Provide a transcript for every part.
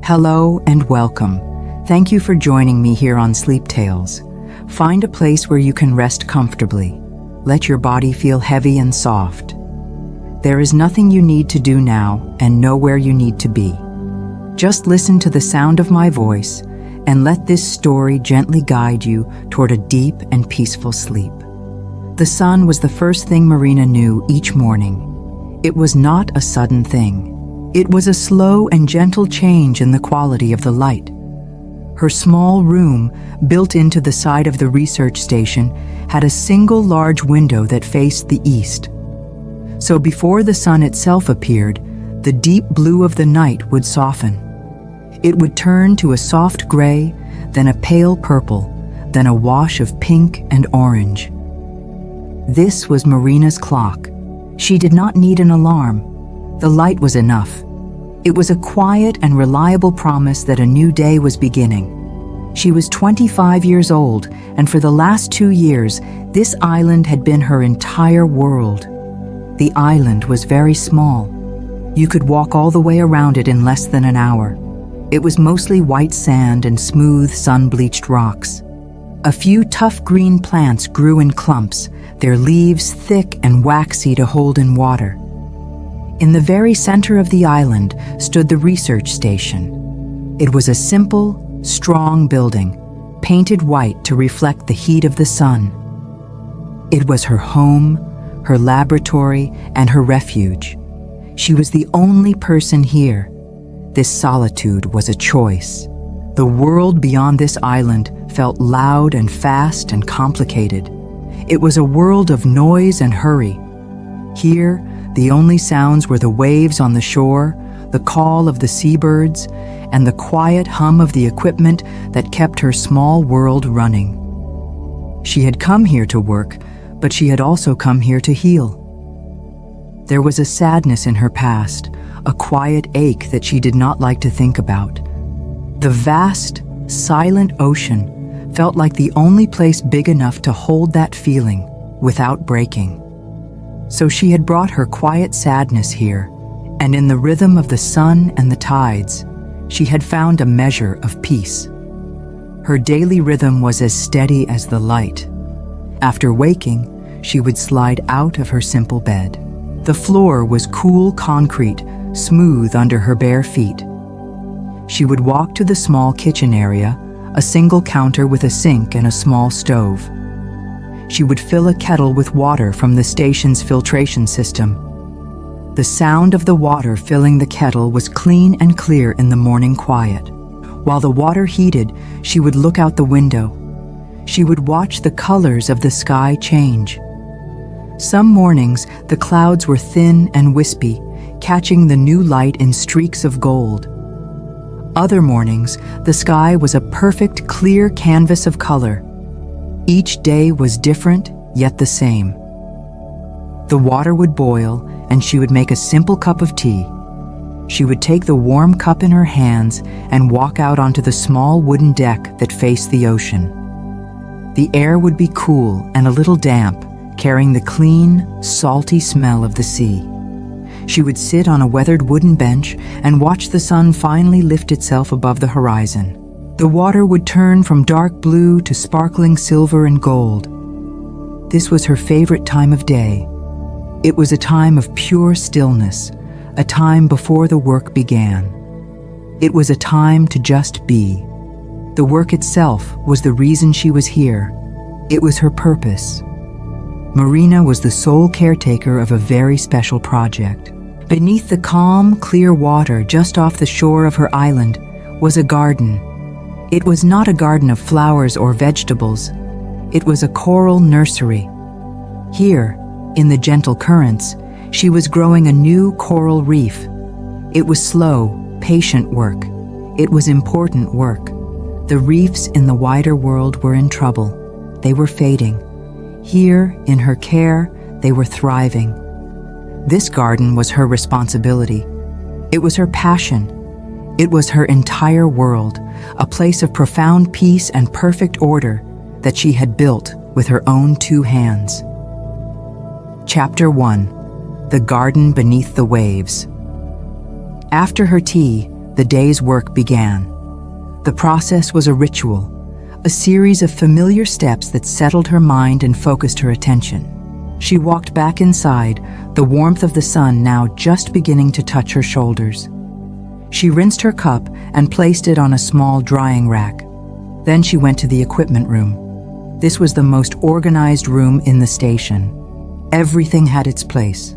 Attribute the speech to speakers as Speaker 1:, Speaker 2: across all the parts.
Speaker 1: Hello and welcome. Thank you for joining me here on Sleep Tales. Find a place where you can rest comfortably. Let your body feel heavy and soft. There is nothing you need to do now and nowhere you need to be. Just listen to the sound of my voice and let this story gently guide you toward a deep and peaceful sleep. The sun was the first thing Marina knew each morning. It was not a sudden thing. It was a slow and gentle change in the quality of the light. Her small room, built into the side of the research station, had a single large window that faced the east. So before the sun itself appeared, the deep blue of the night would soften. It would turn to a soft gray, then a pale purple, then a wash of pink and orange. This was Marina's clock. She did not need an alarm. The light was enough. It was a quiet and reliable promise that a new day was beginning. She was 25 years old, and for the last 2 years, this island had been her entire world. The island was very small. You could walk all the way around it in less than an hour. It was mostly white sand and smooth, sun-bleached rocks. A few tough green plants grew in clumps, their leaves thick and waxy to hold in water. In the very center of the island stood the research station. It was a simple, strong building, painted white to reflect the heat of the sun. It was her home, her laboratory, and her refuge. She was the only person here. This solitude was a choice. The world beyond this island felt loud and fast and complicated. It was a world of noise and hurry. Here, the only sounds were the waves on the shore, the call of the seabirds, and the quiet hum of the equipment that kept her small world running. She had come here to work, but she had also come here to heal. There was a sadness in her past, a quiet ache that she did not like to think about. The vast, silent ocean felt like the only place big enough to hold that feeling without breaking. So she had brought her quiet sadness here, and in the rhythm of the sun and the tides, she had found a measure of peace. Her daily rhythm was as steady as the light. After waking, she would slide out of her simple bed. The floor was cool concrete, smooth under her bare feet. She would walk to the small kitchen area, a single counter with a sink and a small stove. She would fill a kettle with water from the station's filtration system. The sound of the water filling the kettle was clean and clear in the morning quiet. While the water heated, she would look out the window. She would watch the colors of the sky change. Some mornings, the clouds were thin and wispy, catching the new light in streaks of gold. Other mornings, the sky was a perfect, clear canvas of color. Each day was different, yet the same. The water would boil, and she would make a simple cup of tea. She would take the warm cup in her hands and walk out onto the small wooden deck that faced the ocean. The air would be cool and a little damp, carrying the clean, salty smell of the sea. She would sit on a weathered wooden bench and watch the sun finally lift itself above the horizon. The water would turn from dark blue to sparkling silver and gold. This was her favorite time of day. It was a time of pure stillness, a time before the work began. It was a time to just be. The work itself was the reason she was here. It was her purpose. Marina was the sole caretaker of a very special project. Beneath the calm, clear water just off the shore of her island was a garden. It was not a garden of flowers or vegetables. It was a coral nursery. Here, in the gentle currents, she was growing a new coral reef. It was slow, patient work. It was important work. The reefs in the wider world were in trouble. They were fading. Here, in her care, they were thriving. This garden was her responsibility. It was her passion. It was her entire world, a place of profound peace and perfect order that she had built with her own 2 hands. Chapter 1: The Garden Beneath the Waves. After her tea, the day's work began. The process was a ritual, a series of familiar steps that settled her mind and focused her attention. She walked back inside, the warmth of the sun now just beginning to touch her shoulders. She rinsed her cup and placed it on a small drying rack. Then she went to the equipment room. This was the most organized room in the station. Everything had its place.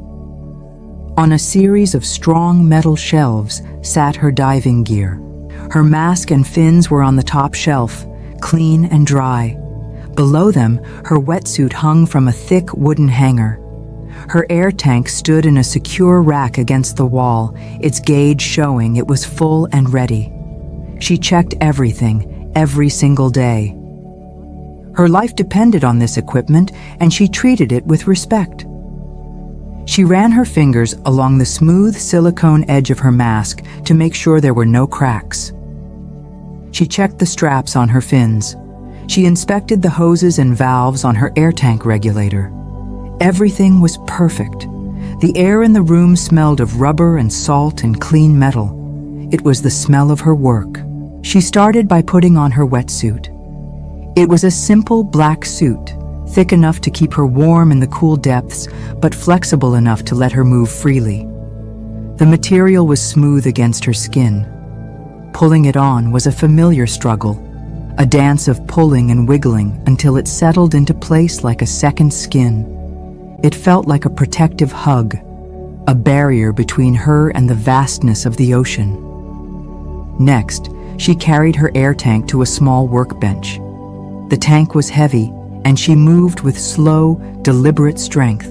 Speaker 1: On a series of strong metal shelves sat her diving gear. Her mask and fins were on the top shelf, clean and dry. Below them, her wetsuit hung from a thick wooden hanger. Her air tank stood in a secure rack against the wall, its gauge showing it was full and ready. She checked everything, every single day. Her life depended on this equipment, and she treated it with respect. She ran her fingers along the smooth silicone edge of her mask to make sure there were no cracks. She checked the straps on her fins. She inspected the hoses and valves on her air tank regulator. Everything was perfect. The air in the room smelled of rubber and salt and clean metal. It was the smell of her work. She started by putting on her wetsuit. It was a simple black suit, thick enough to keep her warm in the cool depths, but flexible enough to let her move freely. The material was smooth against her skin. Pulling it on was a familiar struggle, a dance of pulling and wiggling until it settled into place like a second skin. It felt like a protective hug, a barrier between her and the vastness of the ocean. Next, she carried her air tank to a small workbench. The tank was heavy, and she moved with slow, deliberate strength.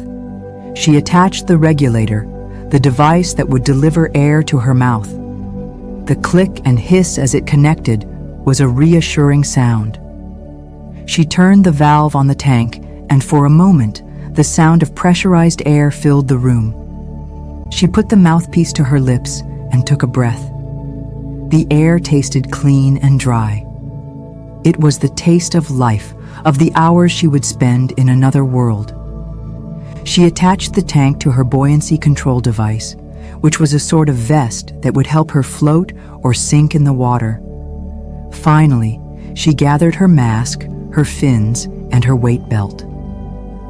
Speaker 1: She attached the regulator, the device that would deliver air to her mouth. The click and hiss as it connected was a reassuring sound. She turned the valve on the tank, and for a moment, the sound of pressurized air filled the room. She put the mouthpiece to her lips and took a breath. The air tasted clean and dry. It was the taste of life, of the hours she would spend in another world. She attached the tank to her buoyancy control device, which was a sort of vest that would help her float or sink in the water. Finally, she gathered her mask, her fins, and her weight belt.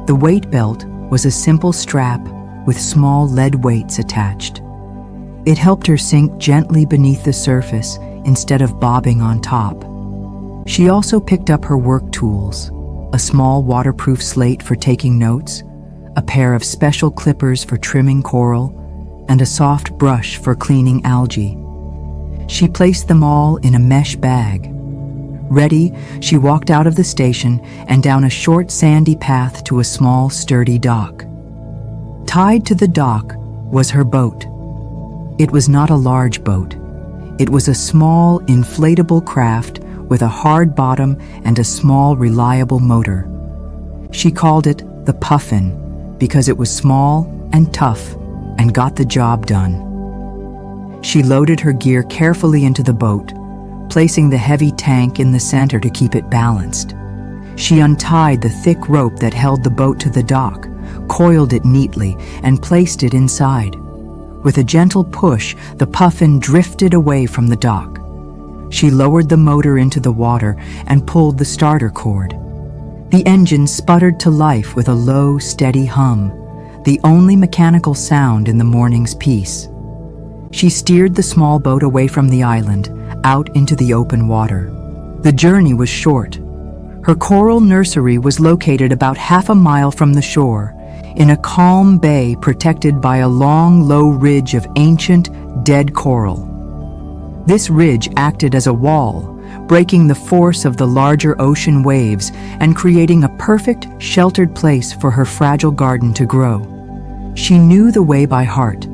Speaker 1: The weight belt was a simple strap with small lead weights attached. It helped her sink gently beneath the surface instead of bobbing on top. She also picked up her work tools, a small waterproof slate for taking notes, a pair of special clippers for trimming coral, and a soft brush for cleaning algae. She placed them all in a mesh bag. Ready, she walked out of the station and down a short sandy path to a small sturdy dock. Tied to the dock was her boat. It was not a large boat. It was a small, inflatable craft with a hard bottom and a small, reliable motor. She called it the Puffin because it was small and tough and got the job done. She loaded her gear carefully into the boat, placing the heavy tank in the center to keep it balanced. She untied the thick rope that held the boat to the dock, coiled it neatly, and placed it inside. With a gentle push, the Puffin drifted away from the dock. She lowered the motor into the water and pulled the starter cord. The engine sputtered to life with a low, steady hum, the only mechanical sound in the morning's peace. She steered the small boat away from the island, out into the open water. The journey was short. Her coral nursery was located about half a mile from the shore, in a calm bay protected by a long, low ridge of ancient, dead coral. This ridge acted as a wall, breaking the force of the larger ocean waves and creating a perfect, sheltered place for her fragile garden to grow. She knew the way by heart.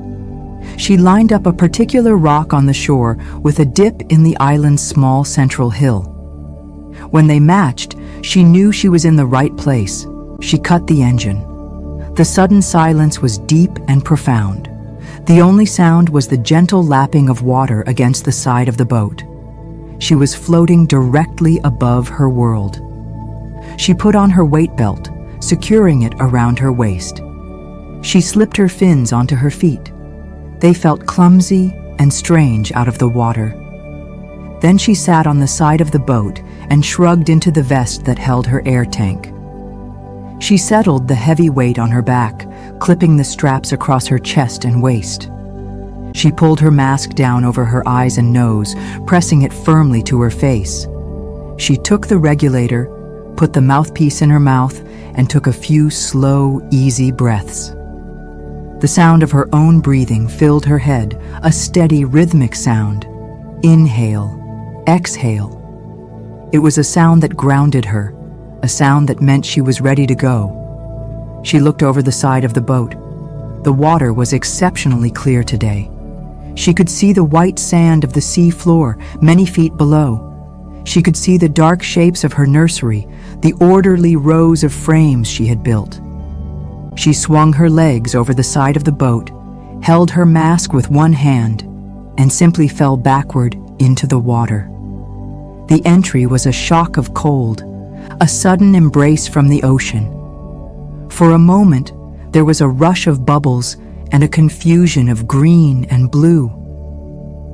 Speaker 1: She lined up a particular rock on the shore with a dip in the island's small central hill. When they matched, she knew she was in the right place. She cut the engine. The sudden silence was deep and profound. The only sound was the gentle lapping of water against the side of the boat. She was floating directly above her world. She put on her weight belt, securing it around her waist. She slipped her fins onto her feet. They felt clumsy, and strange out of the water. Then she sat on the side of the boat and shrugged into the vest that held her air tank. She settled the heavy weight on her back, clipping the straps across her chest and waist. She pulled her mask down over her eyes and nose, pressing it firmly to her face. She took the regulator, put the mouthpiece in her mouth, and took a few slow, easy breaths. The sound of her own breathing filled her head, a steady, rhythmic sound. Inhale, exhale. It was a sound that grounded her, a sound that meant she was ready to go. She looked over the side of the boat. The water was exceptionally clear today. She could see the white sand of the sea floor many feet below. She could see the dark shapes of her nursery, the orderly rows of frames she had built. She swung her legs over the side of the boat, held her mask with one hand, and simply fell backward into the water. The entry was a shock of cold, a sudden embrace from the ocean. For a moment, there was a rush of bubbles and a confusion of green and blue.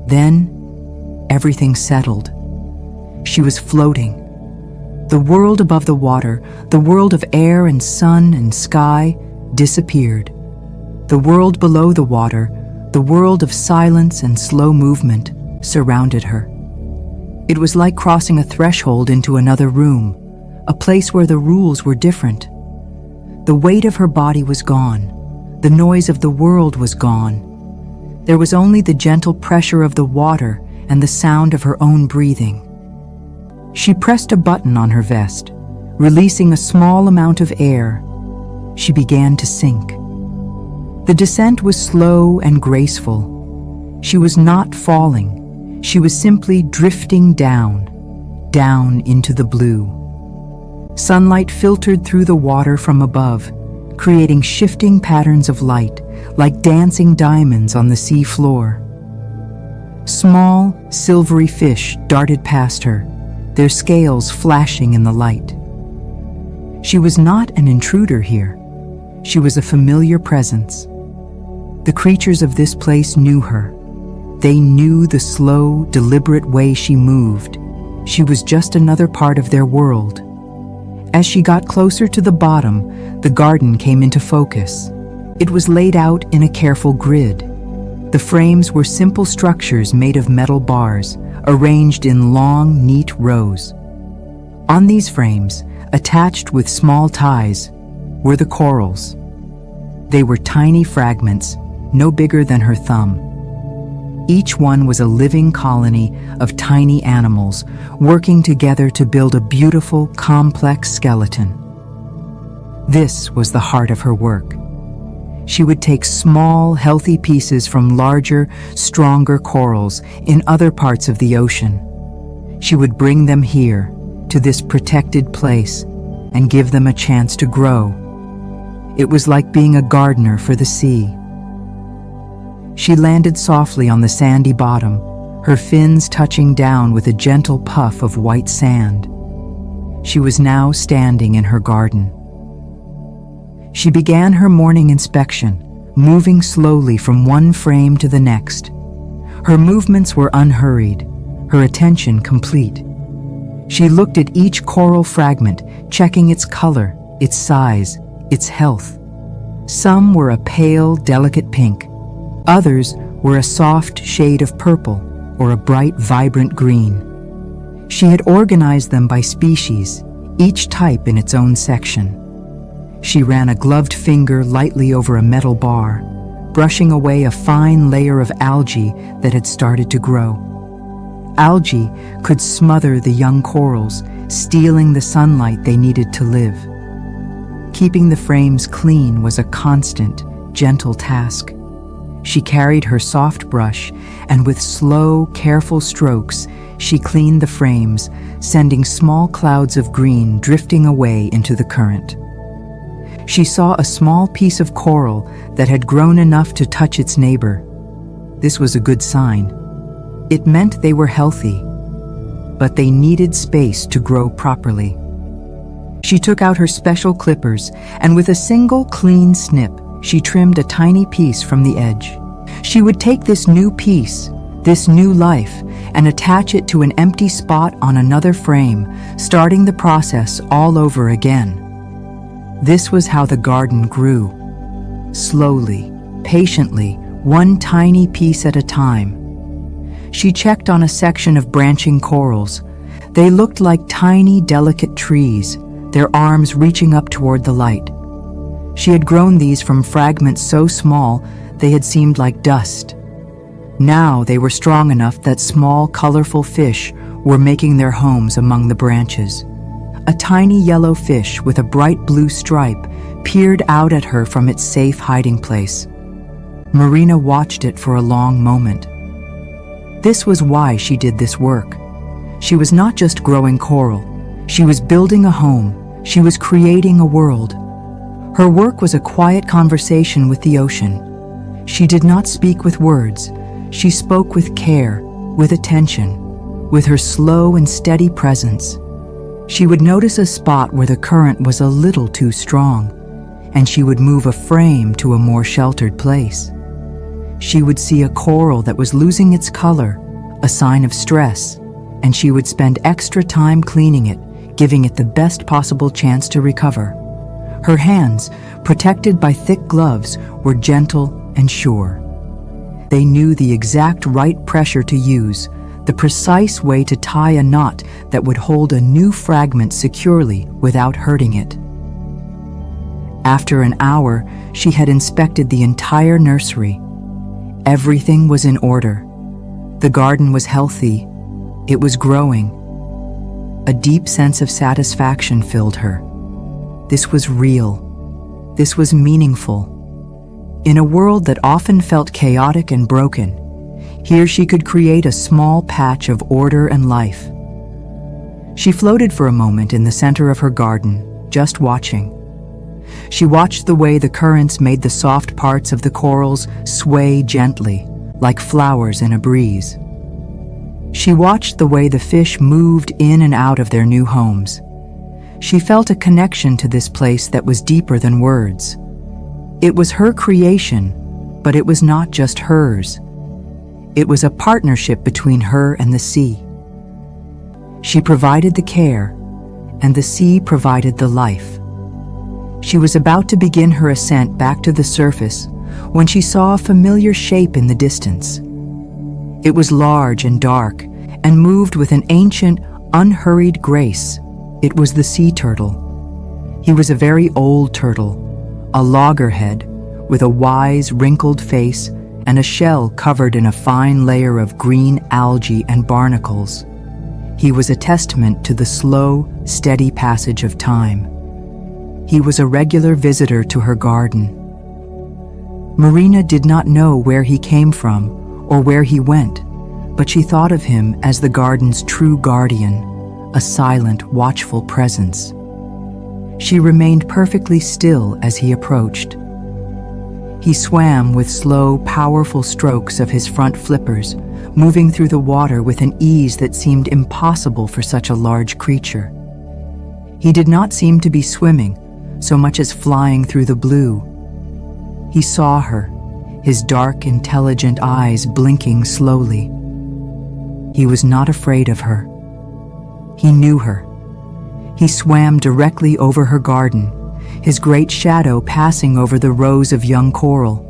Speaker 1: Then, everything settled. She was floating. The world above the water, the world of air and sun and sky, disappeared. The world below the water, the world of silence and slow movement, surrounded her. It was like crossing a threshold into another room, a place where the rules were different. The weight of her body was gone. The noise of the world was gone. There was only the gentle pressure of the water and the sound of her own breathing. She pressed a button on her vest, releasing a small amount of air. She began to sink. The descent was slow and graceful. She was not falling. She was simply drifting down, down into the blue. Sunlight filtered through the water from above, creating shifting patterns of light, like dancing diamonds on the sea floor. Small, silvery fish darted past her, their scales flashing in the light. She was not an intruder here. She was a familiar presence. The creatures of this place knew her. They knew the slow, deliberate way she moved. She was just another part of their world. As she got closer to the bottom, the garden came into focus. It was laid out in a careful grid. The frames were simple structures made of metal bars, arranged in long, neat rows. On these frames, attached with small ties, were the corals. They were tiny fragments, no bigger than her thumb. Each one was a living colony of tiny animals working together to build a beautiful, complex skeleton. This was the heart of her work. She would take small, healthy pieces from larger, stronger corals in other parts of the ocean. She would bring them here, to this protected place, and give them a chance to grow. It was like being a gardener for the sea. She landed softly on the sandy bottom, her fins touching down with a gentle puff of white sand. She was now standing in her garden. She began her morning inspection, moving slowly from one frame to the next. Her movements were unhurried, her attention complete. She looked at each coral fragment, checking its color, its size, its health. Some were a pale, delicate pink. Others were a soft shade of purple or a bright, vibrant green. She had organized them by species, each type in its own section. She ran a gloved finger lightly over a metal bar, brushing away a fine layer of algae that had started to grow. Algae could smother the young corals, stealing the sunlight they needed to live. Keeping the frames clean was a constant, gentle task. She carried her soft brush, and with slow, careful strokes, she cleaned the frames, sending small clouds of green drifting away into the current. She saw a small piece of coral that had grown enough to touch its neighbor. This was a good sign. It meant they were healthy, but they needed space to grow properly. She took out her special clippers, and with a single clean snip, she trimmed a tiny piece from the edge. She would take this new piece, this new life, and attach it to an empty spot on another frame, starting the process all over again. This was how the garden grew. Slowly, patiently, one tiny piece at a time. She checked on a section of branching corals. They looked like tiny, delicate trees, their arms reaching up toward the light. She had grown these from fragments so small they had seemed like dust. Now they were strong enough that small, colorful fish were making their homes among the branches. A tiny yellow fish with a bright blue stripe peered out at her from its safe hiding place. Marina watched it for a long moment. This was why she did this work. She was not just growing coral. She was building a home. She was creating a world. Her work was a quiet conversation with the ocean. She did not speak with words. She spoke with care, with attention, with her slow and steady presence. She would notice a spot where the current was a little too strong, and she would move a frame to a more sheltered place. She would see a coral that was losing its color, a sign of stress, and she would spend extra time cleaning it, giving it the best possible chance to recover. Her hands, protected by thick gloves, were gentle and sure. They knew the exact right pressure to use, the precise way to tie a knot that would hold a new fragment securely without hurting it. After an hour, she had inspected the entire nursery. Everything was in order. The garden was healthy. It was growing. A deep sense of satisfaction filled her. This was real. This was meaningful. In a world that often felt chaotic and broken, here she could create a small patch of order and life. She floated for a moment in the center of her garden, just watching. She watched the way the currents made the soft parts of the corals sway gently, like flowers in a breeze. She watched the way the fish moved in and out of their new homes. She felt a connection to this place that was deeper than words. It was her creation, but it was not just hers. It was a partnership between her and the sea. She provided the care, and the sea provided the life. She was about to begin her ascent back to the surface when she saw a familiar shape in the distance. It was large and dark and moved with an ancient, unhurried grace. It was the sea turtle. He was a very old turtle, a loggerhead with a wise, wrinkled face and a shell covered in a fine layer of green algae and barnacles. He was a testament to the slow, steady passage of time. He was a regular visitor to her garden. Marina did not know where he came from or where he went, but she thought of him as the garden's true guardian, a silent, watchful presence. She remained perfectly still as he approached. He swam with slow, powerful strokes of his front flippers, moving through the water with an ease that seemed impossible for such a large creature. He did not seem to be swimming, so much as flying through the blue. He saw her, his dark, intelligent eyes blinking slowly. He was not afraid of her. He knew her. He swam directly over her garden, his great shadow passing over the rows of young coral.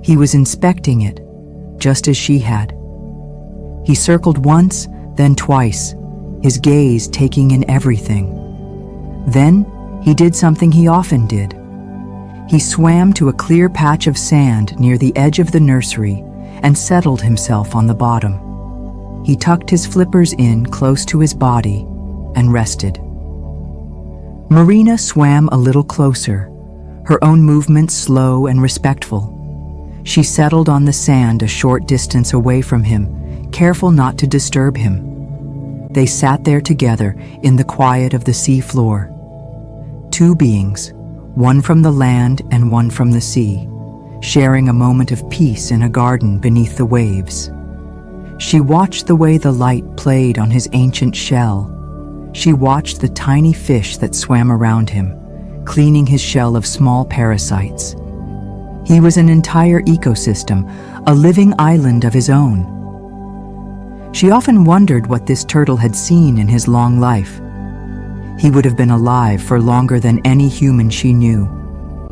Speaker 1: He was inspecting it, just as she had. He circled once, then twice, his gaze taking in everything. Then he did something he often did. He swam to a clear patch of sand near the edge of the nursery and settled himself on the bottom. He tucked his flippers in close to his body and rested. Marina swam a little closer, her own movements slow and respectful. She settled on the sand a short distance away from him, careful not to disturb him. They sat there together in the quiet of the sea floor. Two beings, one from the land and one from the sea, sharing a moment of peace in a garden beneath the waves. She watched the way the light played on his ancient shell. She watched the tiny fish that swam around him, cleaning his shell of small parasites. He was an entire ecosystem, a living island of his own. She often wondered what this turtle had seen in his long life. He would have been alive for longer than any human she knew.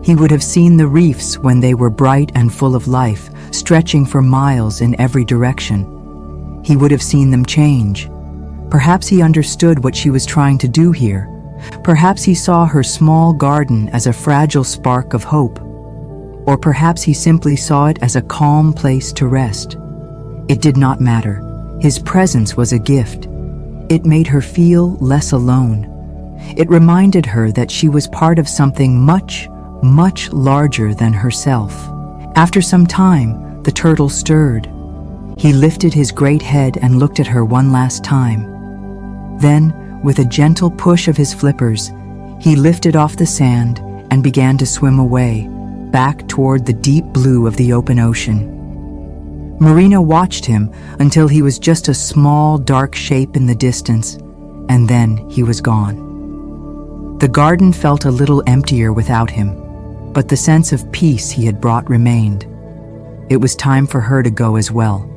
Speaker 1: He would have seen the reefs when they were bright and full of life, stretching for miles in every direction. He would have seen them change. Perhaps he understood what she was trying to do here. Perhaps he saw her small garden as a fragile spark of hope. Or perhaps he simply saw it as a calm place to rest. It did not matter. His presence was a gift. It made her feel less alone. It reminded her that she was part of something much, much larger than herself. After some time, the turtle stirred. He lifted his great head and looked at her one last time. Then, with a gentle push of his flippers, he lifted off the sand and began to swim away, back toward the deep blue of the open ocean. Marina watched him until he was just a small, dark shape in the distance, and then he was gone. The garden felt a little emptier without him, but the sense of peace he had brought remained. It was time for her to go as well.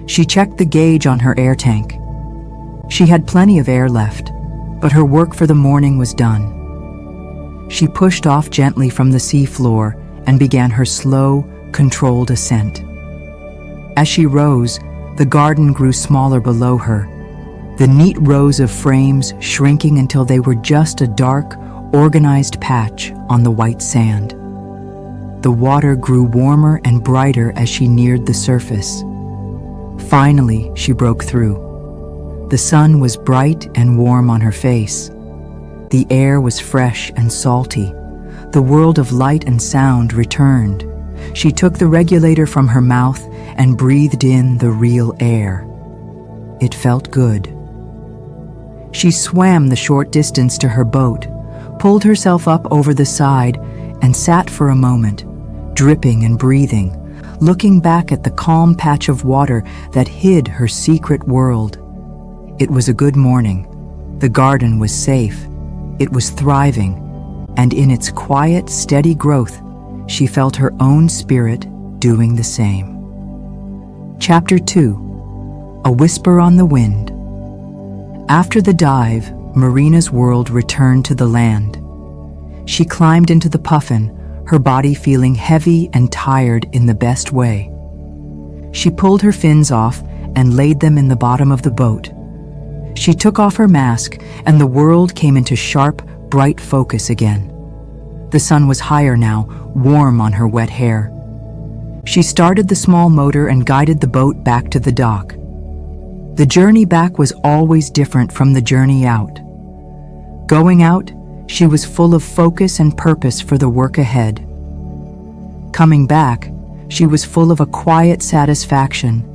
Speaker 1: She checked the gauge on her air tank. She had plenty of air left, but her work for the morning was done. She pushed off gently from the sea floor and began her slow, controlled ascent. As she rose, the garden grew smaller below her, the neat rows of frames shrinking until they were just a dark, organized patch on the white sand. The water grew warmer and brighter as she neared the surface. Finally, she broke through. The sun was bright and warm on her face. The air was fresh and salty. The world of light and sound returned. She took the regulator from her mouth and breathed in the real air. It felt good. She swam the short distance to her boat, pulled herself up over the side, and sat for a moment, dripping and breathing, looking back at the calm patch of water that hid her secret world. It was a good morning. The garden was safe. It was thriving, and in its quiet, steady growth, she felt her own spirit doing the same. Chapter 2. A Whisper on the Wind. After the dive, Marina's world returned to the land. She climbed into the puffin, her body feeling heavy and tired in the best way. She pulled her fins off and laid them in the bottom of the boat. She took off her mask, and the world came into sharp, bright focus again. The sun was higher now, warm on her wet hair. She started the small motor and guided the boat back to the dock. The journey back was always different from the journey out. Going out, she was full of focus and purpose for the work ahead. Coming back, she was full of a quiet satisfaction,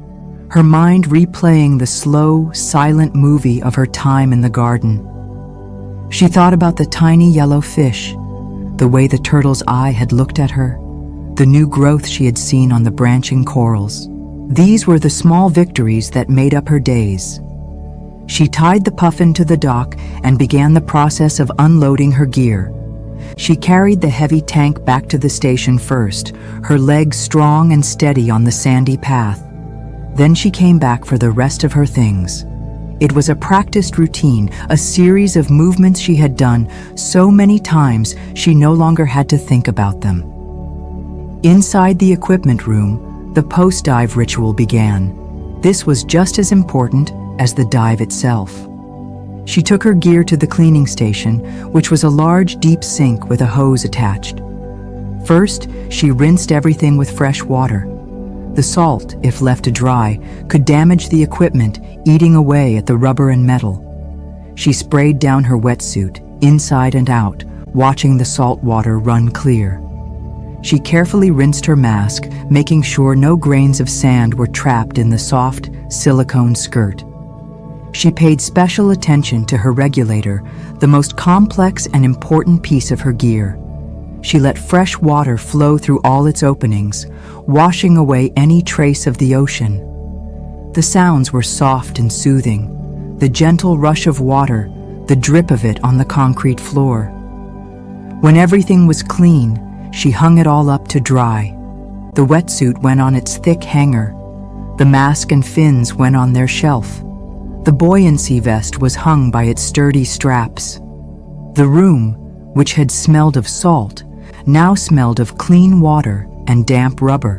Speaker 1: her mind replaying the slow, silent movie of her time in the garden. She thought about the tiny yellow fish, the way the turtle's eye had looked at her, the new growth she had seen on the branching corals. These were the small victories that made up her days. She tied the puffin to the dock and began the process of unloading her gear. She carried the heavy tank back to the station first, her legs strong and steady on the sandy path. Then she came back for the rest of her things. It was a practiced routine, a series of movements she had done so many times she no longer had to think about them. Inside the equipment room, the post-dive ritual began. This was just as important as the dive itself. She took her gear to the cleaning station, which was a large, deep sink with a hose attached. First, she rinsed everything with fresh water. The salt, if left to dry, could damage the equipment, eating away at the rubber and metal. She sprayed down her wetsuit, inside and out, watching the salt water run clear. She carefully rinsed her mask, making sure no grains of sand were trapped in the soft, silicone skirt. She paid special attention to her regulator, the most complex and important piece of her gear. She let fresh water flow through all its openings, washing away any trace of the ocean. The sounds were soft and soothing, the gentle rush of water, the drip of it on the concrete floor. When everything was clean, she hung it all up to dry. The wetsuit went on its thick hanger. The mask and fins went on their shelf. The buoyancy vest was hung by its sturdy straps. The room, which had smelled of salt, now smelled of clean water and damp rubber.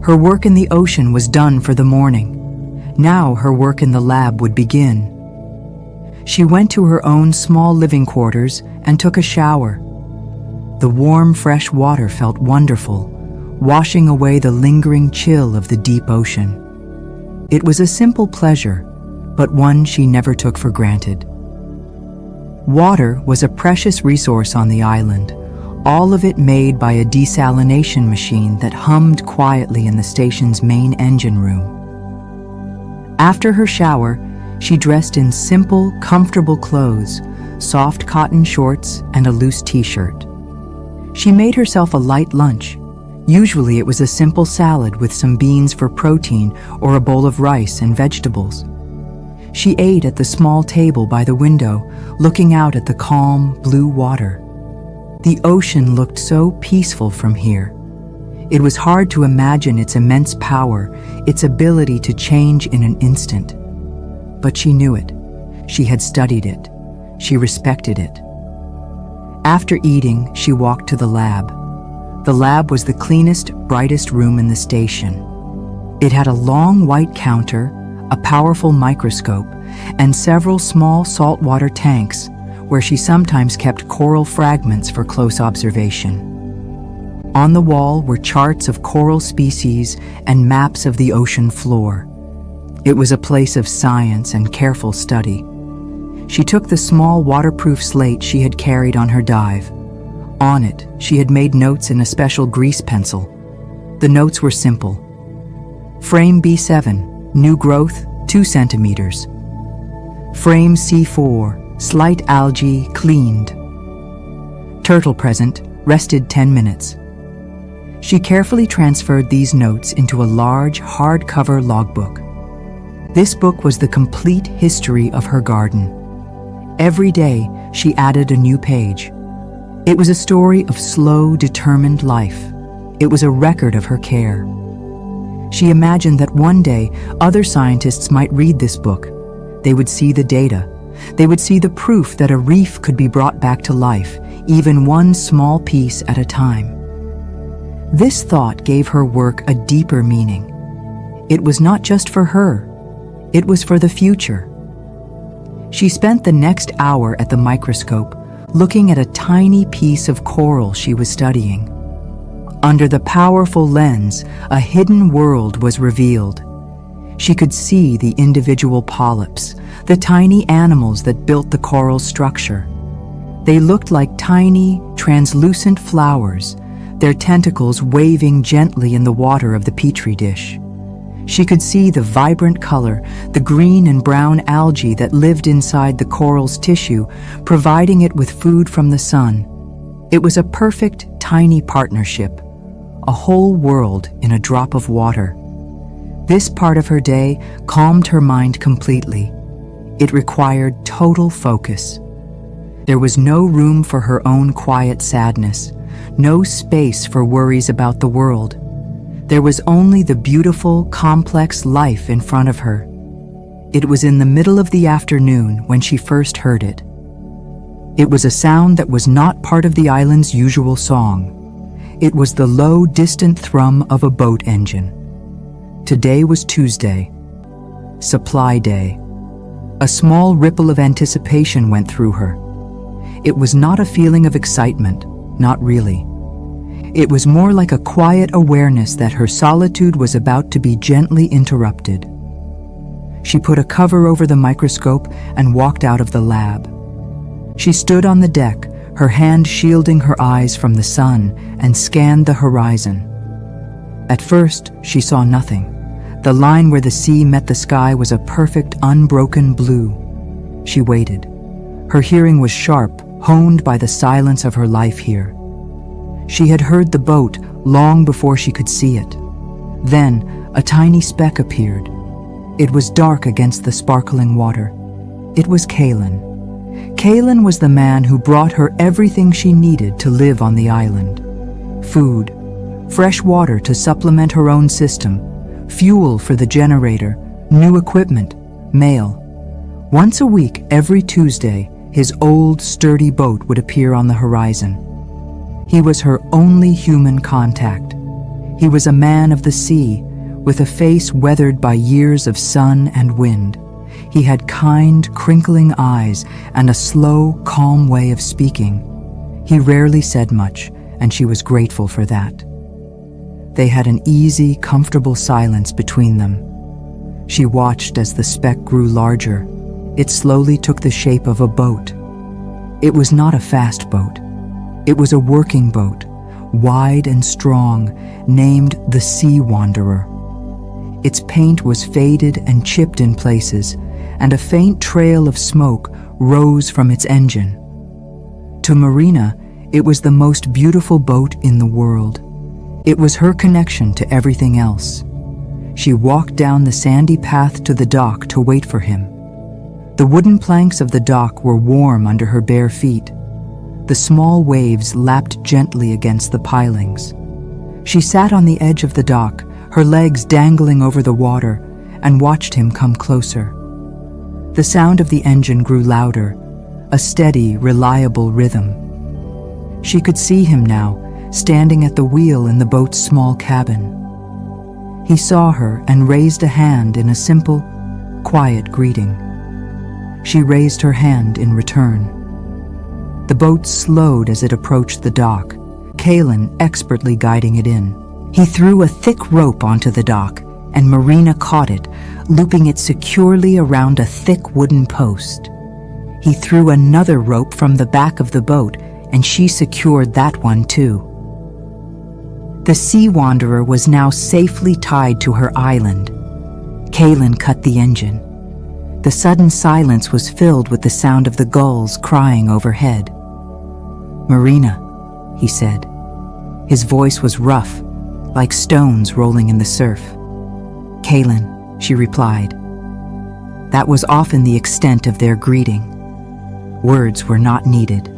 Speaker 1: Her work in the ocean was done for the morning. Now her work in the lab would begin. She went to her own small living quarters and took a shower. The warm, fresh water felt wonderful, washing away the lingering chill of the deep ocean. It was a simple pleasure, but one she never took for granted. Water was a precious resource on the island, all of it made by a desalination machine that hummed quietly in the station's main engine room. After her shower, she dressed in simple, comfortable clothes, soft cotton shorts and a loose t-shirt. She made herself a light lunch. Usually it was a simple salad with some beans for protein or a bowl of rice and vegetables. She ate at the small table by the window, looking out at the calm, blue water. The ocean looked so peaceful from here. It was hard to imagine its immense power, its ability to change in an instant. But she knew it. She had studied it. She respected it. After eating, she walked to the lab. The lab was the cleanest, brightest room in the station. It had a long white counter, a powerful microscope, and several small saltwater tanks where she sometimes kept coral fragments for close observation. On the wall were charts of coral species and maps of the ocean floor. It was a place of science and careful study. She took the small waterproof slate she had carried on her dive. On it, she had made notes in a special grease pencil. The notes were simple. Frame B7, new growth, 2 centimeters. Frame C4, slight algae, cleaned. Turtle present, rested 10 minutes. She carefully transferred these notes into a large, hardcover logbook. This book was the complete history of her garden. Every day, she added a new page. It was a story of slow, determined life. It was a record of her care. She imagined that one day, other scientists might read this book. They would see the data. They would see the proof that a reef could be brought back to life, even one small piece at a time. This thought gave her work a deeper meaning. It was not just for her. It was for the future. She spent the next hour at the microscope, looking at a tiny piece of coral she was studying. Under the powerful lens, a hidden world was revealed. She could see the individual polyps, the tiny animals that built the coral's structure. They looked like tiny, translucent flowers, their tentacles waving gently in the water of the petri dish. She could see the vibrant color, the green and brown algae that lived inside the coral's tissue, providing it with food from the sun. It was a perfect, tiny partnership, a whole world in a drop of water. This part of her day calmed her mind completely. It required total focus. There was no room for her own quiet sadness, no space for worries about the world. There was only the beautiful, complex life in front of her. It was in the middle of the afternoon when she first heard it. It was a sound that was not part of the island's usual song. It was the low, distant thrum of a boat engine. Today was Tuesday, Supply Day. A small ripple of anticipation went through her. It was not a feeling of excitement, not really. It was more like a quiet awareness that her solitude was about to be gently interrupted. She put a cover over the microscope and walked out of the lab. She stood on the deck, her hand shielding her eyes from the sun, and scanned the horizon. At first, she saw nothing. The line where the sea met the sky was a perfect, unbroken blue. She waited. Her hearing was sharp, honed by the silence of her life here. She had heard the boat long before she could see it. Then, a tiny speck appeared. It was dark against the sparkling water. It was Kalen. Kalen was the man who brought her everything she needed to live on the island. food, fresh water to supplement her own system, fuel for the generator, new equipment, mail. Once a week, every Tuesday, his old, sturdy boat would appear on the horizon. He was her only human contact. He was a man of the sea, with a face weathered by years of sun and wind. He had kind, crinkling eyes and a slow, calm way of speaking. He rarely said much, and she was grateful for that. They had an easy, comfortable silence between them. She watched as the speck grew larger. It slowly took the shape of a boat. It was not a fast boat. It was a working boat, wide and strong, named the Sea Wanderer. Its paint was faded and chipped in places, and a faint trail of smoke rose from its engine. To Marina, it was the most beautiful boat in the world. It was her connection to everything else. She walked down the sandy path to the dock to wait for him. The wooden planks of the dock were warm under her bare feet. The small waves lapped gently against the pilings. She sat on the edge of the dock, her legs dangling over the water, and watched him come closer. The sound of the engine grew louder, a steady, reliable rhythm. She could see him now, standing at the wheel in the boat's small cabin. He saw her and raised a hand in a simple, quiet greeting. She raised her hand in return. The boat slowed as it approached the dock, Kalen expertly guiding it in. He threw a thick rope onto the dock, and Marina caught it, looping it securely around a thick wooden post. He threw another rope from the back of the boat, and she secured that one too. The Sea Wanderer was now safely tied to her island. Kalen cut the engine. The sudden silence was filled with the sound of the gulls crying overhead. "Marina," he said. His voice was rough, like stones rolling in the surf. "Kalen," she replied. That was often the extent of their greeting. Words were not needed.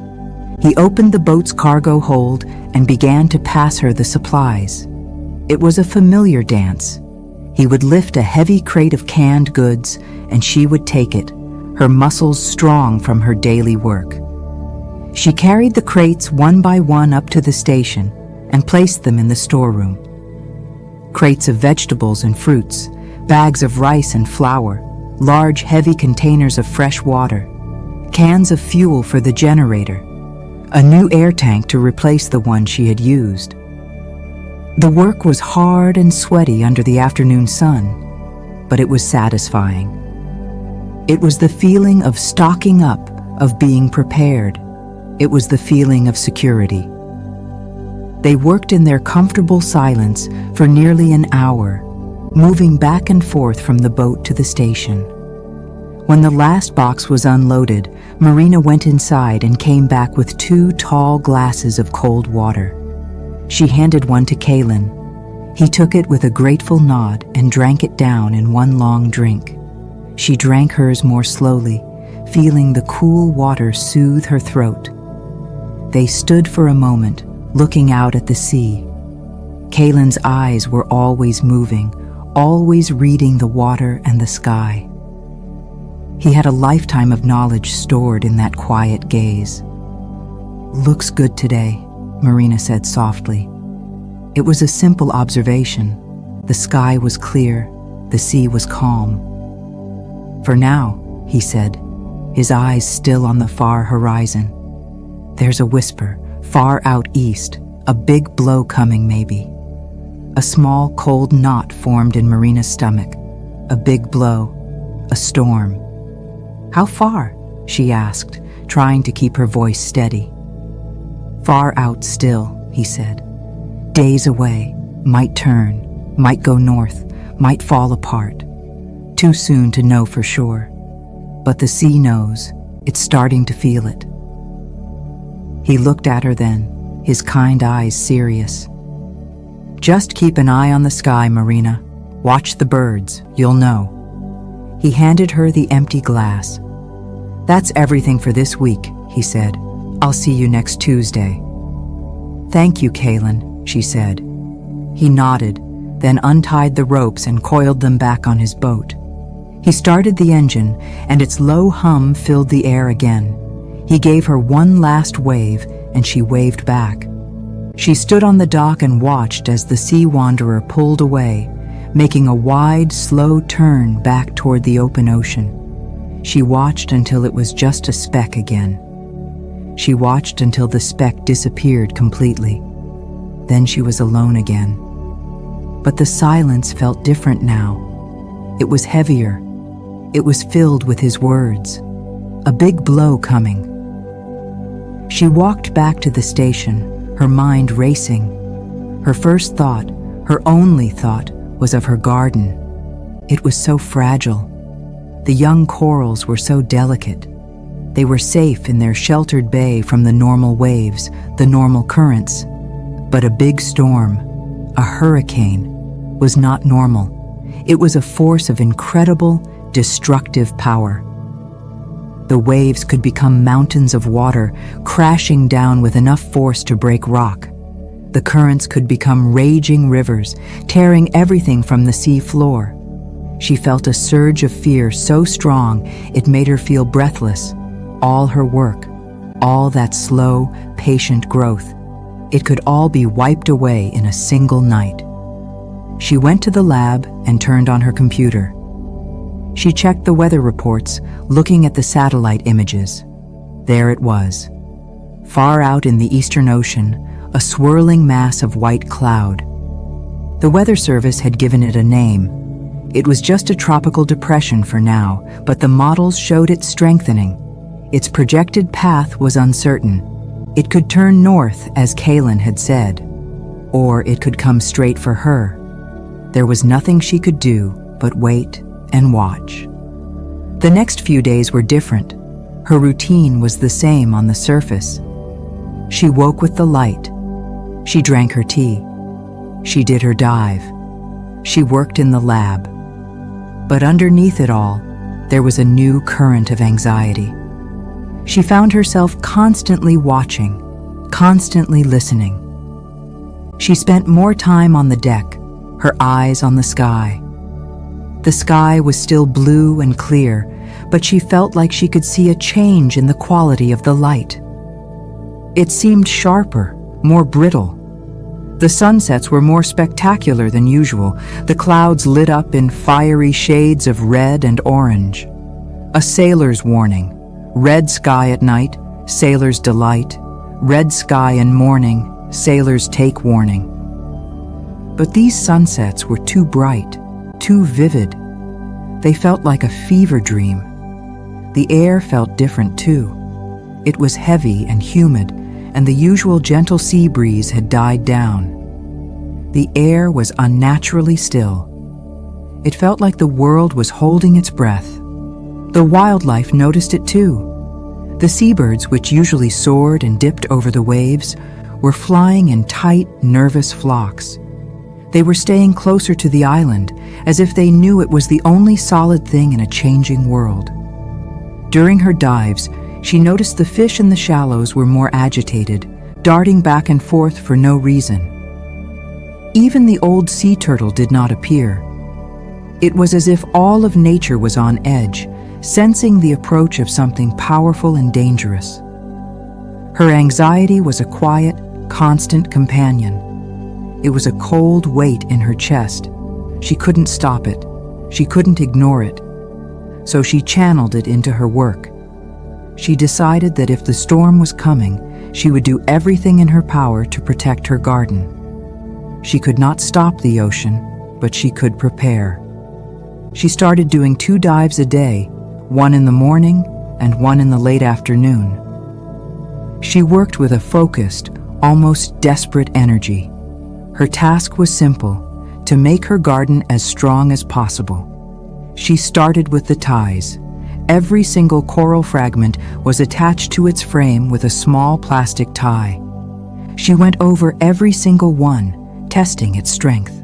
Speaker 1: He opened the boat's cargo hold and began to pass her the supplies. It was a familiar dance. He would lift a heavy crate of canned goods, and she would take it, her muscles strong from her daily work. She carried the crates one by one up to the station and placed them in the storeroom. Crates of vegetables and fruits, bags of rice and flour, large heavy containers of fresh water, cans of fuel for the generator, a new air tank to replace the one she had used. The work was hard and sweaty under the afternoon sun, but it was satisfying. It was the feeling of stocking up, of being prepared. It was the feeling of security. They worked in their comfortable silence for nearly an hour, moving back and forth from the boat to the station. When the last box was unloaded, Marina went inside and came back with 2 tall glasses of cold water. She handed one to Kalen. He took it with a grateful nod and drank it down in one long drink. She drank hers more slowly, feeling the cool water soothe her throat. They stood for a moment, looking out at the sea. Kalen's eyes were always moving, always reading the water and the sky. He had a lifetime of knowledge stored in that quiet gaze. "Looks good today," Marina said softly. It was a simple observation. The sky was clear, the sea was calm. "For now," he said, his eyes still on the far horizon. "There's a whisper, far out east, a big blow coming maybe." A small, cold knot formed in Marina's stomach. A big blow, a storm. "How far?" she asked, trying to keep her voice steady. "Far out still," he said. "Days away, might turn, might go north, might fall apart. Too soon to know for sure. But the sea knows, it's starting to feel it." He looked at her then, his kind eyes serious. "Just keep an eye on the sky, Marina. Watch the birds, you'll know." He handed her the empty glass. "That's everything for this week," he said. "I'll see you next Tuesday." "Thank you, Kalen," she said. He nodded, then untied the ropes and coiled them back on his boat. He started the engine, and its low hum filled the air again. He gave her one last wave, and she waved back. She stood on the dock and watched as the sea wanderer pulled away, making a wide, slow turn back toward the open ocean. She watched until it was just a speck again. She watched until the speck disappeared completely. Then she was alone again. But the silence felt different now. It was heavier. It was filled with his words. A big blow coming. She walked back to the station, her mind racing. Her first thought, her only thought, was of her garden. It was so fragile. The young corals were so delicate. They were safe in their sheltered bay from the normal waves, the normal currents. But a big storm, a hurricane, was not normal. It was a force of incredible, destructive power. The waves could become mountains of water, crashing down with enough force to break rock. The currents could become raging rivers, tearing everything from the sea floor. She felt a surge of fear so strong it made her feel breathless. All her work, all that slow, patient growth, it could all be wiped away in a single night. She went to the lab and turned on her computer. She checked the weather reports, looking at the satellite images. There it was. Far out in the Eastern Ocean, a swirling mass of white cloud. The Weather Service had given it a name. It was just a tropical depression for now, but the models showed it strengthening. Its projected path was uncertain. It could turn north, as Kaylin had said, or it could come straight for her. There was nothing she could do but wait and watch. The next few days were different. Her routine was the same on the surface. She woke with the light. She drank her tea. She did her dive. She worked in the lab. But underneath it all, there was a new current of anxiety. She found herself constantly watching, constantly listening. She spent more time on the deck, her eyes on the sky. The sky was still blue and clear, but she felt like she could see a change in the quality of the light. It seemed sharper, more brittle. The sunsets were more spectacular than usual. The clouds lit up in fiery shades of red and orange. A sailor's warning. Red sky at night, sailor's delight. Red sky in morning, sailors take warning. But these sunsets were too bright, too vivid. They felt like a fever dream. The air felt different too. It was heavy and humid, and the usual gentle sea breeze had died down. The air was unnaturally still. It felt like the world was holding its breath. The wildlife noticed it too. The seabirds, which usually soared and dipped over the waves, were flying in tight, nervous flocks. They were staying closer to the island, as if they knew it was the only solid thing in a changing world. During her dives, she noticed the fish in the shallows were more agitated, darting back and forth for no reason. Even the old sea turtle did not appear. It was as if all of nature was on edge, sensing the approach of something powerful and dangerous. Her anxiety was a quiet, constant companion. It was a cold weight in her chest. She couldn't stop it. She couldn't ignore it. So she channeled it into her work. She decided that if the storm was coming, she would do everything in her power to protect her garden. She could not stop the ocean, but she could prepare. She started doing 2 dives a day, one in the morning and one in the late afternoon. She worked with a focused, almost desperate energy. Her task was simple, to make her garden as strong as possible. She started with the ties. Every single coral fragment was attached to its frame with a small plastic tie. She went over every single one, testing its strength.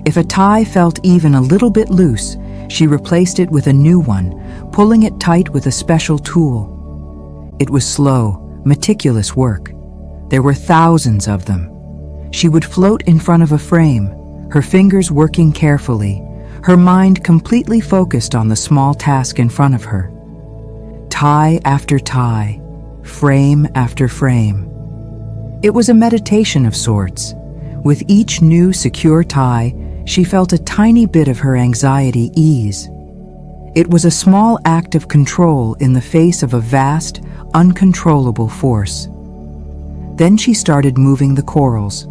Speaker 1: If a tie felt even a little bit loose, she replaced it with a new one, pulling it tight with a special tool. It was slow, meticulous work. There were thousands of them. She would float in front of a frame, her fingers working carefully, her mind completely focused on the small task in front of her. Tie after tie, frame after frame. It was a meditation of sorts. With each new secure tie, she felt a tiny bit of her anxiety ease. It was a small act of control in the face of a vast, uncontrollable force. Then she started moving the corals.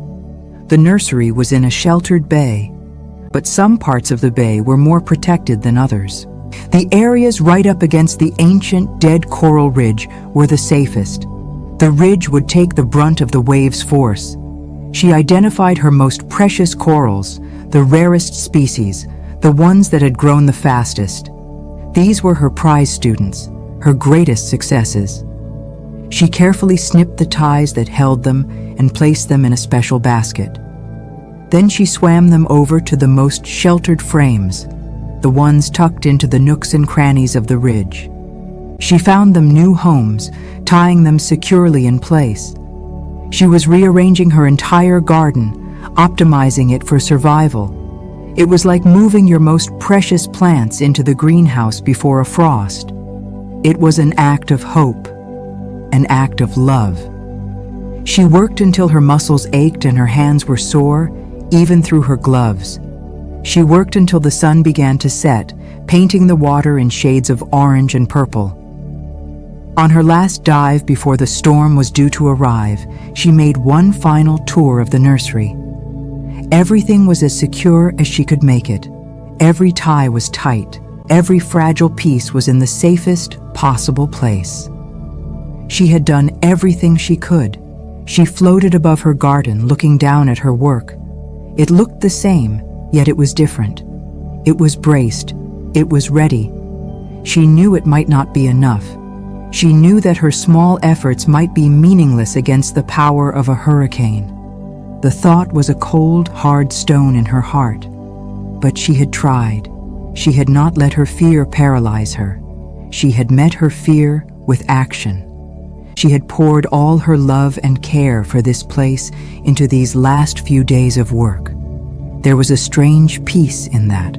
Speaker 1: The nursery was in a sheltered bay, but some parts of the bay were more protected than others. The areas right up against the ancient dead coral ridge were the safest. The ridge would take the brunt of the wave's force. She identified her most precious corals, the rarest species, the ones that had grown the fastest. These were her prize students, her greatest successes. She carefully snipped the ties that held them and placed them in a special basket. Then she swam them over to the most sheltered frames, the ones tucked into the nooks and crannies of the ridge. She found them new homes, tying them securely in place. She was rearranging her entire garden, optimizing it for survival. It was like moving your most precious plants into the greenhouse before a frost. It was an act of hope, an act of love. She worked until her muscles ached and her hands were sore, even through her gloves. She worked until the sun began to set, painting the water in shades of orange and purple. On her last dive before the storm was due to arrive, she made one final tour of the nursery. Everything was as secure as she could make it. Every tie was tight. Every fragile piece was in the safest possible place. She had done everything she could. She floated above her garden, looking down at her work. It looked the same, yet it was different. It was braced. It was ready. She knew it might not be enough. She knew that her small efforts might be meaningless against the power of a hurricane. The thought was a cold, hard stone in her heart. But she had tried. She had not let her fear paralyze her. She had met her fear with action. She had poured all her love and care for this place into these last few days of work. There was a strange peace in that,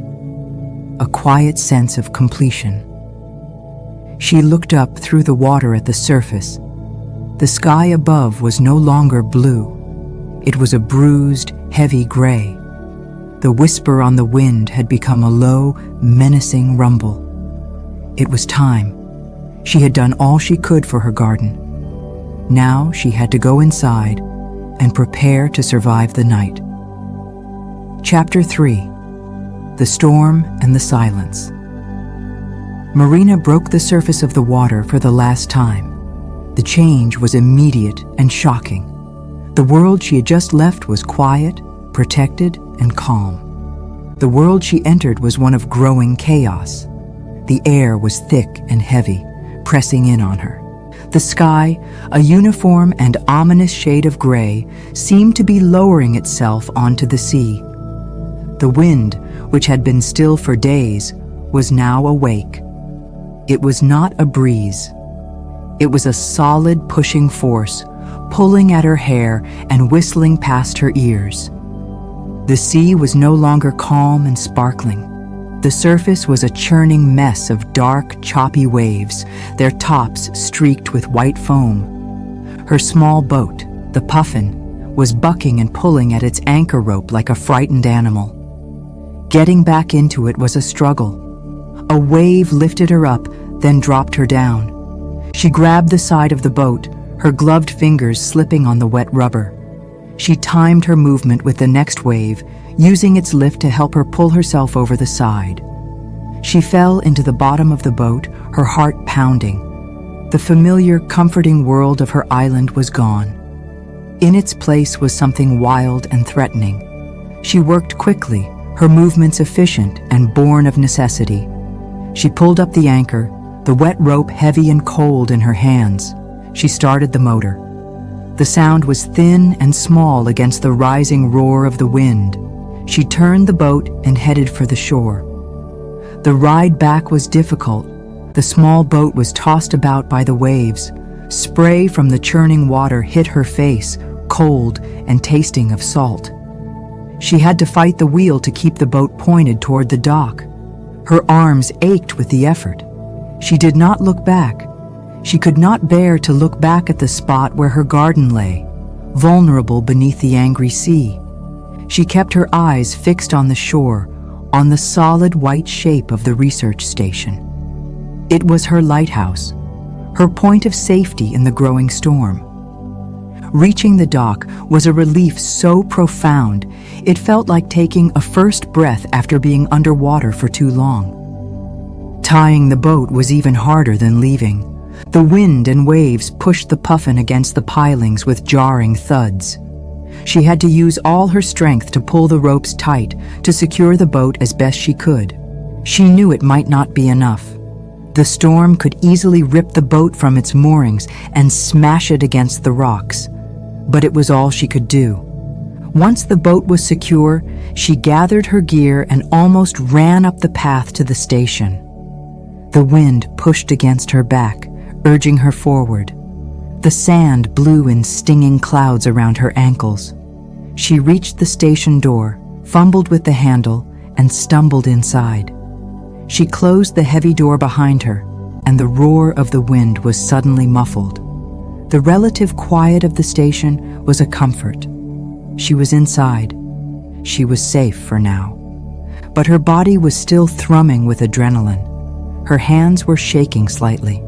Speaker 1: a quiet sense of completion. She looked up through the water at the surface. The sky above was no longer blue. It was a bruised, heavy gray. The whisper on the wind had become a low, menacing rumble. It was time. She had done all she could for her garden. Now she had to go inside and prepare to survive the night. Chapter 3. The Storm and the Silence. Marina broke the surface of the water for the last time. The change was immediate and shocking. The world she had just left was quiet, protected, and calm. The world she entered was one of growing chaos. The air was thick and heavy, pressing in on her. The sky, a uniform and ominous shade of gray, seemed to be lowering itself onto the sea. The wind, which had been still for days, was now awake. It was not a breeze. It was a solid pushing force, pulling at her hair and whistling past her ears. The sea was no longer calm and sparkling. The surface was a churning mess of dark, choppy waves, their tops streaked with white foam. Her small boat, the Puffin, was bucking and pulling at its anchor rope like a frightened animal. Getting back into it was a struggle. A wave lifted her up, then dropped her down. She grabbed the side of the boat, her gloved fingers slipping on the wet rubber. She timed her movement with the next wave, using its lift to help her pull herself over the side. She fell into the bottom of the boat, her heart pounding. The familiar, comforting world of her island was gone. In its place was something wild and threatening. She worked quickly, her movements efficient and born of necessity. She pulled up the anchor, the wet rope heavy and cold in her hands. She started the motor. The sound was thin and small against the rising roar of the wind. She turned the boat and headed for the shore. The ride back was difficult. The small boat was tossed about by the waves. Spray from the churning water hit her face, cold and tasting of salt. She had to fight the wheel to keep the boat pointed toward the dock. Her arms ached with the effort. She did not look back. She could not bear to look back at the spot where her garden lay, vulnerable beneath the angry sea. She kept her eyes fixed on the shore, on the solid white shape of the research station. It was her lighthouse, her point of safety in the growing storm. Reaching the dock was a relief so profound, it felt like taking a first breath after being underwater for too long. Tying the boat was even harder than leaving. The wind and waves pushed the puffin against the pilings with jarring thuds. She had to use all her strength to pull the ropes tight to secure the boat as best she could. She knew it might not be enough. The storm could easily rip the boat from its moorings and smash it against the rocks. But it was all she could do. Once the boat was secure, she gathered her gear and almost ran up the path to the station. The wind pushed against her back, urging her forward. The sand blew in stinging clouds around her ankles. She reached the station door, fumbled with the handle, and stumbled inside. She closed the heavy door behind her, and the roar of the wind was suddenly muffled. The relative quiet of the station was a comfort. She was inside. She was safe for now. But her body was still thrumming with adrenaline. Her hands were shaking slightly.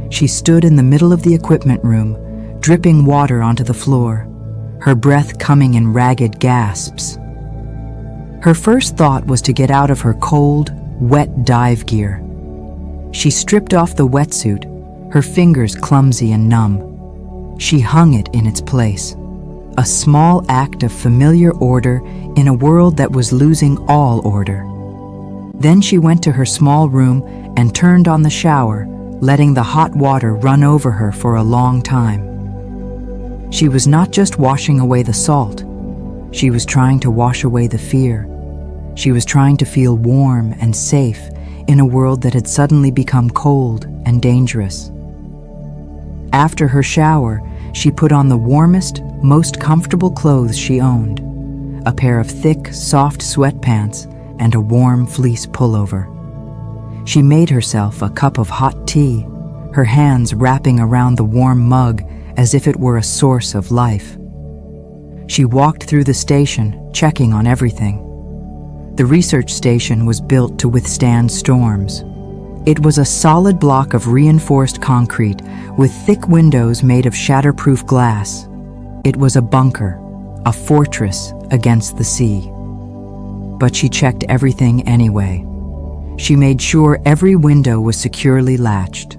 Speaker 1: She stood in the middle of the equipment room, dripping water onto the floor, her breath coming in ragged gasps. Her first thought was to get out of her cold, wet dive gear. She stripped off the wetsuit, her fingers clumsy and numb. She hung it in its place, a small act of familiar order in a world that was losing all order. Then she went to her small room and turned on the shower, letting the hot water run over her for a long time. She was not just washing away the salt. She was trying to wash away the fear. She was trying to feel warm and safe in a world that had suddenly become cold and dangerous. After her shower, she put on the warmest, most comfortable clothes she owned, a pair of thick, soft sweatpants and a warm fleece pullover. She made herself a cup of hot tea, her hands wrapping around the warm mug as if it were a source of life. She walked through the station, checking on everything. The research station was built to withstand storms. It was a solid block of reinforced concrete with thick windows made of shatterproof glass. It was a bunker, a fortress against the sea. But she checked everything anyway. She made sure every window was securely latched.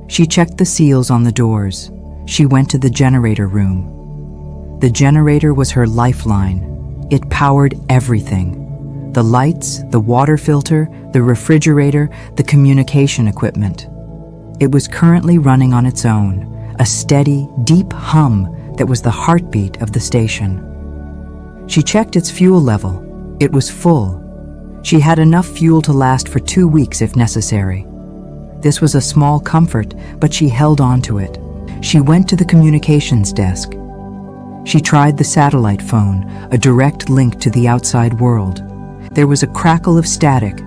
Speaker 1: She checked the seals on the doors. She went to the generator room. The generator was her lifeline. It powered everything. The lights, the water filter, the refrigerator, the communication equipment. It was currently running on its own, a steady, deep hum that was the heartbeat of the station. She checked its fuel level. It was full. She had enough fuel to last for 2 weeks if necessary. This was a small comfort, but she held on to it. She went to the communications desk. She tried the satellite phone, a direct link to the outside world. There was a crackle of static,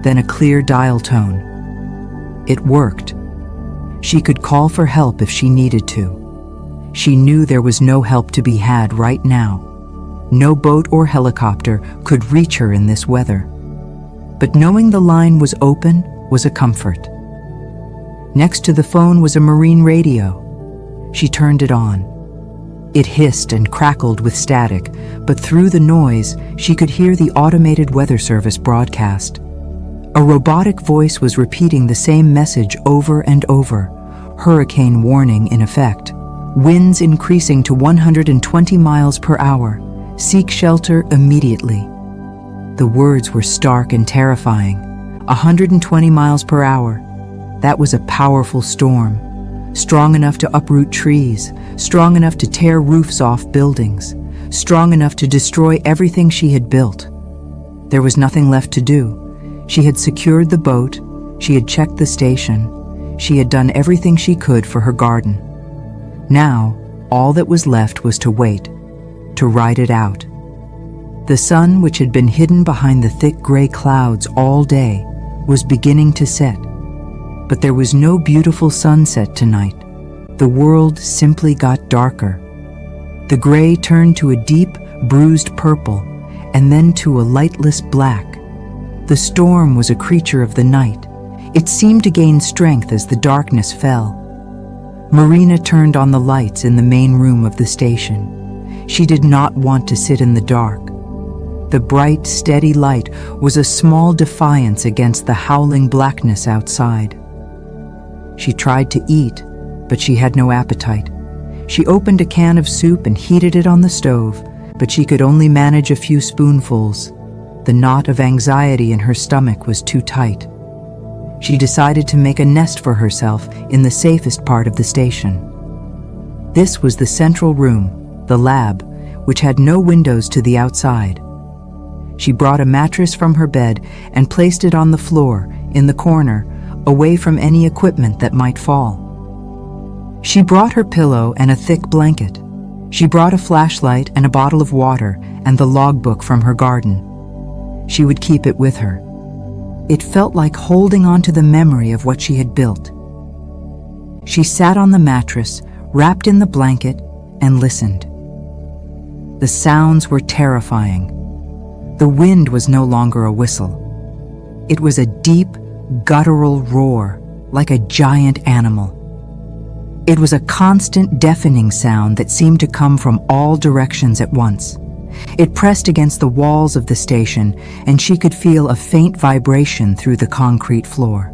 Speaker 1: then a clear dial tone. It worked. She could call for help if she needed to. She knew there was no help to be had right now. No boat or helicopter could reach her in this weather. But knowing the line was open was a comfort. Next to the phone was a marine radio. She turned it on. It hissed and crackled with static, but through the noise, she could hear the automated weather service broadcast. A robotic voice was repeating the same message over and over. Hurricane warning in effect. Winds increasing to 120 miles per hour. Seek shelter immediately. The words were stark and terrifying. 120 miles per hour. That was a powerful storm. Strong enough to uproot trees, strong enough to tear roofs off buildings, strong enough to destroy everything she had built. There was nothing left to do. She had secured the boat, she had checked the station, she had done everything she could for her garden. Now, All that was left was to wait, to ride it out. The sun, which had been hidden behind the thick gray clouds all day, was beginning to set. But there was no beautiful sunset tonight. The world simply got darker. The gray turned to a deep, bruised purple, and then to a lightless black. The storm was a creature of the night. It seemed to gain strength as the darkness fell. Marina turned on the lights in the main room of the station. She did not want to sit in the dark. The bright, steady light was a small defiance against the howling blackness outside. She tried to eat, but she had no appetite. She opened a can of soup and heated it on the stove, but she could only manage a few spoonfuls. The knot of anxiety in her stomach was too tight. She decided to make a nest for herself in the safest part of the station. This was the central room, the lab, which had no windows to the outside. She brought a mattress from her bed and placed it on the floor, in the corner, away from any equipment that might fall. She brought her pillow and a thick blanket. She brought a flashlight and a bottle of water and the logbook from her garden. She would keep it with her. It felt like holding on to the memory of what she had built. She sat on the mattress, wrapped in the blanket, and listened. The sounds were terrifying. The wind was no longer a whistle. It was a deep, guttural roar, like a giant animal. It was a constant, deafening sound that seemed to come from all directions at once. It pressed against the walls of the station, and she could feel a faint vibration through the concrete floor.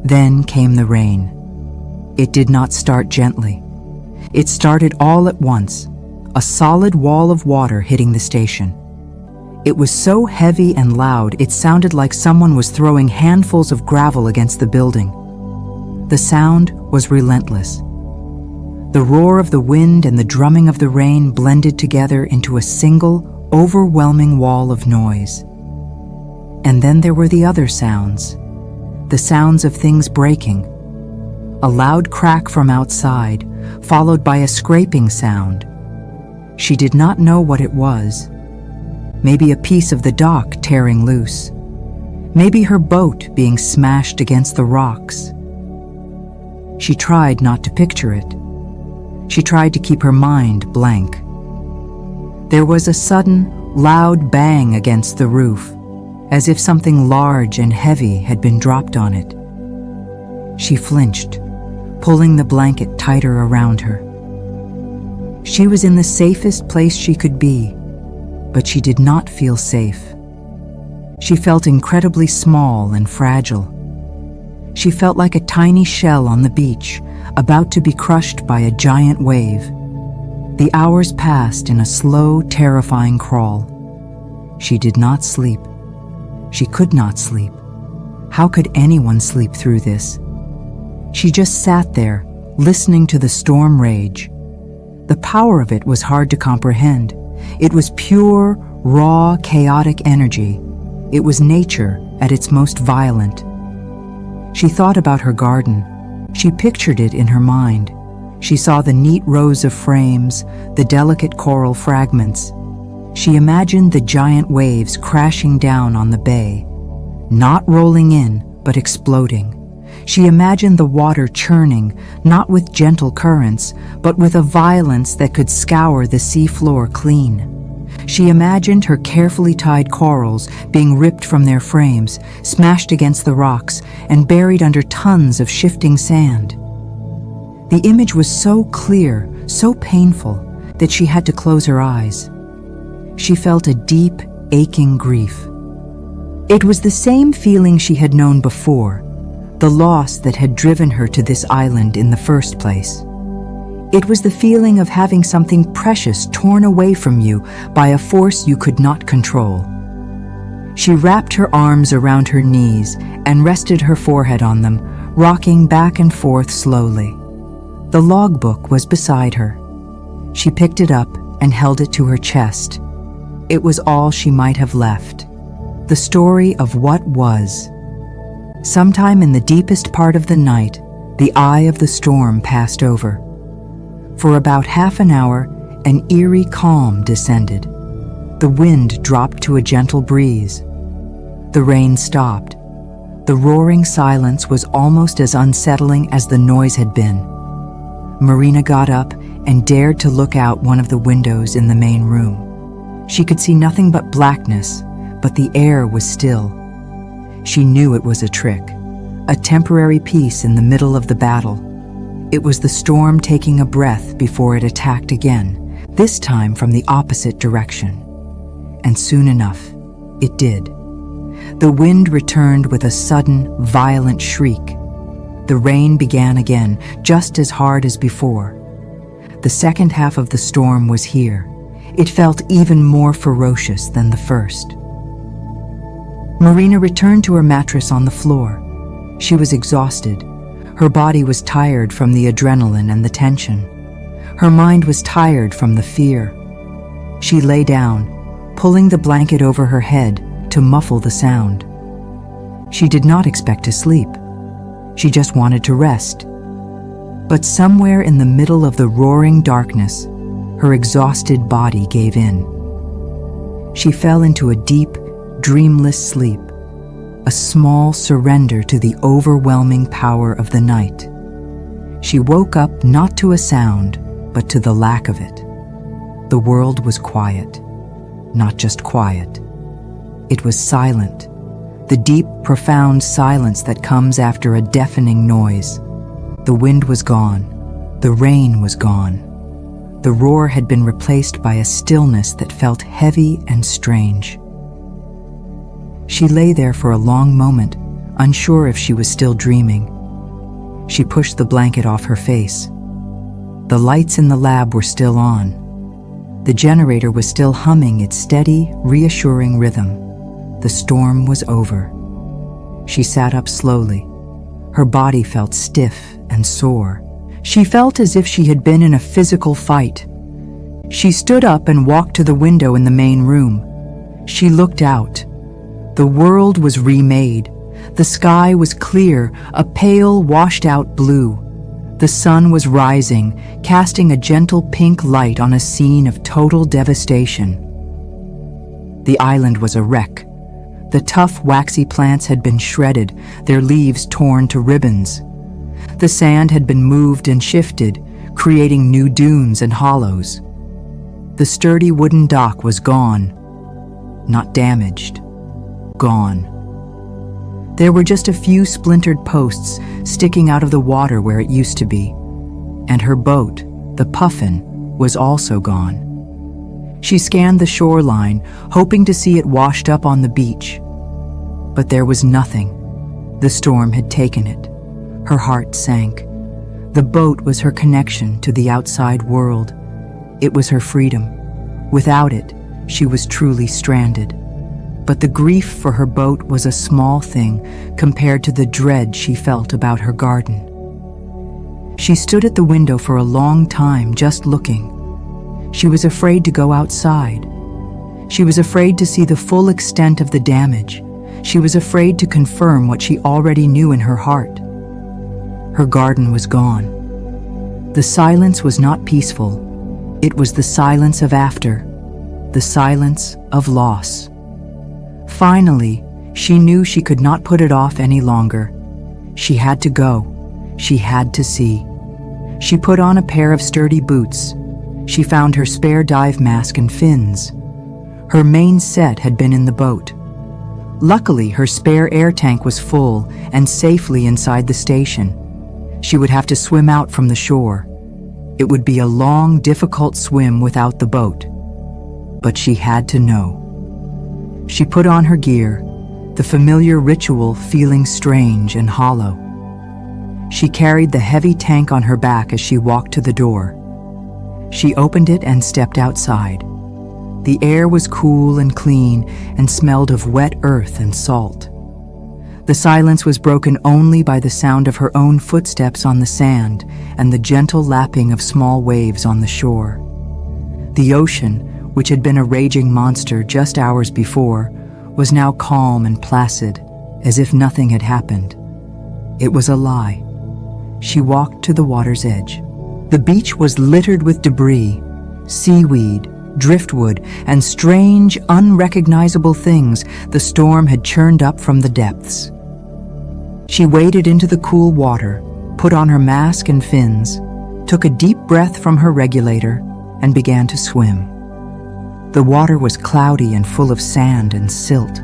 Speaker 1: Then came the rain. It did not start gently. It started all at once, a solid wall of water hitting the station. It was so heavy and loud it sounded like someone was throwing handfuls of gravel against the building. The sound was relentless. The roar of the wind and the drumming of the rain blended together into a single, overwhelming wall of noise. And then there were the other sounds, the sounds of things breaking. A loud crack from outside, followed by a scraping sound. She did not know what it was. Maybe a piece of the dock tearing loose. Maybe her boat being smashed against the rocks. She tried not to picture it. She tried to keep her mind blank. There was a sudden, loud bang against the roof, as if something large and heavy had been dropped on it. She flinched, pulling the blanket tighter around her. She was in the safest place she could be, but she did not feel safe. She felt incredibly small and fragile. She felt like a tiny shell on the beach, about to be crushed by a giant wave. The hours passed in a slow, terrifying crawl. She did not sleep. She could not sleep. How could anyone sleep through this? She just sat there, listening to the storm rage. The power of it was hard to comprehend. It was pure, raw, chaotic energy. It was nature at its most violent. She thought about her garden. She pictured it in her mind. She saw the neat rows of frames, the delicate coral fragments. She imagined the giant waves crashing down on the bay, not rolling in, but exploding. She imagined the water churning, not with gentle currents, but with a violence that could scour the seafloor clean. She imagined her carefully tied corals being ripped from their frames, smashed against the rocks, and buried under tons of shifting sand. The image was so clear, so painful, that she had to close her eyes. She felt a deep, aching grief. It was the same feeling she had known before, the loss that had driven her to this island in the first place. It was the feeling of having something precious torn away from you by a force you could not control. She wrapped her arms around her knees and rested her forehead on them, rocking back and forth slowly. The logbook was beside her. She picked it up and held it to her chest. It was all she might have left. The story of what was. Sometime in the deepest part of the night, the eye of the storm passed over. For about half an hour, an eerie calm descended. The wind dropped to a gentle breeze. The rain stopped. The roaring silence was almost as unsettling as the noise had been. Marina got up and dared to look out one of the windows in the main room. She could see nothing but blackness, but the air was still. She knew it was a trick, a temporary peace in the middle of the battle. It was the storm taking a breath before it attacked again, this time from the opposite direction. And soon enough, it did. The wind returned with a sudden, violent shriek. The rain began again, just as hard as before. The second half of the storm was here. It felt even more ferocious than the first. Marina returned to her mattress on the floor. She was exhausted. Her body was tired from the adrenaline and the tension. Her mind was tired from the fear. She lay down, pulling the blanket over her head to muffle the sound. She did not expect to sleep. She just wanted to rest. But somewhere in the middle of the roaring darkness, her exhausted body gave in. She fell into a deep, dreamless sleep, a small surrender to the overwhelming power of the night. She woke up not to a sound, but to the lack of it. The world was quiet, not just quiet. It was silent, the deep, profound silence that comes after a deafening noise. The wind was gone. The rain was gone. The roar had been replaced by a stillness that felt heavy and strange. She lay there for a long moment, unsure if she was still dreaming. She pushed the blanket off her face. The lights in the lab were still on. The generator was still humming its steady, reassuring rhythm. The storm was over. She sat up slowly. Her body felt stiff and sore. She felt as if she had been in a physical fight. She stood up and walked to the window in the main room. She looked out. The world was remade. The sky was clear, a pale, washed-out blue. The sun was rising, casting a gentle pink light on a scene of total devastation. The island was a wreck. The tough, waxy plants had been shredded, their leaves torn to ribbons. The sand had been moved and shifted, creating new dunes and hollows. The sturdy wooden dock was gone, not damaged. Gone. There were just a few splintered posts sticking out of the water where it used to be, and her boat, the Puffin, was also gone. She scanned the shoreline, hoping to see it washed up on the beach. But there was nothing. The storm had taken it. Her heart sank. The boat was her connection to the outside world. It was her freedom. Without it, she was truly stranded. But the grief for her boat was a small thing compared to the dread she felt about her garden. She stood at the window for a long time, just looking. She was afraid to go outside. She was afraid to see the full extent of the damage. She was afraid to confirm what she already knew in her heart. Her garden was gone. The silence was not peaceful. It was the silence of after, the silence of loss. Finally, she knew she could not put it off any longer. She had to go. She had to see. She put on a pair of sturdy boots. She found her spare dive mask and fins. Her main set had been in the boat. Luckily, her spare air tank was full and safely inside the station. She would have to swim out from the shore. It would be a long, difficult swim without the boat. But she had to know. She put on her gear, the familiar ritual feeling strange and hollow. She carried the heavy tank on her back as she walked to the door. She opened it and stepped outside. The air was cool and clean and smelled of wet earth and salt. The silence was broken only by the sound of her own footsteps on the sand and the gentle lapping of small waves on the shore. The ocean, which had been a raging monster just hours before, was now calm and placid, as if nothing had happened. It was a lie. She walked to the water's edge. The beach was littered with debris, seaweed, driftwood, and strange, unrecognizable things the storm had churned up from the depths. She waded into the cool water, put on her mask and fins, took a deep breath from her regulator, and began to swim. The water was cloudy and full of sand and silt.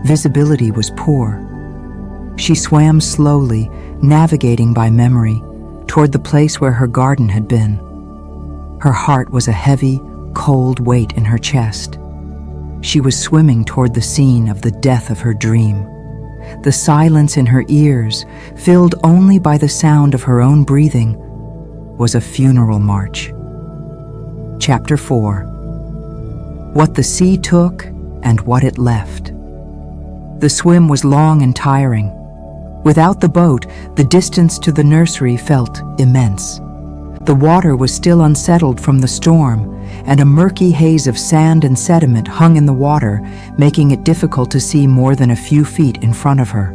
Speaker 1: Visibility was poor. She swam slowly, navigating by memory, toward the place where her garden had been. Her heart was a heavy, cold weight in her chest. She was swimming toward the scene of the death of her dream. The silence in her ears, filled only by the sound of her own breathing, was a funeral march. Chapter 4. What the sea took and what it left. The swim was long and tiring. Without the boat, the distance to the nursery felt immense. The water was still unsettled from the storm, and a murky haze of sand and sediment hung in the water, making it difficult to see more than a few feet in front of her.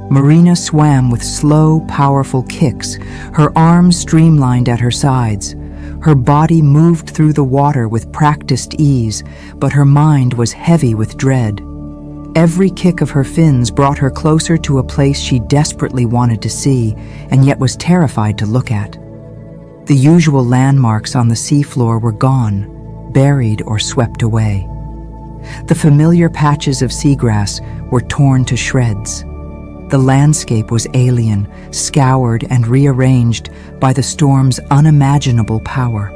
Speaker 1: Marina swam with slow, powerful kicks, her arms streamlined at her sides. Her body moved through the water with practiced ease, but her mind was heavy with dread. Every kick of her fins brought her closer to a place she desperately wanted to see, and yet was terrified to look at. The usual landmarks on the seafloor were gone, buried or swept away. The familiar patches of seagrass were torn to shreds. The landscape was alien, scoured and rearranged by the storm's unimaginable power.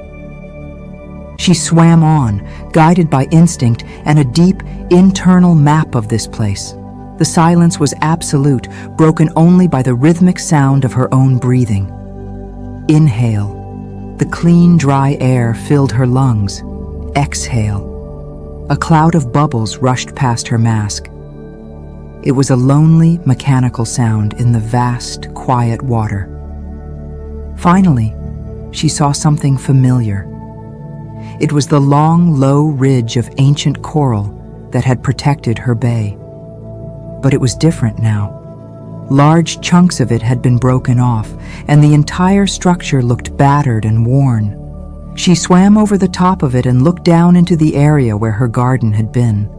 Speaker 1: She swam on, guided by instinct and a deep, internal map of this place. The silence was absolute, broken only by the rhythmic sound of her own breathing. Inhale. The clean, dry air filled her lungs. Exhale. A cloud of bubbles rushed past her mask. It was a lonely, mechanical sound in the vast, quiet water. Finally, she saw something familiar. It was the long, low ridge of ancient coral that had protected her bay. But it was different now. Large chunks of it had been broken off, and the entire structure looked battered and worn. She swam over the top of it and looked down into the area where her garden had been.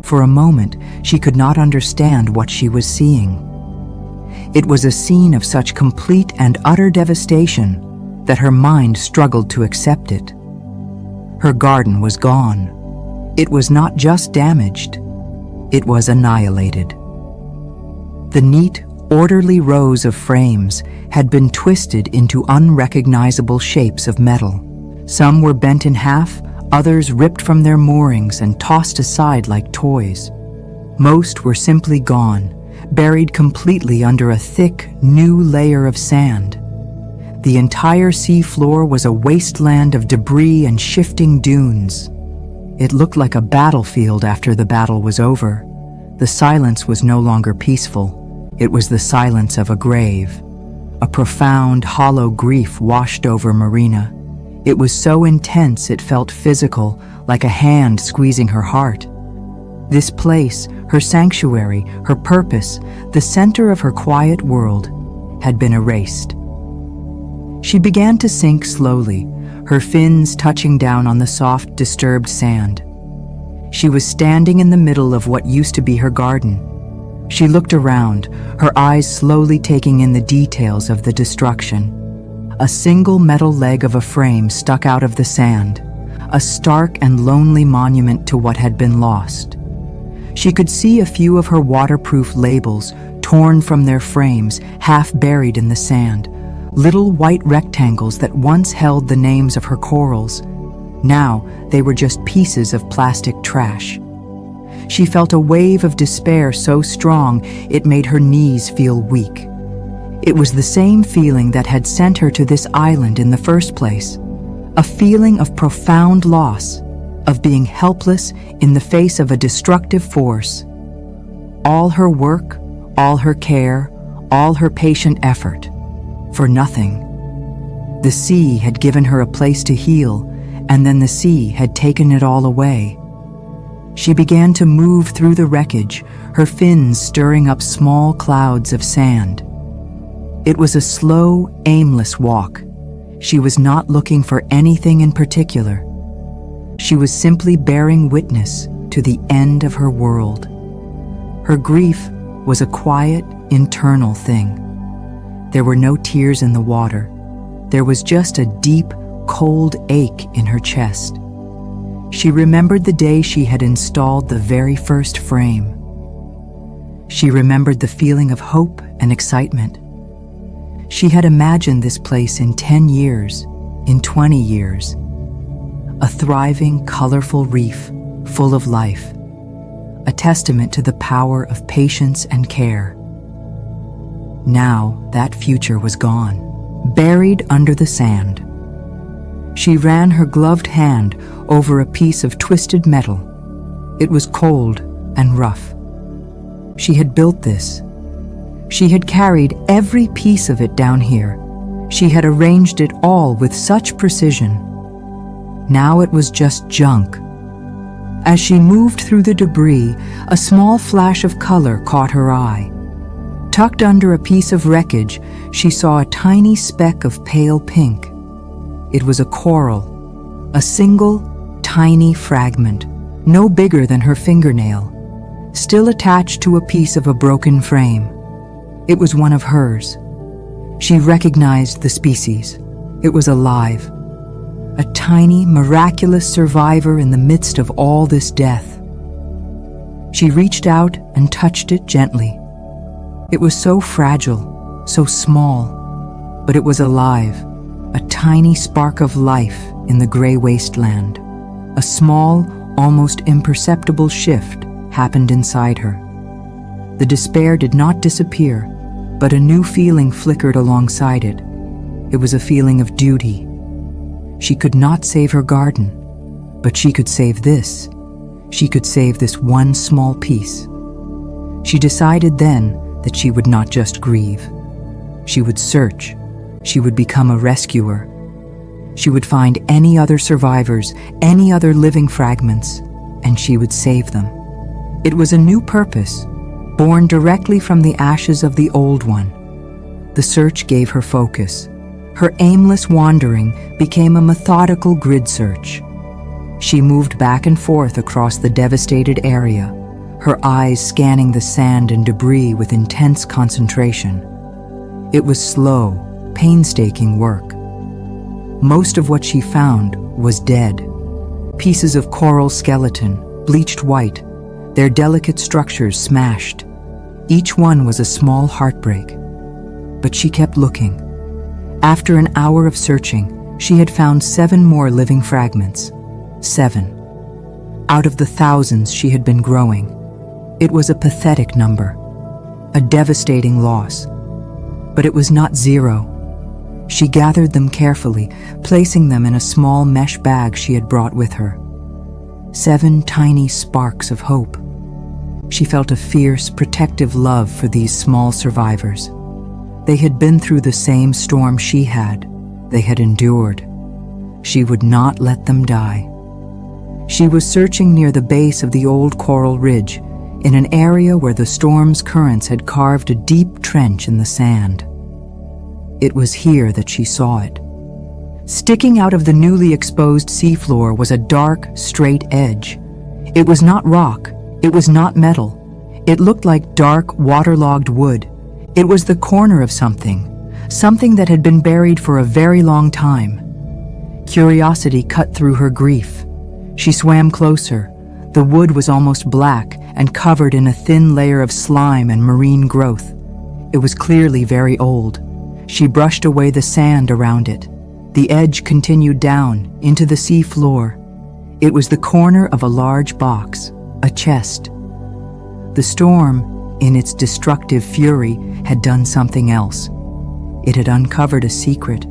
Speaker 1: For a moment, she could not understand what she was seeing. It was a scene of such complete and utter devastation that her mind struggled to accept it. Her garden was gone. It was not just damaged, it was annihilated. The neat, orderly rows of frames had been twisted into unrecognizable shapes of metal. Some were bent in half, others ripped from their moorings and tossed aside like toys. Most were simply gone, buried completely under a thick, new layer of sand. The entire sea floor was a wasteland of debris and shifting dunes. It looked like a battlefield after the battle was over. The silence was no longer peaceful. It was the silence of a grave. A profound, hollow grief washed over Marina. It was so intense it felt physical, like a hand squeezing her heart. This place, her sanctuary, her purpose, the center of her quiet world, had been erased. She began to sink slowly, her fins touching down on the soft, disturbed sand. She was standing in the middle of what used to be her garden. She looked around, her eyes slowly taking in the details of the destruction. A single metal leg of a frame stuck out of the sand, a stark and lonely monument to what had been lost. She could see a few of her waterproof labels torn from their frames, half buried in the sand, little white rectangles that once held the names of her corals. Now they were just pieces of plastic trash. She felt a wave of despair so strong it made her knees feel weak. It was the same feeling that had sent her to this island in the first place, a feeling of profound loss, of being helpless in the face of a destructive force. All her work, all her care, all her patient effort, for nothing. The sea had given her a place to heal, and then the sea had taken it all away. She began to move through the wreckage, her fins stirring up small clouds of sand. It was a slow, aimless walk. She was not looking for anything in particular. She was simply bearing witness to the end of her world. Her grief was a quiet, internal thing. There were no tears in the water. There was just a deep, cold ache in her chest. She remembered the day she had installed the very first frame. She remembered the feeling of hope and excitement. She had imagined this place in 10 years, in 20 years. A thriving, colorful reef, full of life. A testament to the power of patience and care. Now, that future was gone, buried under the sand. She ran her gloved hand over a piece of twisted metal. It was cold and rough. She had built this. She had carried every piece of it down here. She had arranged it all with such precision. Now it was just junk. As she moved through the debris, a small flash of color caught her eye. Tucked under a piece of wreckage, she saw a tiny speck of pale pink. It was a coral, a single, tiny fragment, no bigger than her fingernail, still attached to a piece of a broken frame. It was one of hers. She recognized the species. It was alive. A tiny, miraculous survivor in the midst of all this death. She reached out and touched it gently. It was so fragile, so small, but it was alive, a tiny spark of life in the gray wasteland. A small, almost imperceptible shift happened inside her. The despair did not disappear, but a new feeling flickered alongside it. It was a feeling of duty. She could not save her garden, but she could save this. She could save this one small piece. She decided then that she would not just grieve. She would search. She would become a rescuer. She would find any other survivors, any other living fragments, and she would save them. It was a new purpose, born directly from the ashes of the old one. The search gave her focus. Her aimless wandering became a methodical grid search. She moved back and forth across the devastated area, her eyes scanning the sand and debris with intense concentration. It was slow, painstaking work. Most of what she found was dead. Pieces of coral skeleton, bleached white, their delicate structures smashed. Each one was a small heartbreak. But she kept looking. After an hour of searching, she had found 7 more living fragments. 7. Out of the thousands she had been growing. It was a pathetic number, a devastating loss. But it was not 0. She gathered them carefully, placing them in a small mesh bag she had brought with her. 7 tiny sparks of hope. She felt a fierce, protective love for these small survivors. They had been through the same storm she had. They had endured. She would not let them die. She was searching near the base of the old coral ridge, in an area where the storm's currents had carved a deep trench in the sand. It was here that she saw it. Sticking out of the newly exposed seafloor was a dark, straight edge. It was not rock. It was not metal. It looked like dark, waterlogged wood. It was the corner of something that had been buried for a very long time. Curiosity cut through her grief. She swam closer. The wood was almost black and covered in a thin layer of slime and marine growth. It was clearly very old. She brushed away the sand around it. The edge continued down into the sea floor. It was the corner of a large box, a chest. The storm, in its destructive fury, had done something else. It had uncovered a secret.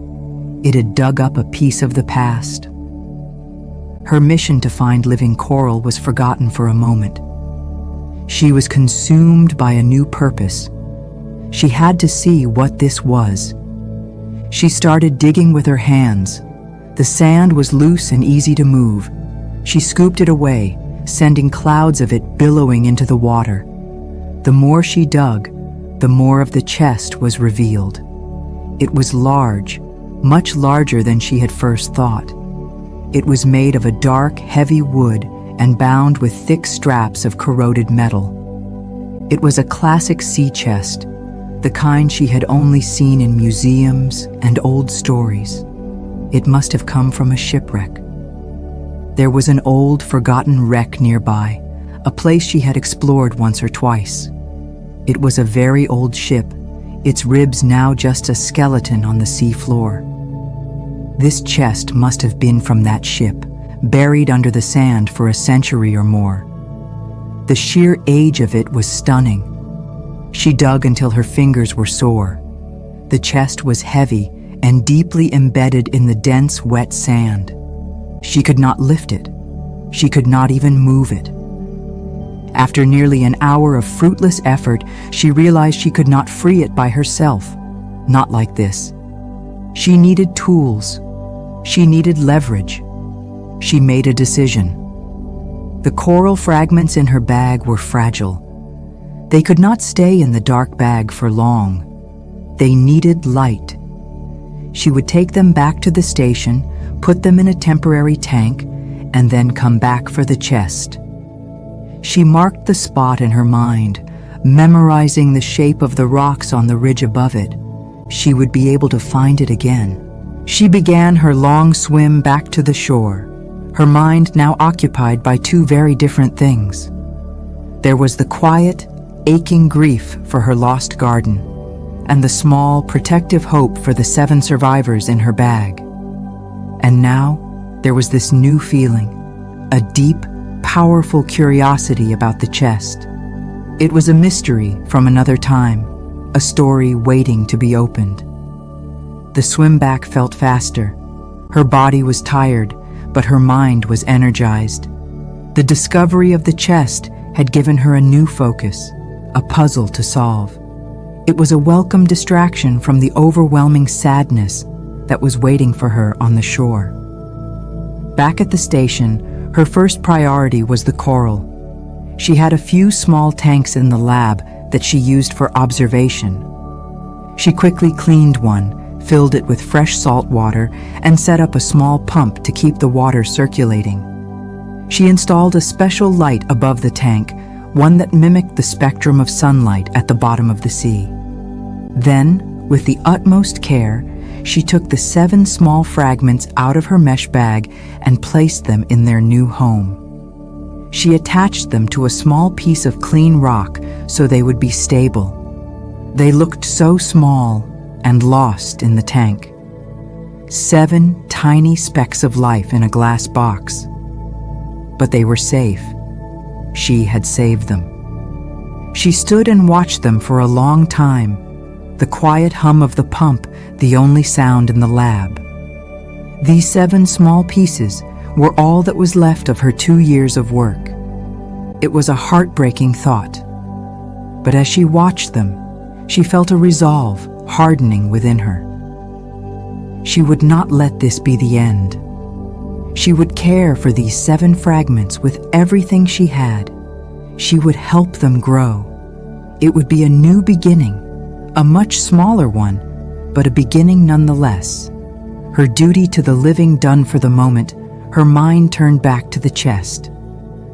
Speaker 1: It had dug up a piece of the past. Her mission to find living coral was forgotten for a moment. She was consumed by a new purpose. She had to see what this was. She started digging with her hands. The sand was loose and easy to move. She scooped it away, sending clouds of it billowing into the water. The more she dug, the more of the chest was revealed. It was large, much larger than she had first thought. It was made of a dark, heavy wood and bound with thick straps of corroded metal. It was a classic sea chest, the kind she had only seen in museums and old stories. It must have come from a shipwreck. There was an old, forgotten wreck nearby, a place she had explored once or twice. It was a very old ship, its ribs now just a skeleton on the sea floor. This chest must have been from that ship, buried under the sand for a century or more. The sheer age of it was stunning. She dug until her fingers were sore. The chest was heavy and deeply embedded in the dense, wet sand. She could not lift it. She could not even move it. After nearly an hour of fruitless effort, she realized she could not free it by herself. Not like this. She needed tools. She needed leverage. She made a decision. The coral fragments in her bag were fragile. They could not stay in the dark bag for long. They needed light. She would take them back to the station, put them in a temporary tank, and then come back for the chest. She marked the spot in her mind, memorizing the shape of the rocks on the ridge above it. She would be able to find it again. She began her long swim back to the shore, her mind now occupied by two very different things. There was the quiet, aching grief for her lost garden, and the small, protective hope for the 7 survivors in her bag. And now, there was this new feeling, a deep, powerful curiosity about the chest. It was a mystery from another time, a story waiting to be opened. The swim back felt faster. Her body was tired, but her mind was energized. The discovery of the chest had given her a new focus, a puzzle to solve. It was a welcome distraction from the overwhelming sadness that was waiting for her on the shore. Back at the station, her first priority was the coral. She had a few small tanks in the lab that she used for observation. She quickly cleaned one, filled it with fresh salt water, and set up a small pump to keep the water circulating. She installed a special light above the tank, one that mimicked the spectrum of sunlight at the bottom of the sea. Then, with the utmost care, she took the 7 small fragments out of her mesh bag and placed them in their new home. She attached them to a small piece of clean rock so they would be stable. They looked so small and lost in the tank. 7 tiny specks of life in a glass box. But they were safe. She had saved them. She stood and watched them for a long time, the quiet hum of the pump the only sound in the lab. These 7 small pieces were all that was left of her 2 years of work. It was a heartbreaking thought. But as she watched them, she felt a resolve hardening within her. She would not let this be the end. She would care for these 7 fragments with everything she had. She would help them grow. It would be a new beginning, a much smaller one, but a beginning nonetheless. Her duty to the living done for the moment, her mind turned back to the chest.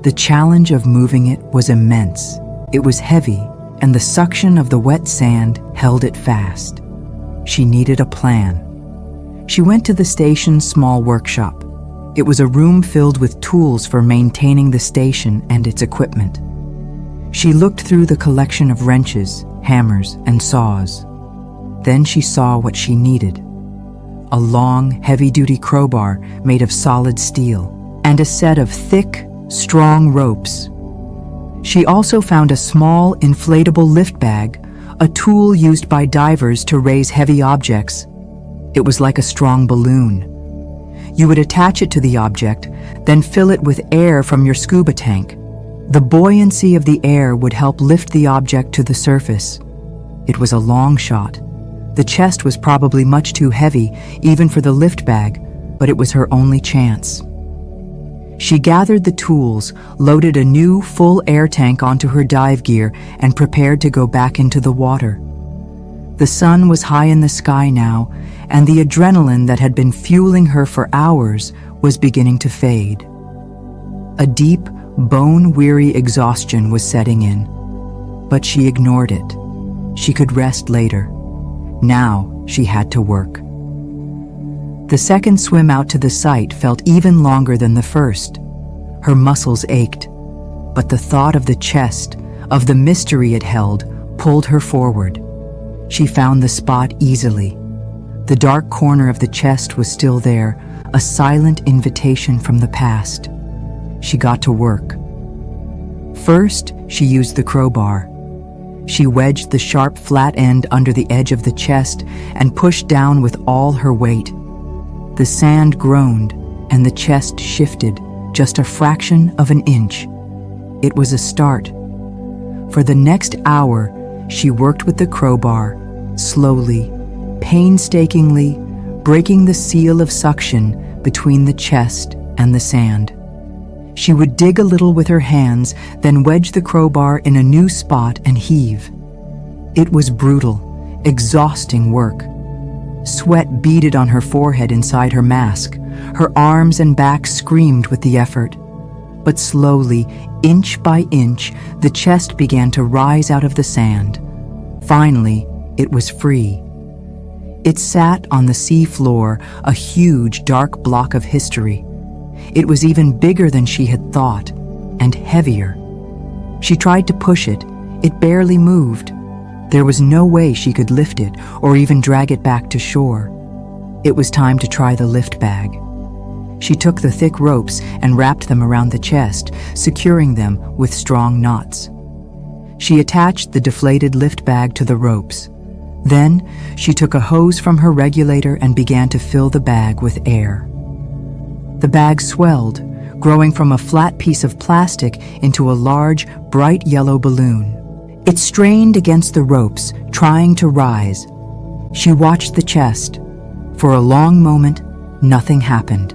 Speaker 1: The challenge of moving it was immense. It was heavy, and the suction of the wet sand held it fast. She needed a plan. She went to the station's small workshop. It was a room filled with tools for maintaining the station and its equipment. She looked through the collection of wrenches, hammers, and saws. Then she saw what she needed: a long, heavy-duty crowbar made of solid steel, and a set of thick, strong ropes. She also found a small, inflatable lift bag, a tool used by divers to raise heavy objects. It was like a strong balloon. You would attach it to the object, then fill it with air from your scuba tank. The buoyancy of the air would help lift the object to the surface. It was a long shot. The chest was probably much too heavy, even for the lift bag, but it was her only chance. She gathered the tools, loaded a new, full air tank onto her dive gear, and prepared to go back into the water. The sun was high in the sky now, and the adrenaline that had been fueling her for hours was beginning to fade. A deep, bone-weary exhaustion was setting in, but she ignored it. She could rest later. Now she had to work. The second swim out to the site felt even longer than the first. Her muscles ached, but the thought of the chest, of the mystery it held, pulled her forward. She found the spot easily. The dark corner of the chest was still there, a silent invitation from the past. She got to work. First, she used the crowbar. She wedged the sharp flat end under the edge of the chest and pushed down with all her weight. The sand groaned, and the chest shifted just a fraction of an inch. It was a start. For the next hour, she worked with the crowbar, slowly, painstakingly, breaking the seal of suction between the chest and the sand. She would dig a little with her hands, then wedge the crowbar in a new spot and heave. It was brutal, exhausting work. Sweat beaded on her forehead inside her mask. Her arms and back screamed with the effort. But slowly, inch by inch, the chest began to rise out of the sand. Finally, it was free. It sat on the sea floor, a huge, dark block of history. It was even bigger than she had thought, and heavier. She tried to push it. It barely moved. There was no way she could lift it or even drag it back to shore. It was time to try the lift bag. She took the thick ropes and wrapped them around the chest, securing them with strong knots. She attached the deflated lift bag to the ropes. Then, she took a hose from her regulator and began to fill the bag with air. The bag swelled, growing from a flat piece of plastic into a large, bright yellow balloon. It strained against the ropes, trying to rise. She watched the chest. For a long moment, nothing happened.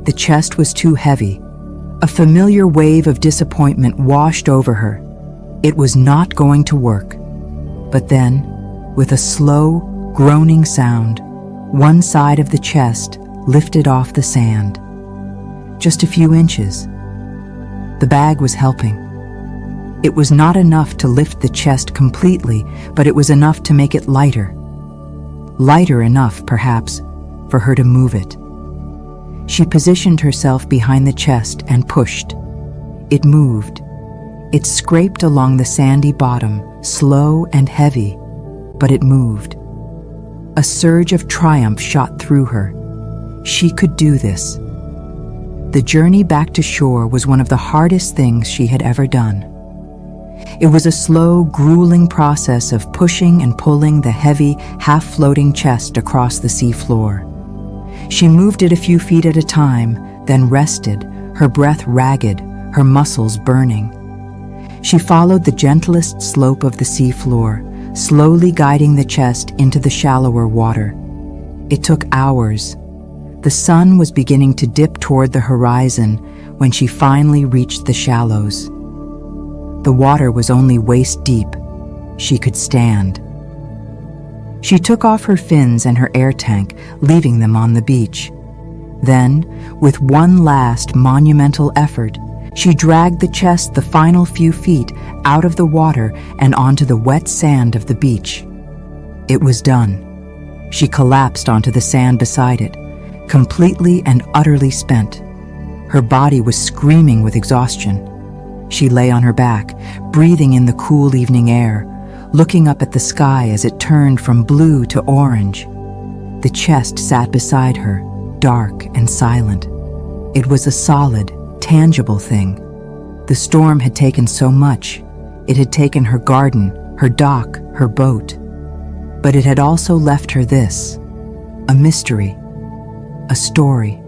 Speaker 1: The chest was too heavy. A familiar wave of disappointment washed over her. It was not going to work. But then, with a slow, groaning sound, one side of the chest lifted off the sand. Just a few inches. The bag was helping. It was not enough to lift the chest completely, but it was enough to make it lighter. Lighter enough, perhaps, for her to move it. She positioned herself behind the chest and pushed. It moved. It scraped along the sandy bottom, slow and heavy, but it moved. A surge of triumph shot through her. She could do this. The journey back to shore was one of the hardest things she had ever done. It was a slow, grueling process of pushing and pulling the heavy, half-floating chest across the sea floor. She moved it a few feet at a time, then rested, her breath ragged, her muscles burning. She followed the gentlest slope of the sea floor, slowly guiding the chest into the shallower water. It took hours. The sun was beginning to dip toward the horizon when she finally reached the shallows. The water was only waist deep. She could stand. She took off her fins and her air tank, leaving them on the beach. Then, with one last monumental effort, she dragged the chest the final few feet out of the water and onto the wet sand of the beach. It was done. She collapsed onto the sand beside it, completely and utterly spent. Her body was screaming with exhaustion. She lay on her back, breathing in the cool evening air, looking up at the sky as it turned from blue to orange. The chest sat beside her, dark and silent. It was a solid, tangible thing. The storm had taken so much. It had taken her garden, her dock, her boat. But it had also left her this: a mystery, a story,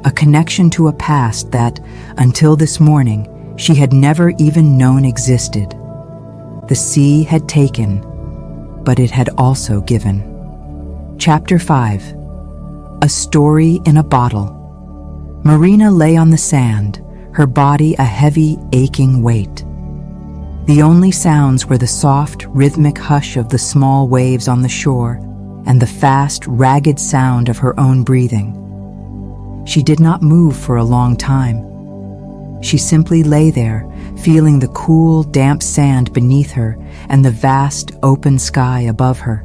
Speaker 1: a connection to a past that, until this morning, she had never even known existed. The sea had taken, but it had also given. Chapter 5. A Story in a Bottle. Marina lay on the sand, her body a heavy, aching weight. The only sounds were the soft, rhythmic hush of the small waves on the shore and the fast, ragged sound of her own breathing. She did not move for a long time. She simply lay there, feeling the cool, damp sand beneath her and the vast, open sky above her.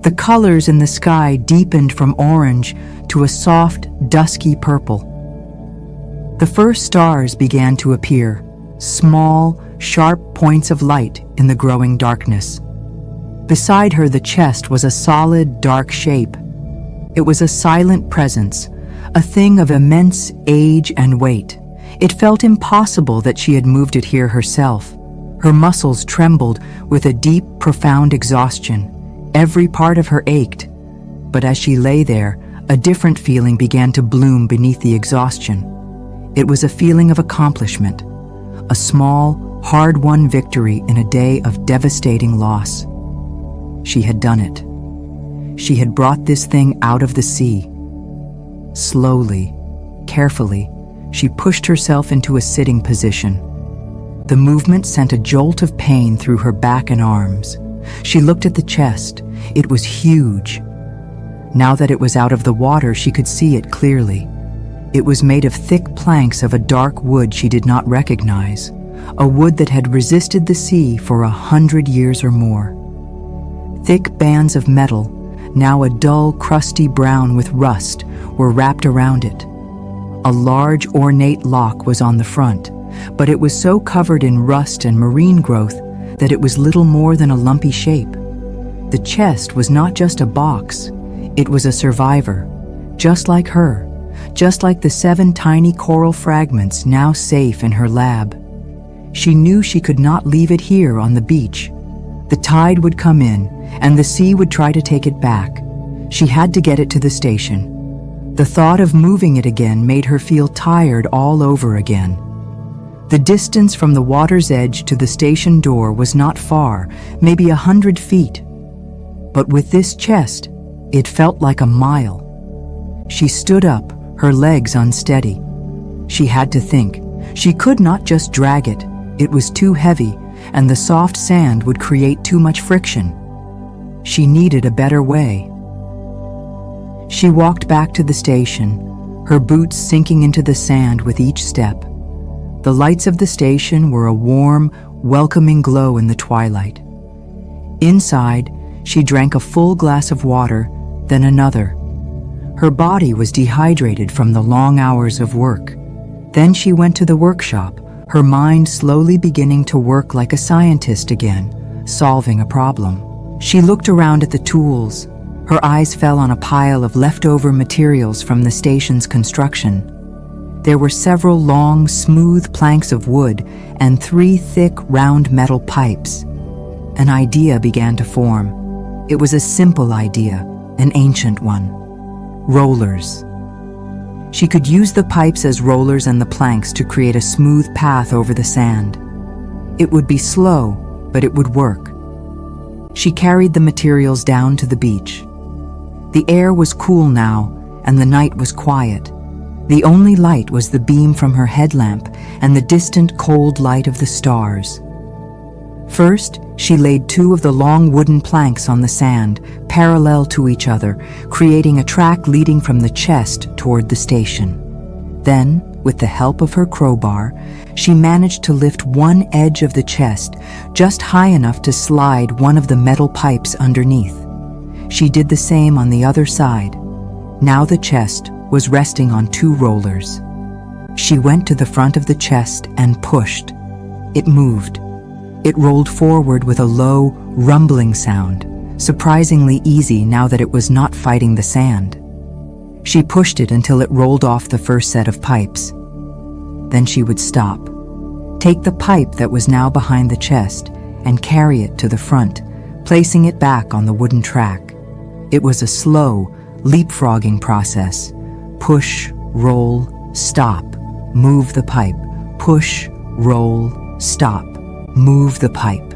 Speaker 1: The colors in the sky deepened from orange to a soft, dusky purple. The first stars began to appear, small, sharp points of light in the growing darkness. Beside her, the chest was a solid, dark shape. It was a silent presence, a thing of immense age and weight. It felt impossible that she had moved it here herself. Her muscles trembled with a deep, profound exhaustion. Every part of her ached. But as she lay there, a different feeling began to bloom beneath the exhaustion. It was a feeling of accomplishment, a small, hard-won victory in a day of devastating loss. She had done it. She had brought this thing out of the sea. Slowly, carefully, she pushed herself into a sitting position. The movement sent a jolt of pain through her back and arms. She looked at the chest. It was huge. Now that it was out of the water, she could see it clearly. It was made of thick planks of a dark wood she did not recognize, a wood that had resisted the sea for 100 years or more. Thick bands of metal, now a dull, crusty brown with rust, were wrapped around it. A large, ornate lock was on the front, but it was so covered in rust and marine growth that it was little more than a lumpy shape. The chest was not just a box, it was a survivor, just like her, just like the 7 tiny coral fragments now safe in her lab. She knew she could not leave it here on the beach. The tide would come in, and the sea would try to take it back. She had to get it to the station. The thought of moving it again made her feel tired all over again. The distance from the water's edge to the station door was not far, maybe 100 feet. But with this chest, it felt like a mile. She stood up, her legs unsteady. She had to think. She could not just drag it. It was too heavy, and the soft sand would create too much friction. She needed a better way. She walked back to the station, her boots sinking into the sand with each step. The lights of the station were a warm, welcoming glow in the twilight. Inside, she drank a full glass of water, then another. Her body was dehydrated from the long hours of work. Then she went to the workshop, her mind slowly beginning to work like a scientist again, solving a problem. She looked around at the tools. Her eyes fell on a pile of leftover materials from the station's construction. There were several long, smooth planks of wood and 3 thick, round metal pipes. An idea began to form. It was a simple idea, an ancient one. Rollers. She could use the pipes as rollers and the planks to create a smooth path over the sand. It would be slow, but it would work. She carried the materials down to the beach. The air was cool now, and the night was quiet. The only light was the beam from her headlamp and the distant cold light of the stars. First, she laid 2 of the long wooden planks on the sand, parallel to each other, creating a track leading from the chest toward the station. Then, with the help of her crowbar, she managed to lift one edge of the chest, just high enough to slide one of the metal pipes underneath. She did the same on the other side. Now the chest was resting on 2 rollers. She went to the front of the chest and pushed. It moved. It rolled forward with a low, rumbling sound, surprisingly easy now that it was not fighting the sand. She pushed it until it rolled off the first set of pipes. Then she would stop, take the pipe that was now behind the chest, and carry it to the front, placing it back on the wooden track. It was a slow, leapfrogging process. Push, roll, stop, move the pipe. Push, roll, stop, move the pipe.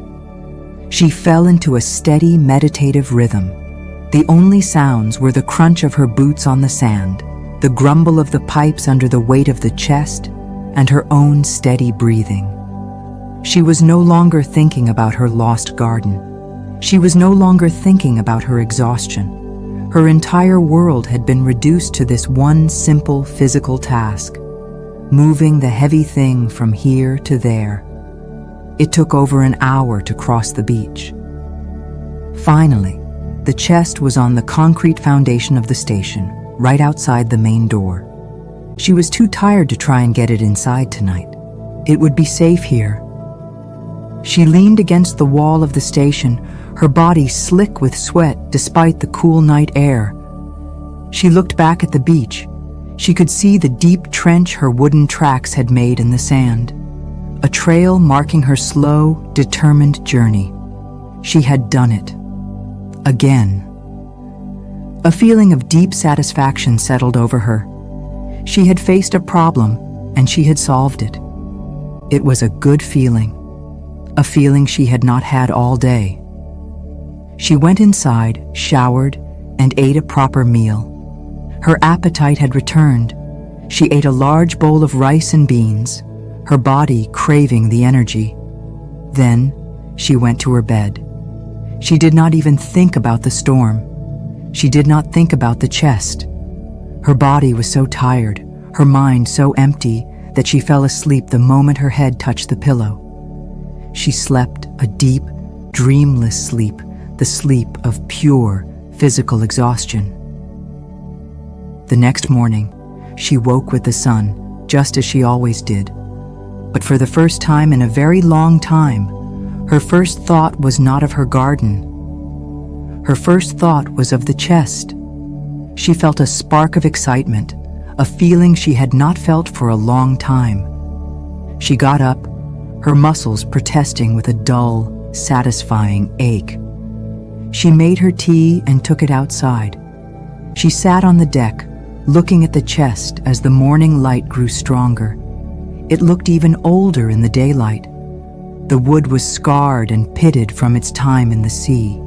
Speaker 1: She fell into a steady, meditative rhythm. The only sounds were the crunch of her boots on the sand, the grumble of the pipes under the weight of the chest, and her own steady breathing. She was no longer thinking about her lost garden. She was no longer thinking about her exhaustion. Her entire world had been reduced to this one simple physical task, moving the heavy thing from here to there. It took over an hour to cross the beach. Finally, the chest was on the concrete foundation of the station, right outside the main door. She was too tired to try and get it inside tonight. It would be safe here. She leaned against the wall of the station, her body slick with sweat despite the cool night air. She looked back at the beach. She could see the deep trench her wooden tracks had made in the sand, a trail marking her slow, determined journey. She had done it. Again. A feeling of deep satisfaction settled over her. She had faced a problem, and she had solved it. It was a good feeling, a feeling she had not had all day. She went inside, showered, and ate a proper meal. Her appetite had returned. She ate a large bowl of rice and beans, her body craving the energy. Then, she went to her bed. She did not even think about the storm. She did not think about the chest. Her body was so tired, her mind so empty, that she fell asleep the moment her head touched the pillow. She slept a deep, dreamless sleep, the sleep of pure physical exhaustion. The next morning, she woke with the sun, just as she always did. But for the first time in a very long time, her first thought was not of her garden. Her first thought was of the chest. She felt a spark of excitement, a feeling she had not felt for a long time. She got up, her muscles protesting with a dull, satisfying ache. She made her tea and took it outside. She sat on the deck, looking at the chest as the morning light grew stronger. It looked even older in the daylight. The wood was scarred and pitted from its time in the sea.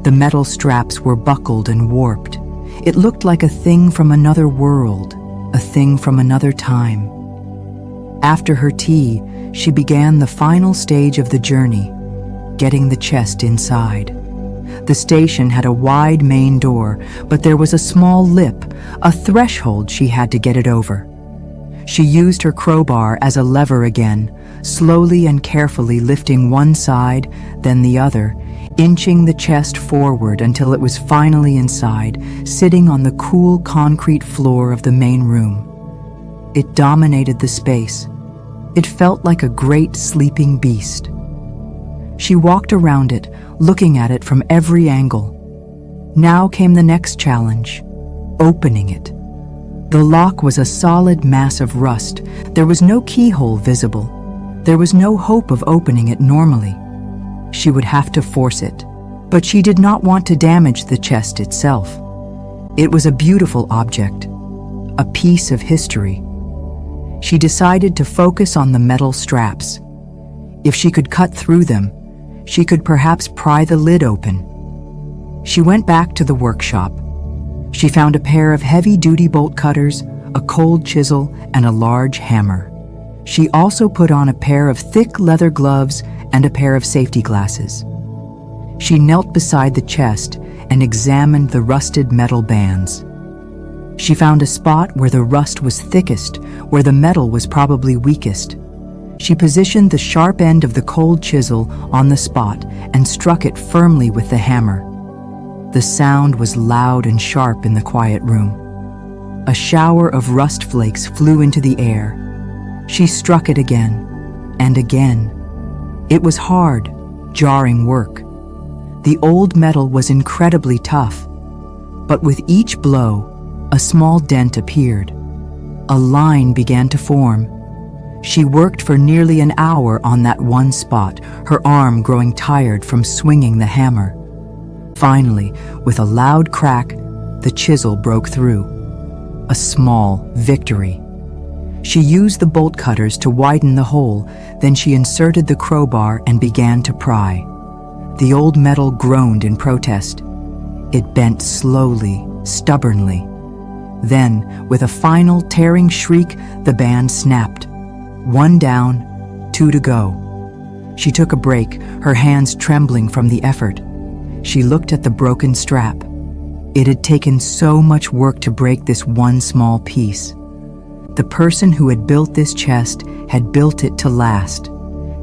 Speaker 1: The metal straps were buckled and warped. It looked like a thing from another world, a thing from another time. After her tea, she began the final stage of the journey, getting the chest inside. The station had a wide main door, but there was a small lip, a threshold she had to get it over. She used her crowbar as a lever again, slowly and carefully lifting one side, then the other, inching the chest forward until it was finally inside, sitting on the cool concrete floor of the main room. It dominated the space. It felt like a great sleeping beast. She walked around it, looking at it from every angle. Now came the next challenge, opening it. The lock was a solid mass of rust. There was no keyhole visible. There was no hope of opening it normally. She would have to force it. But she did not want to damage the chest itself. It was a beautiful object, a piece of history. She decided to focus on the metal straps. If she could cut through them, she could perhaps pry the lid open. She went back to the workshop. She found a pair of heavy-duty bolt cutters, a cold chisel, and a large hammer. She also put on a pair of thick leather gloves and a pair of safety glasses. She knelt beside the chest and examined the rusted metal bands. She found a spot where the rust was thickest, where the metal was probably weakest. She positioned the sharp end of the cold chisel on the spot and struck it firmly with the hammer. The sound was loud and sharp in the quiet room. A shower of rust flakes flew into the air. She struck it again, and again. It was hard, jarring work. The old metal was incredibly tough, but with each blow, a small dent appeared. A line began to form. She worked for nearly an hour on that one spot, her arm growing tired from swinging the hammer. Finally, with a loud crack, the chisel broke through. A small victory. She used the bolt cutters to widen the hole, then she inserted the crowbar and began to pry. The old metal groaned in protest. It bent slowly, stubbornly. Then, with a final tearing shriek, the band snapped. One down, two to go. She took a break, her hands trembling from the effort. She looked at the broken strap. It had taken so much work to break this one small piece. The person who had built this chest had built it to last.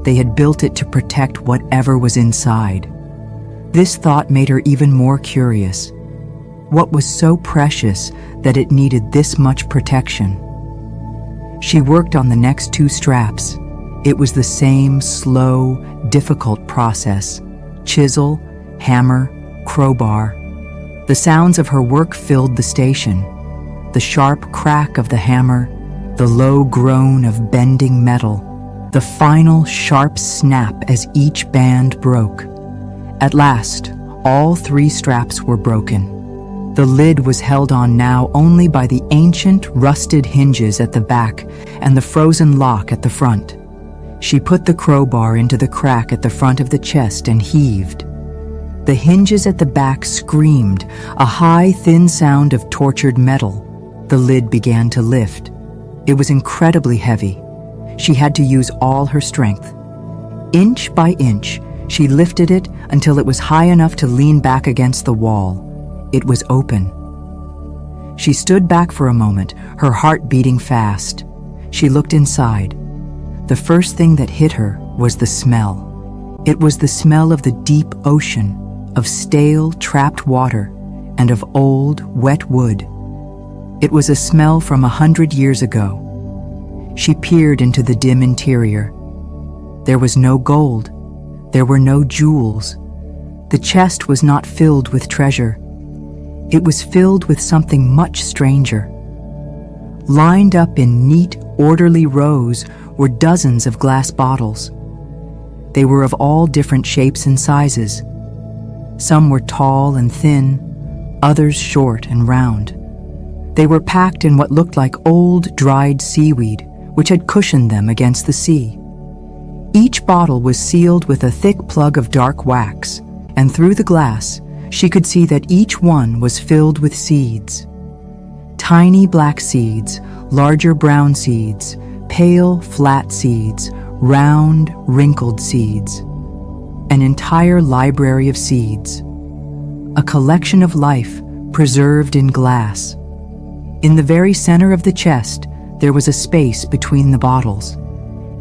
Speaker 1: They had built it to protect whatever was inside. This thought made her even more curious. What was so precious that it needed this much protection? She worked on the next 2 straps. It was the same slow, difficult process. Chisel, hammer, crowbar. The sounds of her work filled the station. The sharp crack of the hammer, the low groan of bending metal, the final sharp snap as each band broke. At last, all 3 straps were broken. The lid was held on now only by the ancient, rusted hinges at the back and the frozen lock at the front. She put the crowbar into the crack at the front of the chest and heaved. The hinges at the back screamed, a high, thin sound of tortured metal. The lid began to lift. It was incredibly heavy. She had to use all her strength. Inch by inch, she lifted it until it was high enough to lean back against the wall. It was open. She stood back for a moment, her heart beating fast. She looked inside. The first thing that hit her was the smell. It was the smell of the deep ocean, of stale, trapped water, and of old, wet wood. It was a smell from 100 years ago. She peered into the dim interior. There was no gold. There were no jewels. The chest was not filled with treasure. It was filled with something much stranger. Lined up in neat, orderly rows were dozens of glass bottles. They were of all different shapes and sizes. Some were tall and thin, others short and round. They were packed in what looked like old, dried seaweed, which had cushioned them against the sea. Each bottle was sealed with a thick plug of dark wax, and through the glass, she could see that each one was filled with seeds. Tiny black seeds, larger brown seeds, pale, flat seeds, round, wrinkled seeds. An entire library of seeds. A collection of life preserved in glass. In the very center of the chest, there was a space between the bottles.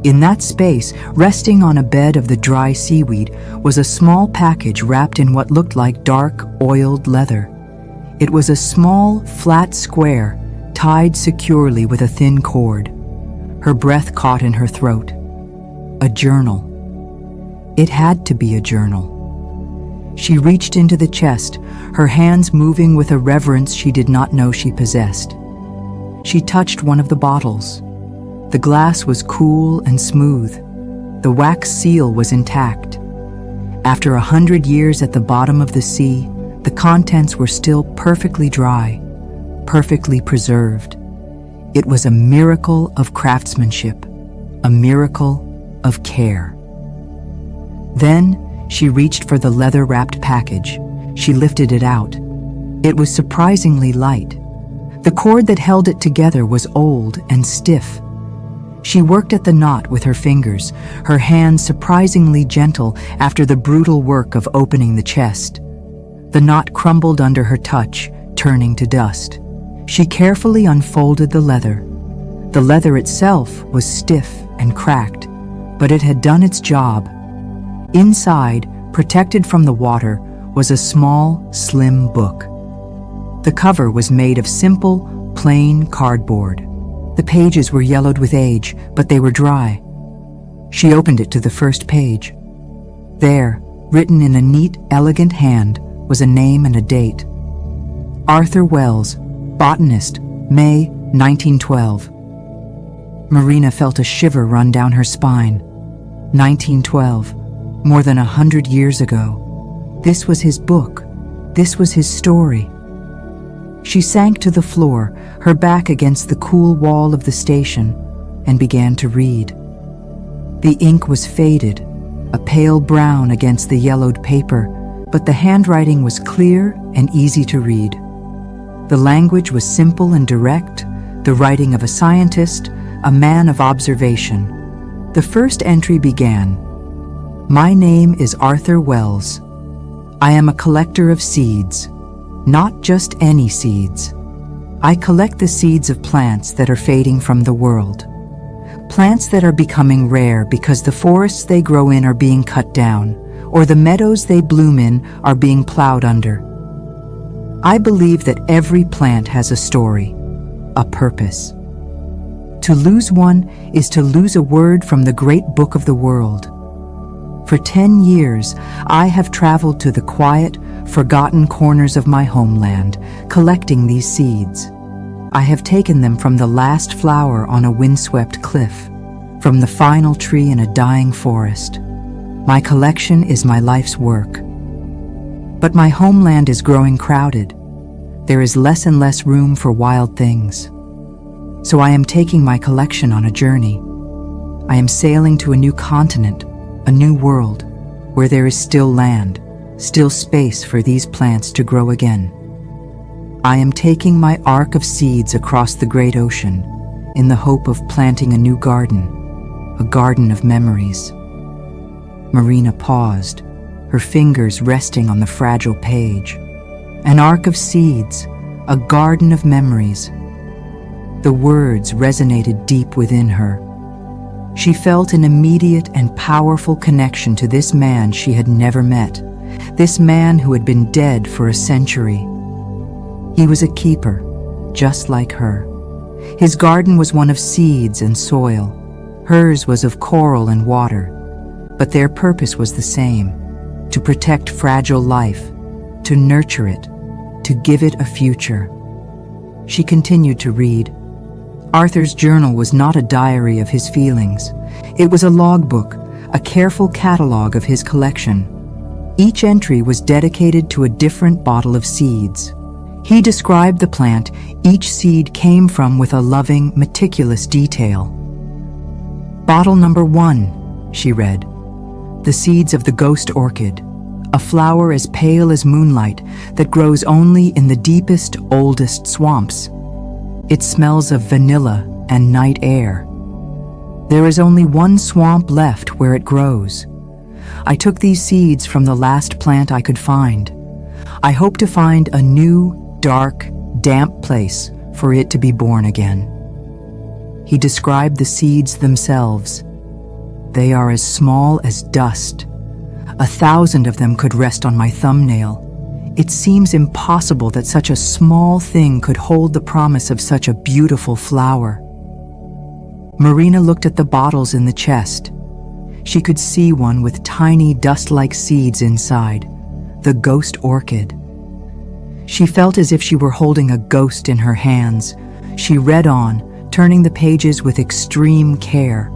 Speaker 1: In that space, resting on a bed of the dry seaweed, was a small package wrapped in what looked like dark, oiled leather. It was a small, flat square, tied securely with a thin cord. Her breath caught in her throat. A journal. It had to be a journal. She reached into the chest, her hands moving with a reverence she did not know she possessed. She touched one of the bottles. The glass was cool and smooth. The wax seal was intact. After 100 years at the bottom of the sea, the contents were still perfectly dry, perfectly preserved. It was a miracle of craftsmanship, a miracle of care. Then she reached for the leather-wrapped package. She lifted it out. It was surprisingly light. The cord that held it together was old and stiff. She worked at the knot with her fingers, her hands surprisingly gentle after the brutal work of opening the chest. The knot crumbled under her touch, turning to dust. She carefully unfolded the leather. The leather itself was stiff and cracked, but it had done its job. Inside, protected from the water, was a small, slim book. The cover was made of simple, plain cardboard. The pages were yellowed with age, but they were dry. She opened it to the first page. There, written in a neat, elegant hand, was a name and a date. Arthur Wells, botanist, May 1912. Marina felt a shiver run down her spine. 1912, more than 100 years ago. This was his book. This was his story. She sank to the floor, her back against the cool wall of the station, and began to read. The ink was faded, a pale brown against the yellowed paper, but the handwriting was clear and easy to read. The language was simple and direct, the writing of a scientist, a man of observation. The first entry began, "My name is Arthur Wells. I am a collector of seeds, not just any seeds. I collect the seeds of plants that are fading from the world. Plants that are becoming rare because the forests they grow in are being cut down, or the meadows they bloom in are being plowed under. I believe that every plant has a story, a purpose. To lose one is to lose a word from the great book of the world. For 10 years, I have traveled to the quiet, forgotten corners of my homeland, collecting these seeds. I have taken them from the last flower on a windswept cliff, from the final tree in a dying forest. My collection is my life's work. But my homeland is growing crowded. There is less and less room for wild things. So I am taking my collection on a journey. I am sailing to a new continent, a new world, where there is still land, still space for these plants to grow again. I am taking my ark of seeds across the great ocean in the hope of planting a new garden, a garden of memories. Marina paused, her fingers resting on the fragile page. An ark of seeds, a garden of memories. The words resonated deep within her. She felt an immediate and powerful connection to this man she had never met, this man who had been dead for a century. He was a keeper, just like her. His garden was one of seeds and soil. Hers was of coral and water. But their purpose was the same: to protect fragile life, to nurture it, to give it a future. She continued to read. Arthur's journal was not a diary of his feelings. It was a logbook, a careful catalog of his collection. Each entry was dedicated to a different bottle of seeds. He described the plant each seed came from with a loving, meticulous detail. Bottle number 1, she read. The seeds of the ghost orchid, a flower as pale as moonlight that grows only in the deepest, oldest swamps. It smells of vanilla and night air. There is only one swamp left where it grows. I took these seeds from the last plant I could find. I hope to find a new, dark, damp place for it to be born again. He described the seeds themselves. They are as small as dust. 1,000 of them could rest on my thumbnail. It seems impossible that such a small thing could hold the promise of such a beautiful flower. Marina looked at the bottles in the chest. She could see one with tiny dust-like seeds inside, the ghost orchid. She felt as if she were holding a ghost in her hands. She read on, turning the pages with extreme care.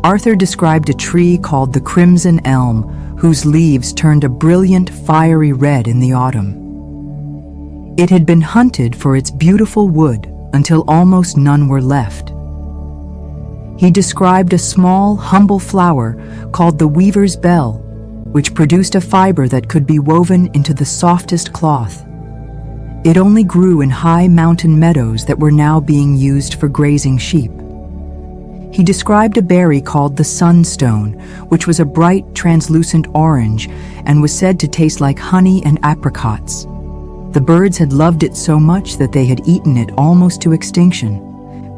Speaker 1: Arthur described a tree called the crimson elm, whose leaves turned a brilliant, fiery red in the autumn. It had been hunted for its beautiful wood until almost none were left. He described a small, humble flower called the weaver's bell, which produced a fiber that could be woven into the softest cloth. It only grew in high mountain meadows that were now being used for grazing sheep. He described a berry called the sunstone, which was a bright, translucent orange and was said to taste like honey and apricots. The birds had loved it so much that they had eaten it almost to extinction.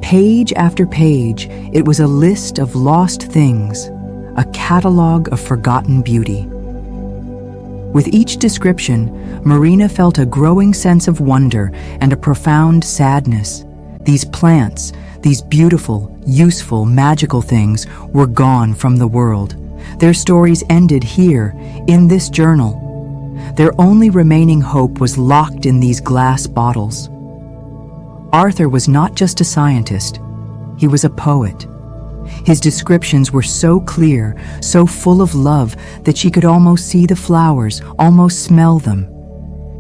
Speaker 1: Page after page, it was a list of lost things, a catalog of forgotten beauty. With each description, Marina felt a growing sense of wonder and a profound sadness. These plants, these beautiful, useful, magical things were gone from the world. Their stories ended here, in this journal. Their only remaining hope was locked in these glass bottles. Arthur was not just a scientist, he was a poet. His descriptions were so clear, so full of love, that she could almost see the flowers, almost smell them.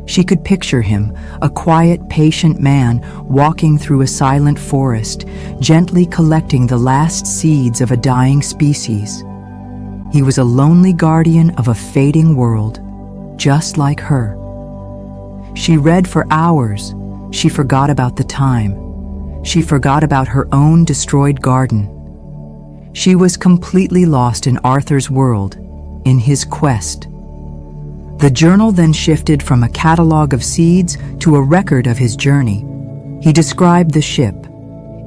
Speaker 1: She could picture him, a quiet, patient man, walking through a silent forest, gently collecting the last seeds of a dying species. He was a lonely guardian of a fading world, just like her. She read for hours. She forgot about the time. She forgot about her own destroyed garden. She was completely lost in Arthur's world, in his quest. The journal then shifted from a catalog of seeds to a record of his journey. He described the ship.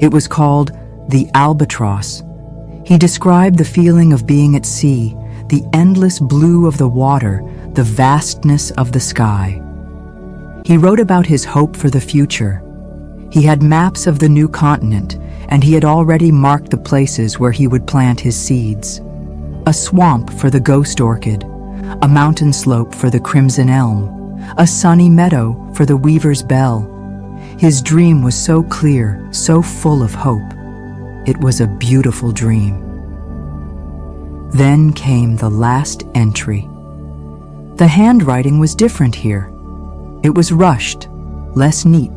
Speaker 1: It was called the Albatross. He described the feeling of being at sea, the endless blue of the water, the vastness of the sky. He wrote about his hope for the future. He had maps of the new continent, and he had already marked the places where he would plant his seeds. A swamp for the ghost orchid, a mountain slope for the crimson elm, a sunny meadow for the weaver's bell. His dream was so clear, so full of hope. It was a beautiful dream. Then came the last entry. The handwriting was different here. It was rushed, less neat.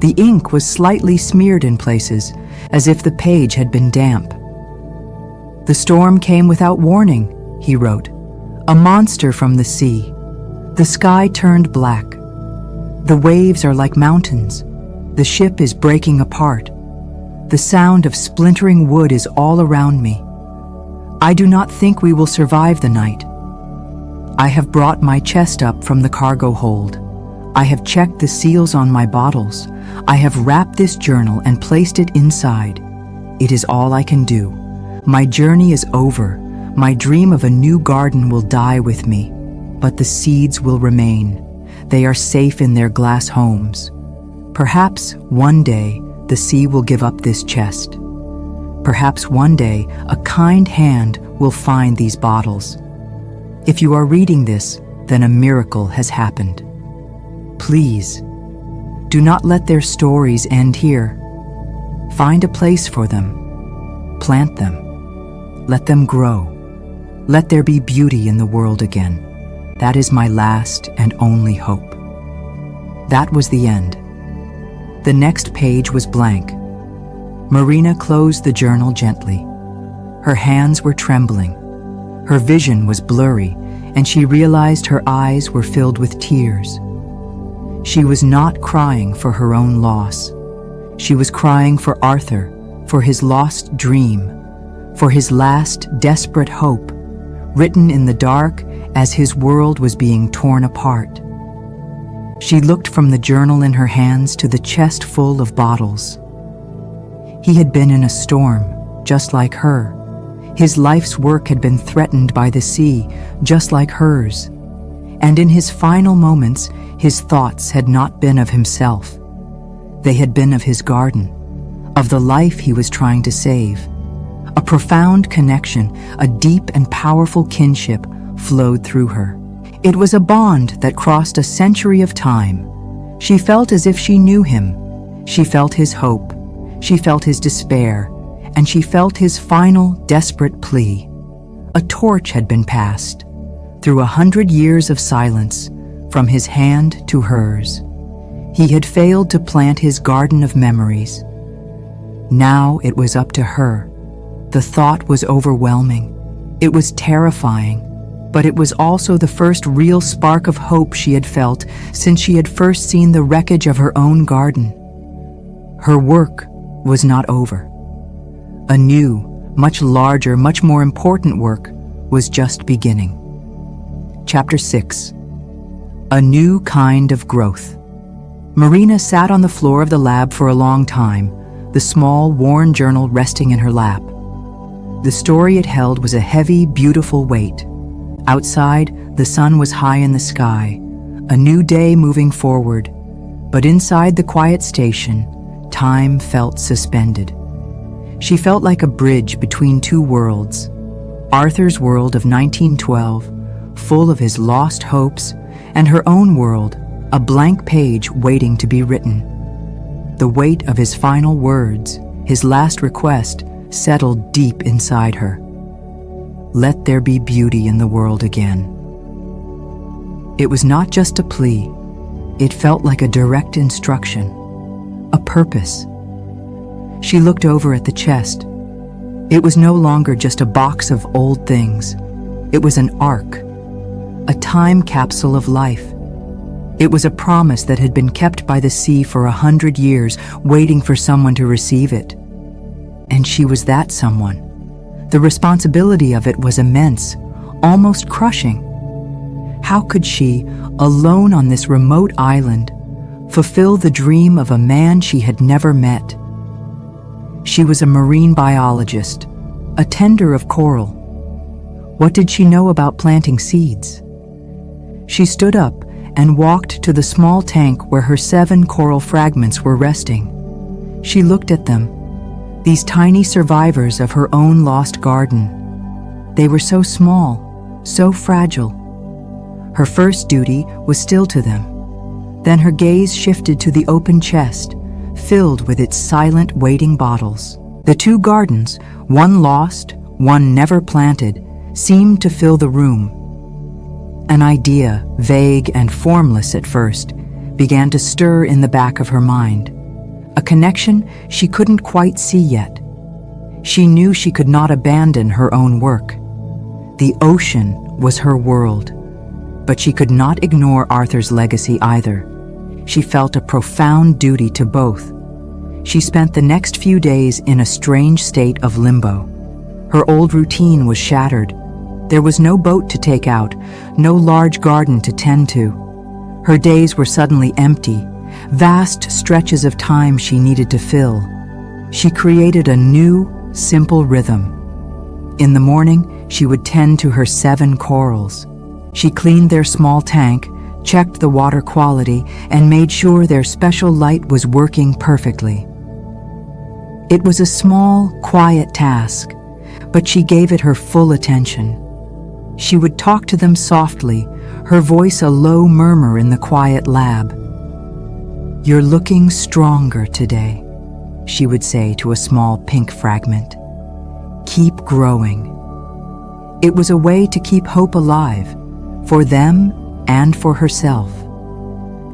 Speaker 1: The ink was slightly smeared in places, as if the page had been damp. The storm came without warning, he wrote. A monster from the sea. The sky turned black. The waves are like mountains. The ship is breaking apart. The sound of splintering wood is all around me. I do not think we will survive the night. I have brought my chest up from the cargo hold. I have checked the seals on my bottles. I have wrapped this journal and placed it inside. It is all I can do. My journey is over. My dream of a new garden will die with me, but the seeds will remain. They are safe in their glass homes. Perhaps one day the sea will give up this chest. Perhaps one day a kind hand will find these bottles. If you are reading this, then a miracle has happened. Please, do not let their stories end here. Find a place for them. Plant them. Let them grow. Let there be beauty in the world again. That is my last and only hope. That was the end. The next page was blank. Marina closed the journal gently. Her hands were trembling. Her vision was blurry, and she realized her eyes were filled with tears. She was not crying for her own loss. She was crying for Arthur, for his lost dream, for his last desperate hope, written in the dark as his world was being torn apart. She looked from the journal in her hands to the chest full of bottles. He had been in a storm, just like her. His life's work had been threatened by the sea, just like hers. And in his final moments, his thoughts had not been of himself. They had been of his garden, of the life he was trying to save. A profound connection, a deep and powerful kinship flowed through her. It was a bond that crossed a century of time. She felt as if she knew him. She felt his hope. She felt his despair. And she felt his final, desperate plea. A torch had been passed, through 100 years of silence, from his hand to hers. He had failed to plant his garden of memories. Now it was up to her. The thought was overwhelming. It was terrifying, but it was also the first real spark of hope she had felt since she had first seen the wreckage of her own garden. Her work was not over. A new, much larger, much more important work was just beginning. Chapter 6. A New Kind of Growth. Marina sat on the floor of the lab for a long time, the small, worn journal resting in her lap. The story it held was a heavy, beautiful weight. Outside, the sun was high in the sky, a new day moving forward. But inside the quiet station, time felt suspended. She felt like a bridge between two worlds. Arthur's world of 1912, full of his lost hopes, and her own world, a blank page waiting to be written. The weight of his final words, his last request, settled deep inside her. Let there be beauty in the world again. It was not just a plea. It felt like a direct instruction, a purpose. She looked over at the chest. It was no longer just a box of old things. It was an ark, a time capsule of life. It was a promise that had been kept by the sea for 100 years, waiting for someone to receive it. And she was that someone. The responsibility of it was immense, almost crushing. How could she, alone on this remote island, fulfill the dream of a man she had never met? She was a marine biologist, a tender of coral. What did she know about planting seeds? She stood up and walked to the small tank where her 7 coral fragments were resting. She looked at them, these tiny survivors of her own lost garden. They were so small, so fragile. Her first duty was still to them. Then her gaze shifted to the open chest, filled with its silent waiting bottles. The 2 gardens, one lost, one never planted, seemed to fill the room. An idea, vague and formless at first, began to stir in the back of her mind. A connection she couldn't quite see yet. She knew she could not abandon her own work. The ocean was her world, but she could not ignore Arthur's legacy either. She felt a profound duty to both. She spent the next few days in a strange state of limbo. Her old routine was shattered. There was no boat to take out, no large garden to tend to. Her days were suddenly empty, vast stretches of time she needed to fill. She created a new, simple rhythm. In the morning, she would tend to her 7 corals. She cleaned their small tank, checked the water quality, and made sure their special light was working perfectly. It was a small, quiet task, but she gave it her full attention. She would talk to them softly, her voice a low murmur in the quiet lab. "You're looking stronger today," she would say to a small pink fragment. "Keep growing." It was a way to keep hope alive, for them and for herself.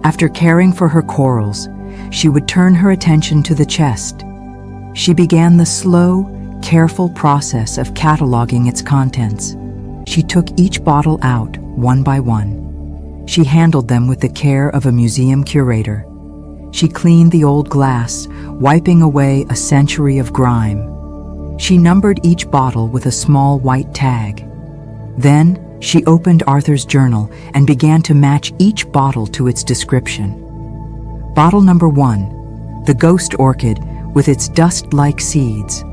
Speaker 1: After caring for her corals, she would turn her attention to the chest. She began the slow, careful process of cataloging its contents. She took each bottle out, one by one. She handled them with the care of a museum curator. She cleaned the old glass, wiping away a century of grime. She numbered each bottle with a small white tag. Then, she opened Arthur's journal and began to match each bottle to its description. Bottle number 1, the ghost orchid with its dust-like seeds.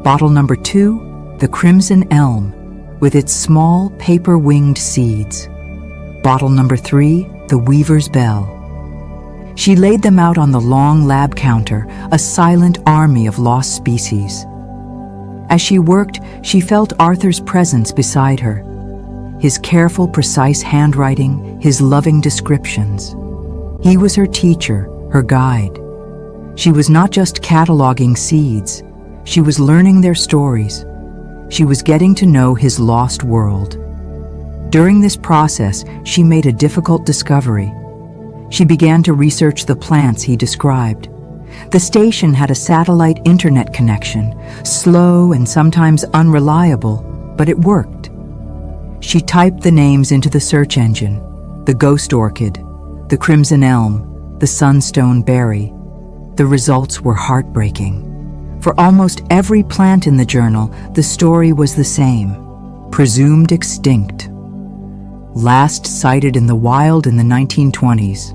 Speaker 1: Bottle number 2, the crimson elm with its small paper-winged seeds. Bottle number 3, the weaver's bell. She laid them out on the long lab counter, a silent army of lost species. As she worked, she felt Arthur's presence beside her. His careful, precise handwriting, his loving descriptions. He was her teacher, her guide. She was not just cataloging seeds. She was learning their stories. She was getting to know his lost world. During this process, she made a difficult discovery. She began to research the plants he described. The station had a satellite internet connection, slow and sometimes unreliable, but it worked. She typed the names into the search engine: the ghost orchid, the crimson elm, the sunstone berry. The results were heartbreaking. For almost every plant in the journal, the story was the same: presumed extinct. Last sighted in the wild in the 1920s.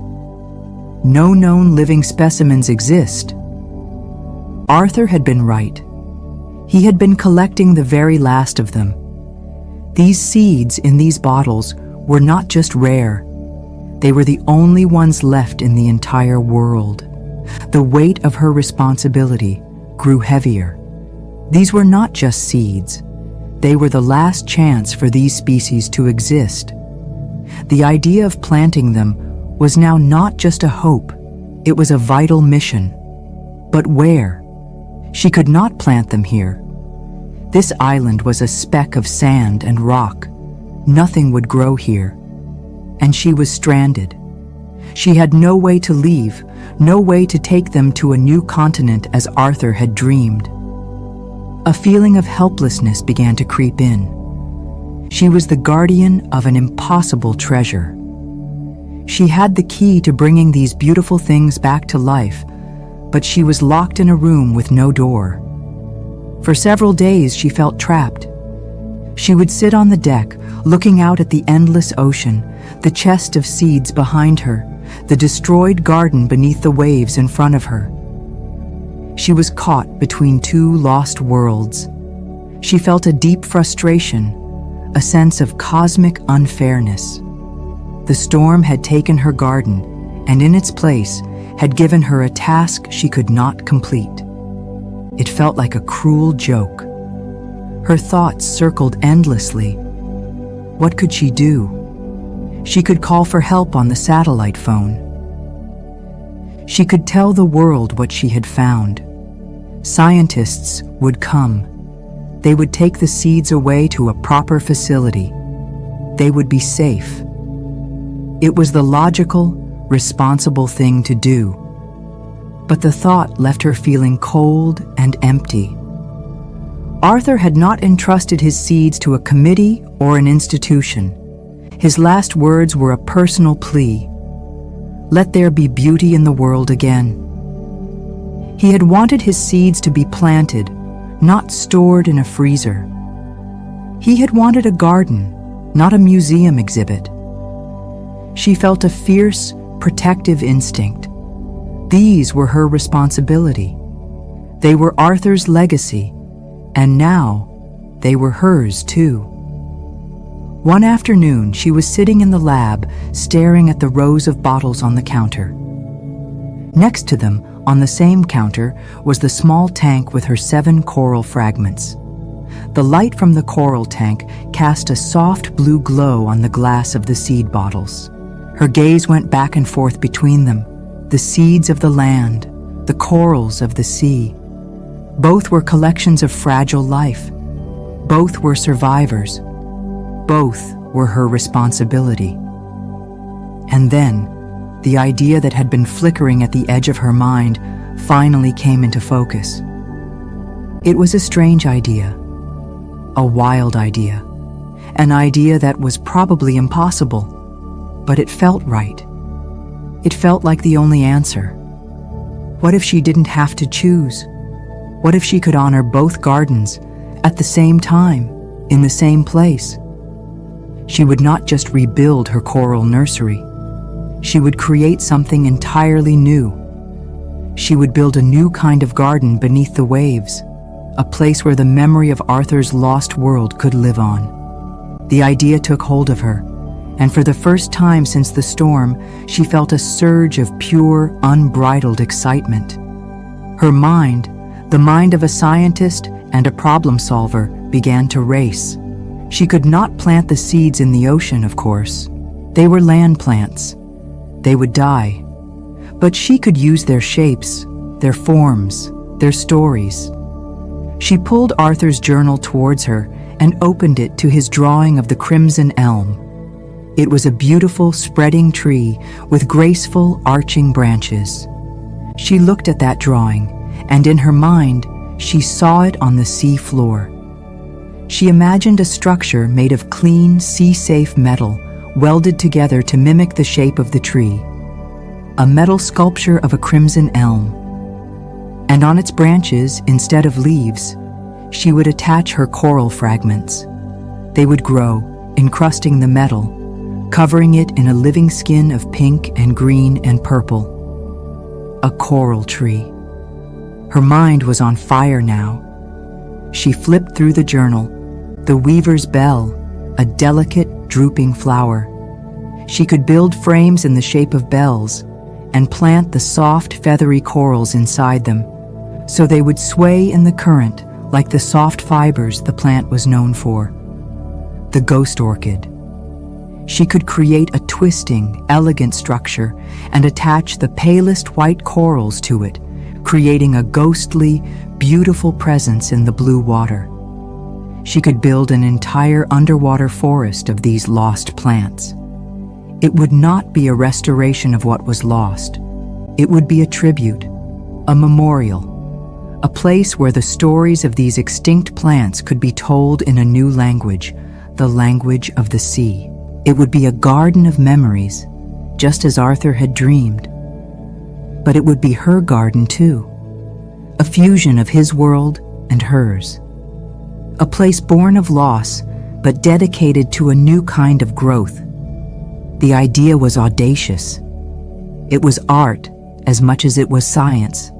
Speaker 1: No known living specimens exist. Arthur had been right. He had been collecting the very last of them. These seeds in these bottles were not just rare. They were the only ones left in the entire world. The weight of her responsibility grew heavier. These were not just seeds. They were the last chance for these species to exist. The idea of planting them was now not just a hope, it was a vital mission. But where? She could not plant them here. This island was a speck of sand and rock. Nothing would grow here. And she was stranded. She had no way to leave, no way to take them to a new continent as Arthur had dreamed. A feeling of helplessness began to creep in. She was the guardian of an impossible treasure. She had the key to bringing these beautiful things back to life, but she was locked in a room with no door. For several days, she felt trapped. She would sit on the deck, looking out at the endless ocean, the chest of seeds behind her, the destroyed garden beneath the waves in front of her. She was caught between two lost worlds. She felt a deep frustration, a sense of cosmic unfairness. The storm had taken her garden, and in its place had given her a task she could not complete. It felt like a cruel joke. Her thoughts circled endlessly. What could she do? She could call for help on the satellite phone. She could tell the world what she had found. Scientists would come. They would take the seeds away to a proper facility. They would be safe. It was the logical, responsible thing to do. But the thought left her feeling cold and empty. Arthur had not entrusted his seeds to a committee or an institution. His last words were a personal plea. Let there be beauty in the world again. He had wanted his seeds to be planted, not stored in a freezer. He had wanted a garden, not a museum exhibit. She felt a fierce, protective instinct. These were her responsibility. They were Arthur's legacy, and now they were hers too. One afternoon, she was sitting in the lab, staring at the rows of bottles on the counter. Next to them, on the same counter, was the small tank with her 7 coral fragments. The light from the coral tank cast a soft blue glow on the glass of the seed bottles. Her gaze went back and forth between them, the seeds of the land, the corals of the sea. Both were collections of fragile life. Both were survivors. Both were her responsibility. And then, the idea that had been flickering at the edge of her mind finally came into focus. It was a strange idea, a wild idea, an idea that was probably impossible, but it felt right. It felt like the only answer. What if she didn't have to choose? What if she could honor both gardens at the same time, in the same place? She would not just rebuild her coral nursery. She would create something entirely new. She would build a new kind of garden beneath the waves, a place where the memory of Arthur's lost world could live on. The idea took hold of her, and for the first time since the storm, she felt a surge of pure, unbridled excitement. Her mind, the mind of a scientist and a problem solver, began to race. She could not plant the seeds in the ocean, of course. They were land plants. They would die. But she could use their shapes, their forms, their stories. She pulled Arthur's journal towards her and opened it to his drawing of the crimson elm. It was a beautiful, spreading tree with graceful, arching branches. She looked at that drawing, and in her mind, she saw it on the sea floor. She imagined a structure made of clean, sea-safe metal, welded together to mimic the shape of the tree. A metal sculpture of a crimson elm. And on its branches, instead of leaves, she would attach her coral fragments. They would grow, encrusting the metal, covering it in a living skin of pink and green and purple. A coral tree. Her mind was on fire now. She flipped through the journal, the weaver's bell, a delicate, drooping flower. She could build frames in the shape of bells and plant the soft, feathery corals inside them, so they would sway in the current like the soft fibers the plant was known for. The ghost orchid. She could create a twisting, elegant structure and attach the palest white corals to it, creating a ghostly, beautiful presence in the blue water. She could build an entire underwater forest of these lost plants. It would not be a restoration of what was lost. It would be a tribute, a memorial, a place where the stories of these extinct plants could be told in a new language, the language of the sea. It would be a garden of memories, just as Arthur had dreamed. But it would be her garden too, a fusion of his world and hers. A place born of loss, but dedicated to a new kind of growth. The idea was audacious. It was art as much as it was science.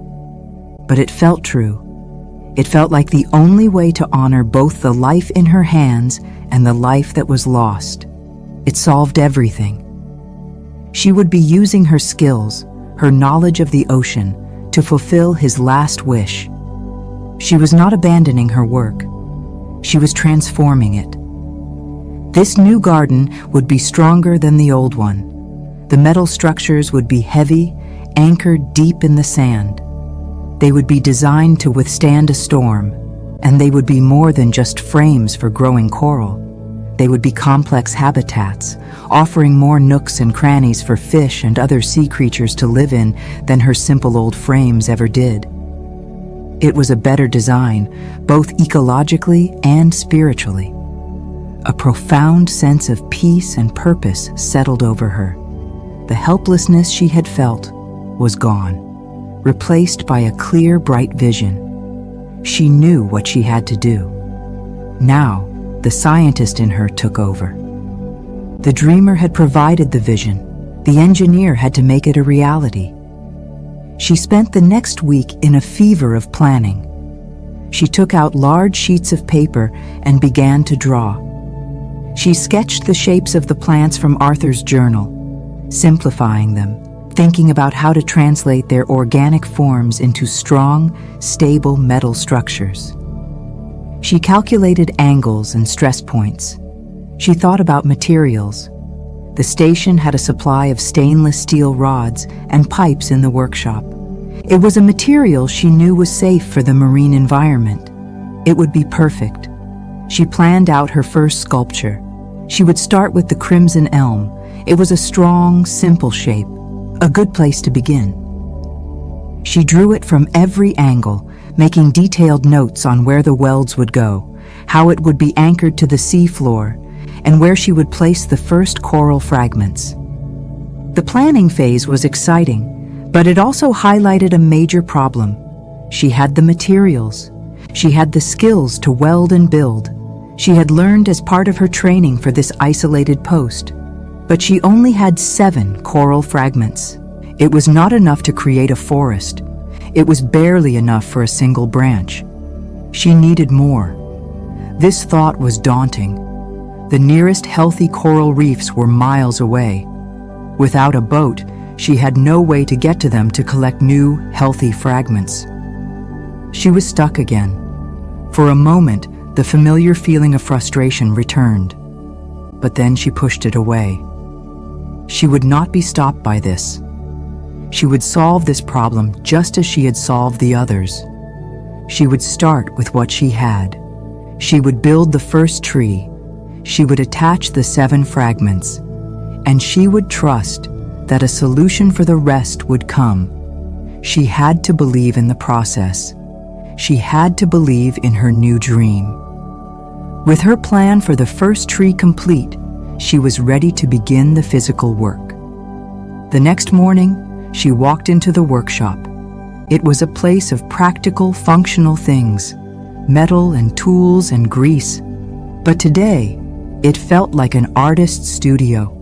Speaker 1: But it felt true. It felt like the only way to honor both the life in her hands and the life that was lost. It solved everything. She would be using her skills, her knowledge of the ocean, to fulfill his last wish. She was not abandoning her work. She was transforming it. This new garden would be stronger than the old one. The metal structures would be heavy, anchored deep in the sand. They would be designed to withstand a storm, and they would be more than just frames for growing coral. They would be complex habitats, offering more nooks and crannies for fish and other sea creatures to live in than her simple old frames ever did. It was a better design, both ecologically and spiritually. A profound sense of peace and purpose settled over her. The helplessness she had felt was gone, replaced by a clear, bright vision. She knew what she had to do. Now, the scientist in her took over. The dreamer had provided the vision. The engineer had to make it a reality. She spent the next week in a fever of planning. She took out large sheets of paper and began to draw. She sketched the shapes of the plants from Arthur's journal, simplifying them, thinking about how to translate their organic forms into strong, stable metal structures. She calculated angles and stress points. She thought about materials. The station had a supply of stainless steel rods and pipes in the workshop. It was a material she knew was safe for the marine environment. It would be perfect. She planned out her first sculpture. She would start with the crimson elm. It was a strong, simple shape, a good place to begin. She drew it from every angle, making detailed notes on where the welds would go, how it would be anchored to the sea floor, and where she would place the first coral fragments. The planning phase was exciting, but it also highlighted a major problem. She had the materials. She had the skills to weld and build. She had learned as part of her training for this isolated post. But she only had 7 coral fragments. It was not enough to create a forest. It was barely enough for a single branch. She needed more. This thought was daunting. The nearest healthy coral reefs were miles away. Without a boat, she had no way to get to them to collect new, healthy fragments. She was stuck again. For a moment, the familiar feeling of frustration returned. But then she pushed it away. She would not be stopped by this. She would solve this problem just as she had solved the others. She would start with what she had. She would build the first tree. She would attach the 7 fragments. And she would trust that a solution for the rest would come. She had to believe in the process. She had to believe in her new dream. With her plan for the first tree complete, she was ready to begin the physical work. The next morning, she walked into the workshop. It was a place of practical, functional things, metal and tools and grease. But today, it felt like an artist's studio.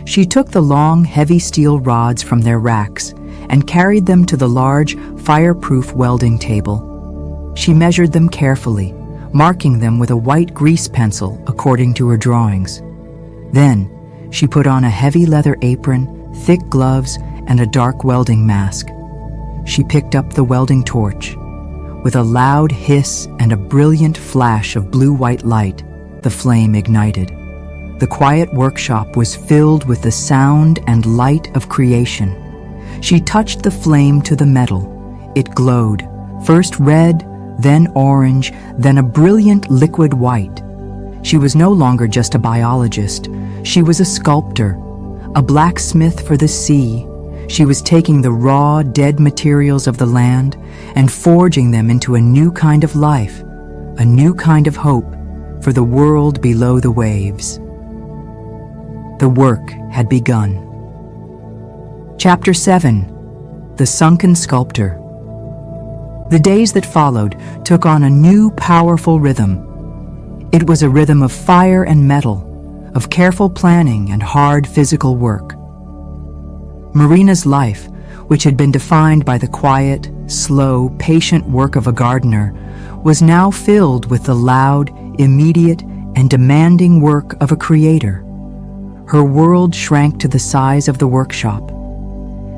Speaker 1: She took the long, heavy steel rods from their racks and carried them to the large, fireproof welding table. She measured them carefully, marking them with a white grease pencil according to her drawings. Then, she put on a heavy leather apron, thick gloves, and a dark welding mask. She picked up the welding torch. With a loud hiss and a brilliant flash of blue-white light, the flame ignited. The quiet workshop was filled with the sound and light of creation. She touched the flame to the metal. It glowed, first red, then orange, then a brilliant liquid white. She was no longer just a biologist. She was a sculptor, a blacksmith for the sea. She was taking the raw, dead materials of the land and forging them into a new kind of life, a new kind of hope for the world below the waves. The work had begun. Chapter 7. The Sunken Sculptor. The days that followed took on a new, powerful rhythm. It was a rhythm of fire and metal, of careful planning and hard physical work. Marina's life, which had been defined by the quiet, slow, patient work of a gardener, was now filled with the loud, immediate, and demanding work of a creator. Her world shrank to the size of the workshop.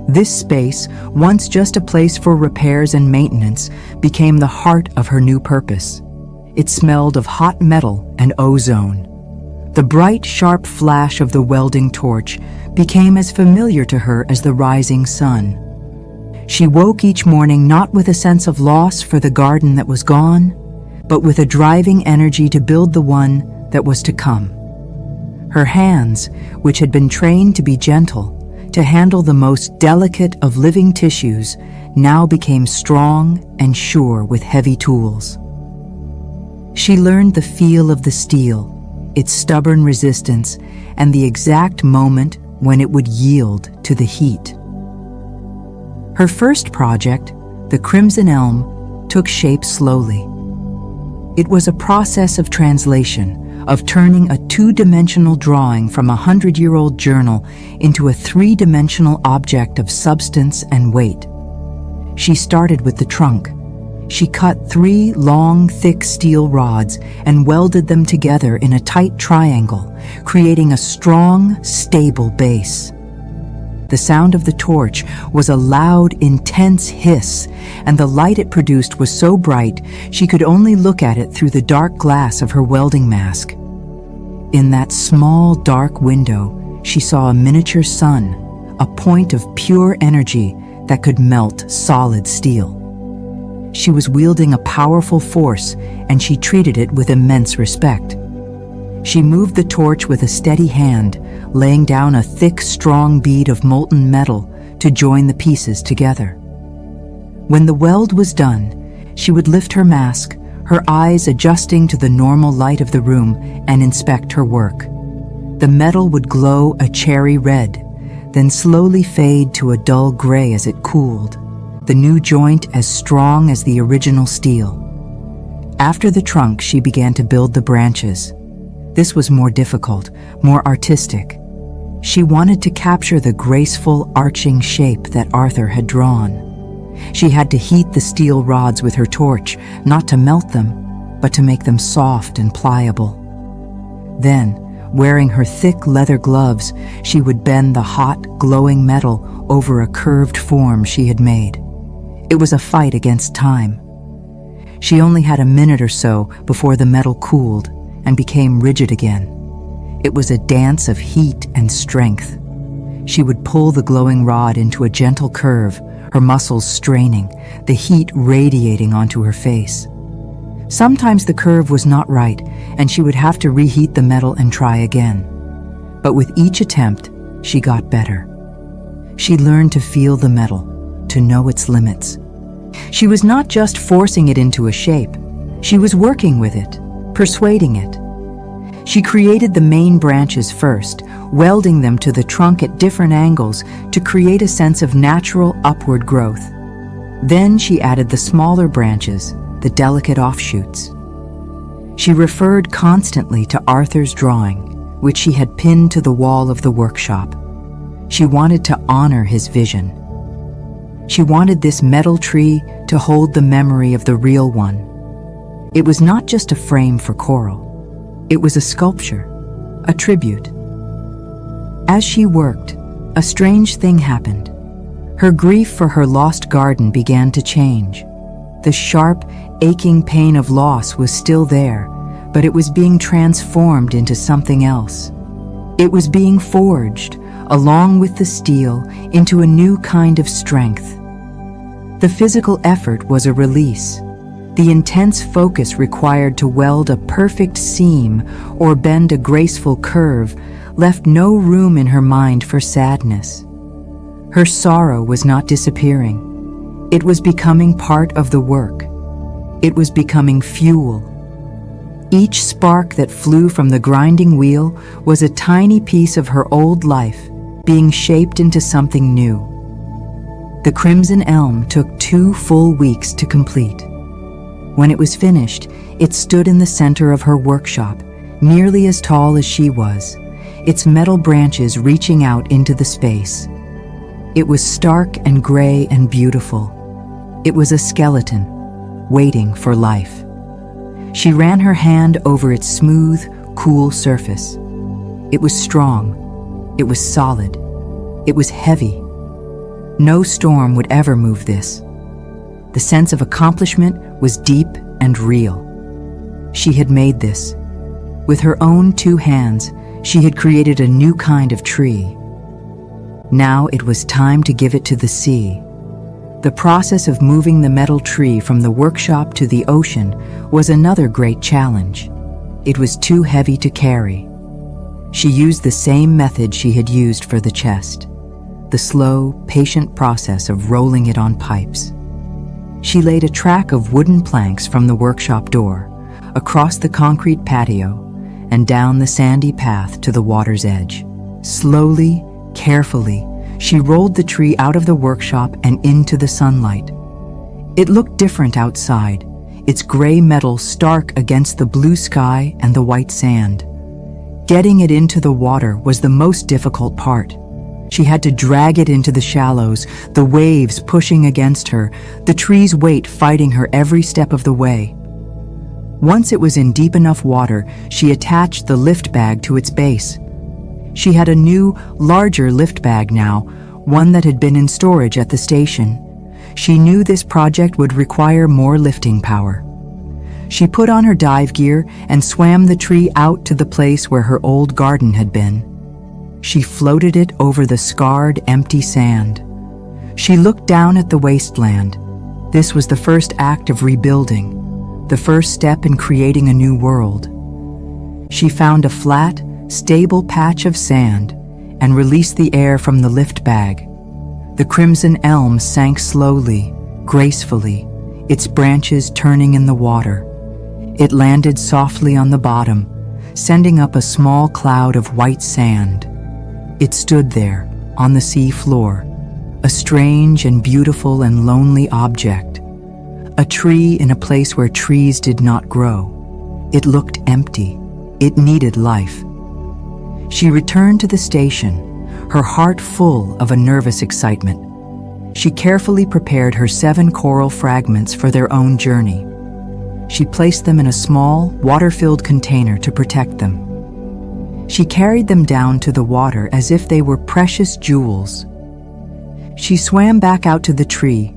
Speaker 1: This space, once just a place for repairs and maintenance, became the heart of her new purpose. It smelled of hot metal and ozone. The bright, sharp flash of the welding torch became as familiar to her as the rising sun. She woke each morning not with a sense of loss for the garden that was gone, but with a driving energy to build the one that was to come. Her hands, which had been trained to be gentle, to handle the most delicate of living tissues, now became strong and sure with heavy tools. She learned the feel of the steel, its stubborn resistance, and the exact moment when it would yield to the heat. Her first project, the Crimson Elm, took shape slowly. It was a process of translation, of turning a two-dimensional drawing from a 100-year-old journal into a three-dimensional object of substance and weight. She started with the trunk. She cut 3 long, thick steel rods and welded them together in a tight triangle, creating a strong, stable base. The sound of the torch was a loud, intense hiss, and the light it produced was so bright she could only look at it through the dark glass of her welding mask. In that small, dark window, she saw a miniature sun, a point of pure energy that could melt solid steel. She was wielding a powerful force, and she treated it with immense respect. She moved the torch with a steady hand, laying down a thick, strong bead of molten metal to join the pieces together. When the weld was done, she would lift her mask, her eyes adjusting to the normal light of the room, and inspect her work. The metal would glow a cherry red, then slowly fade to a dull gray as it cooled, the new joint as strong as the original steel. After the trunk, she began to build the branches. This was more difficult, more artistic. She wanted to capture the graceful, arching shape that Arthur had drawn. She had to heat the steel rods with her torch, not to melt them, but to make them soft and pliable. Then, wearing her thick leather gloves, she would bend the hot, glowing metal over a curved form she had made. It was a fight against time. She only had a minute or so before the metal cooled and became rigid again. It was a dance of heat and strength. She would pull the glowing rod into a gentle curve, her muscles straining, the heat radiating onto her face. Sometimes the curve was not right, and she would have to reheat the metal and try again. But with each attempt, she got better. She learned to feel the metal, to know its limits. She was not just forcing it into a shape. She was working with it, persuading it. She created the main branches first, welding them to the trunk at different angles to create a sense of natural upward growth. Then she added the smaller branches, the delicate offshoots. She referred constantly to Arthur's drawing, which she had pinned to the wall of the workshop. She wanted to honor his vision. She wanted this metal tree to hold the memory of the real one. It was not just a frame for coral. It was a sculpture, a tribute. As she worked, a strange thing happened. Her grief for her lost garden began to change. The sharp, aching pain of loss was still there, but it was being transformed into something else. It was being forged, along with the steel, into a new kind of strength. The physical effort was a release. The intense focus required to weld a perfect seam or bend a graceful curve left no room in her mind for sadness. Her sorrow was not disappearing. It was becoming part of the work. It was becoming fuel. Each spark that flew from the grinding wheel was a tiny piece of her old life being shaped into something new. The Crimson Elm took 2 full weeks to complete. When it was finished, it stood in the center of her workshop, nearly as tall as she was, its metal branches reaching out into the space. It was stark and gray and beautiful. It was a skeleton, waiting for life. She ran her hand over its smooth, cool surface. It was strong. It was solid. It was heavy. No storm would ever move this. The sense of accomplishment was deep and real. She had made this. With her own 2 hands, she had created a new kind of tree. Now it was time to give it to the sea. The process of moving the metal tree from the workshop to the ocean was another great challenge. It was too heavy to carry. She used the same method she had used for the chest, the slow, patient process of rolling it on pipes. She laid a track of wooden planks from the workshop door, across the concrete patio, and down the sandy path to the water's edge. Slowly, carefully, she rolled the tree out of the workshop and into the sunlight. It looked different outside, its gray metal stark against the blue sky and the white sand. Getting it into the water was the most difficult part. She had to drag it into the shallows, the waves pushing against her, the tree's weight fighting her every step of the way. Once it was in deep enough water, she attached the lift bag to its base. She had a new, larger lift bag now, one that had been in storage at the station. She knew this project would require more lifting power. She put on her dive gear and swam the tree out to the place where her old garden had been. She floated it over the scarred, empty sand. She looked down at the wasteland. This was the first act of rebuilding, the first step in creating a new world. She found a flat, stable patch of sand and released the air from the lift bag. The crimson elm sank slowly, gracefully, its branches turning in the water. It landed softly on the bottom, sending up a small cloud of white sand. It stood there, on the sea floor, a strange and beautiful and lonely object. A tree in a place where trees did not grow. It looked empty. It needed life. She returned to the station, her heart full of a nervous excitement. She carefully prepared her 7 coral fragments for their own journey. She placed them in a small, water-filled container to protect them. She carried them down to the water as if they were precious jewels. She swam back out to the tree,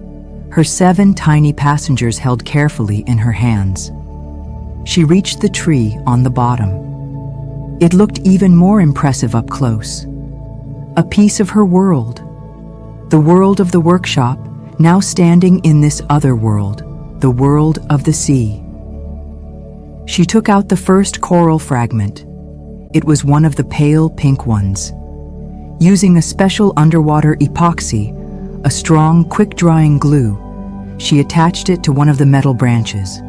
Speaker 1: her 7 tiny passengers held carefully in her hands. She reached the tree on the bottom. It looked even more impressive up close. A piece of her world. The world of the workshop, now standing in this other world, the world of the sea. She took out the first coral fragment. It was one of the pale pink ones. Using a special underwater epoxy, a strong, quick-drying glue, she attached it to one of the metal branches.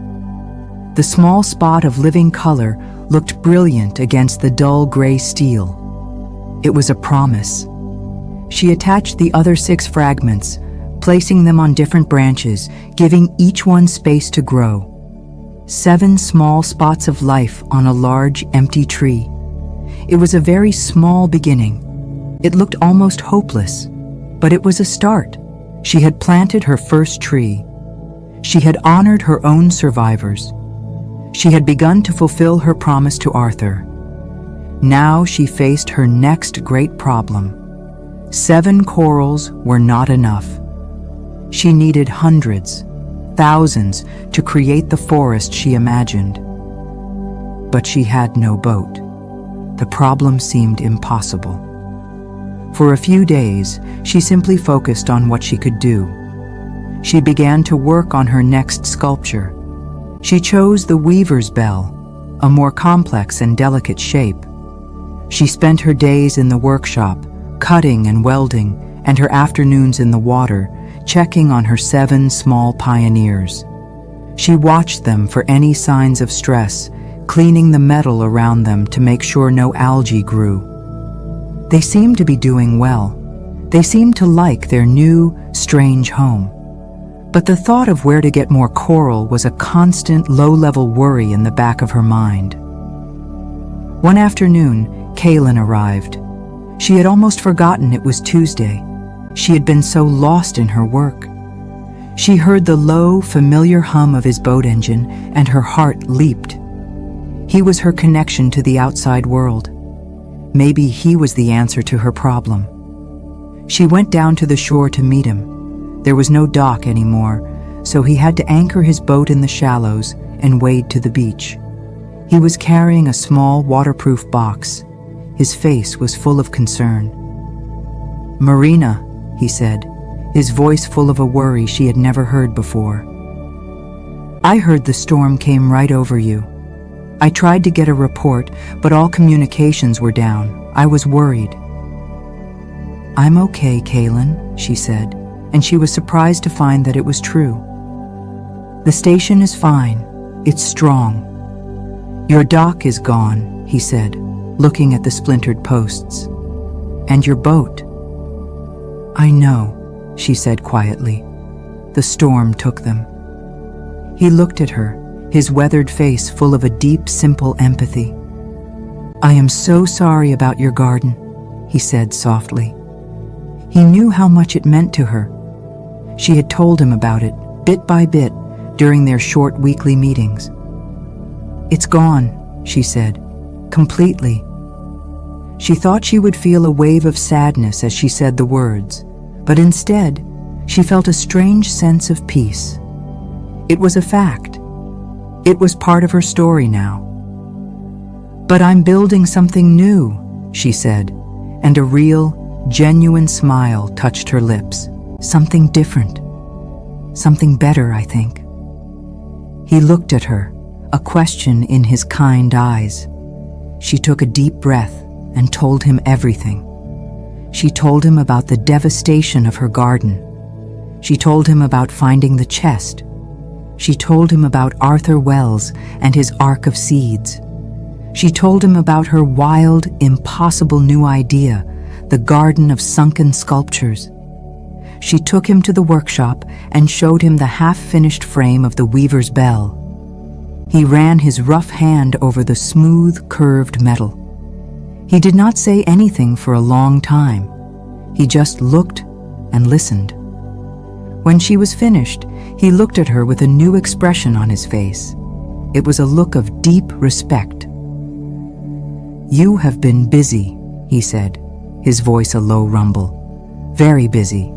Speaker 1: The small spot of living color looked brilliant against the dull gray steel. It was a promise. She attached the other 6 fragments, placing them on different branches, giving each one space to grow. 7 small spots of life on a large, empty tree. It was a very small beginning. It looked almost hopeless, but it was a start. She had planted her first tree. She had honored her own survivors. She had begun to fulfill her promise to Arthur. Now she faced her next great problem. 7 corals were not enough. She needed hundreds, thousands to create the forest she imagined. But she had no boat. The problem seemed impossible. For a few days, she simply focused on what she could do. She began to work on her next sculpture. She chose the weaver's bell, a more complex and delicate shape. She spent her days in the workshop, cutting and welding, and her afternoons in the water, checking on her 7 small pioneers. She watched them for any signs of stress, cleaning the metal around them to make sure no algae grew. They seemed to be doing well. They seemed to like their new, strange home. But the thought of where to get more coral was a constant, low-level worry in the back of her mind. One afternoon, Kaylin arrived. She had almost forgotten it was Tuesday. She had been so lost in her work. She heard the low, familiar hum of his boat engine, and her heart leaped. He was her connection to the outside world. Maybe he was the answer to her problem. She went down to the shore to meet him. There was no dock anymore, so he had to anchor his boat in the shallows and wade to the beach. He was carrying a small, waterproof box. His face was full of concern. "Marina," he said, his voice full of a worry she had never heard before. "I heard the storm came right over you. I tried to get a report, but all communications were down. I was worried." "I'm okay, Kaylin," she said, and she was surprised to find that it was true. "The station is fine. It's strong. Your dock is gone," he said, looking at the splintered posts. "And your boat." "I know," she said quietly. "The storm took them." He looked at her, his weathered face full of a deep, simple empathy. "I am so sorry about your garden," he said softly. He knew how much it meant to her. She had told him about it, bit by bit, during their short weekly meetings. "It's gone," she said, "completely." She thought she would feel a wave of sadness as she said the words, but instead, she felt a strange sense of peace. It was a fact. It was part of her story now. "But I'm building something new," she said, and a real, genuine smile touched her lips. "Something different. Something better, I think." He looked at her, a question in his kind eyes. She took a deep breath and told him everything. She told him about the devastation of her garden. She told him about finding the chest. She told him about Arthur Wells and his ark of seeds. She told him about her wild, impossible new idea, the garden of sunken sculptures. She took him to the workshop and showed him the half-finished frame of the weaver's bell. He ran his rough hand over the smooth, curved metal. He did not say anything for a long time. He just looked and listened. When she was finished, he looked at her with a new expression on his face. It was a look of deep respect. "You have been busy," he said, his voice a low rumble. "Very busy."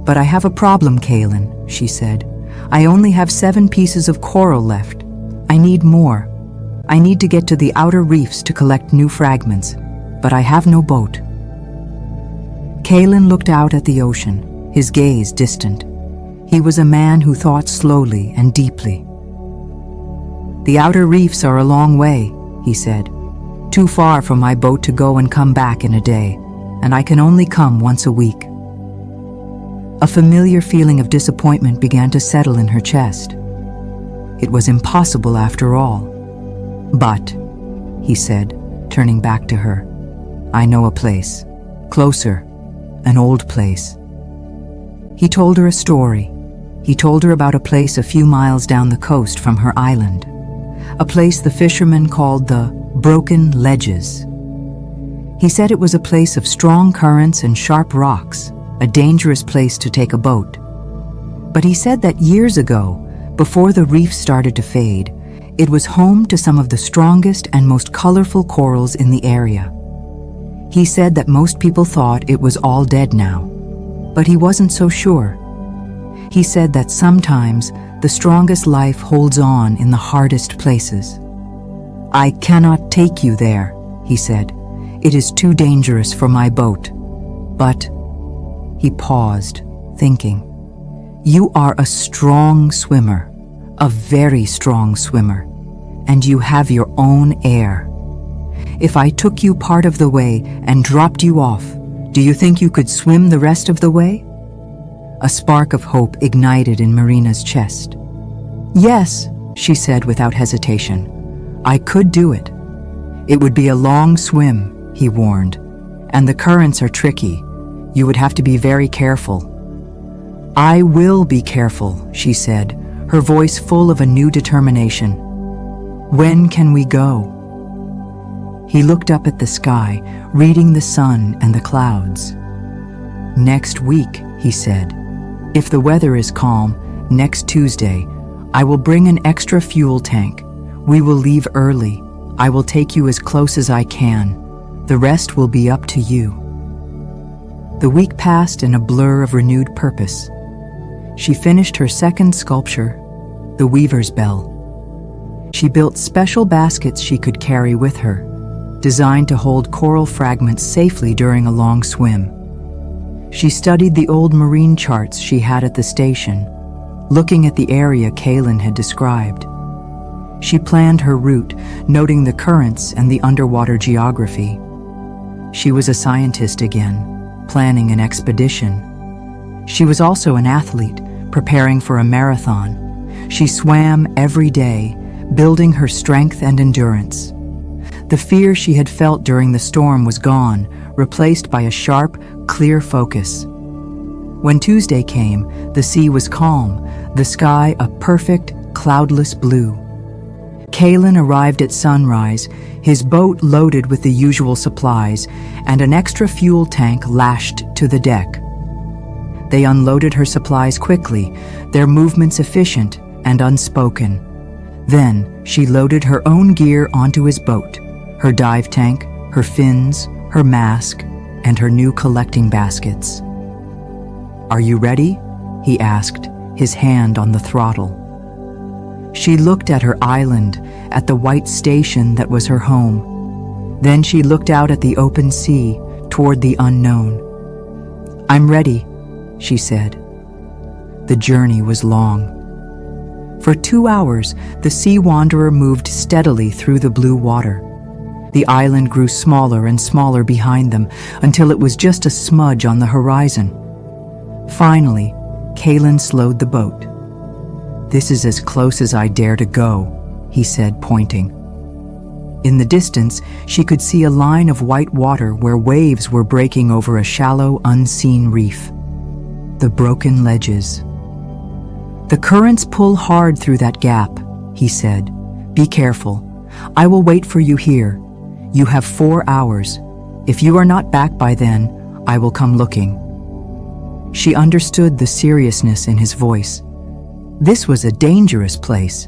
Speaker 1: "But I have a problem, Kaylin," she said. "I only have 7 pieces of coral left. I need more. I need to get to the outer reefs to collect new fragments, but I have no boat." Kaylin looked out at the ocean, his gaze distant. He was a man who thought slowly and deeply. "The outer reefs are a long way," he said. "Too far for my boat to go and come back in a day, and I can only come once a week." A familiar feeling of disappointment began to settle in her chest. It was impossible after all. "But," he said, turning back to her, "I know a place. Closer. An old place." He told her a story. He told her about a place a few miles down the coast from her island. A place the fishermen called the Broken Ledges. He said it was a place of strong currents and sharp rocks, a dangerous place to take a boat. But he said that years ago, before the reef started to fade, it was home to some of the strongest and most colorful corals in the area. He said that most people thought it was all dead now, but he wasn't so sure. He said that sometimes the strongest life holds on in the hardest places. "I cannot take you there," he said. "It is too dangerous for my boat. But," he paused, thinking, "you are a strong swimmer, a very strong swimmer, and you have your own air. If I took you part of the way and dropped you off, do you think you could swim the rest of the way?" A spark of hope ignited in Marina's chest. "Yes," she said without hesitation. "I could do it." "It would be a long swim," he warned, "and the currents are tricky. You would have to be very careful." "I will be careful," she said, her voice full of a new determination. "When can we go?" He looked up at the sky, reading the sun and the clouds. "Next week," he said, "if the weather is calm, next Tuesday, I will bring an extra fuel tank. We will leave early. I will take you as close as I can. The rest will be up to you." The week passed in a blur of renewed purpose. She finished her second sculpture, the weaver's bell. She built special baskets she could carry with her, designed to hold coral fragments safely during a long swim. She studied the old marine charts she had at the station, looking at the area Kaylin had described. She planned her route, noting the currents and the underwater geography. She was a scientist again, planning an expedition. She was also an athlete, preparing for a marathon. She swam every day, building her strength and endurance. The fear she had felt during the storm was gone, replaced by a sharp, clear focus. When Tuesday came, the sea was calm, the sky a perfect, cloudless blue. Kaylin arrived at sunrise, his boat loaded with the usual supplies, and an extra fuel tank lashed to the deck. They unloaded her supplies quickly, their movements efficient and unspoken. Then she loaded her own gear onto his boat, her dive tank, her fins, her mask, and her new collecting baskets. "Are you ready?" he asked, his hand on the throttle. She looked at her island, at the white station that was her home. Then she looked out at the open sea, toward the unknown. "I'm ready," she said. The journey was long. For 2 hours, the sea wanderer moved steadily through the blue water. The island grew smaller and smaller behind them until it was just a smudge on the horizon. Finally, Kaylin slowed the boat. "This is as close as I dare to go," he said, pointing. In the distance, she could see a line of white water where waves were breaking over a shallow, unseen reef. The broken ledges. "The currents pull hard through that gap," he said. "Be careful. I will wait for you here. You have 4 hours. If you are not back by then, I will come looking." She understood the seriousness in his voice. This was a dangerous place.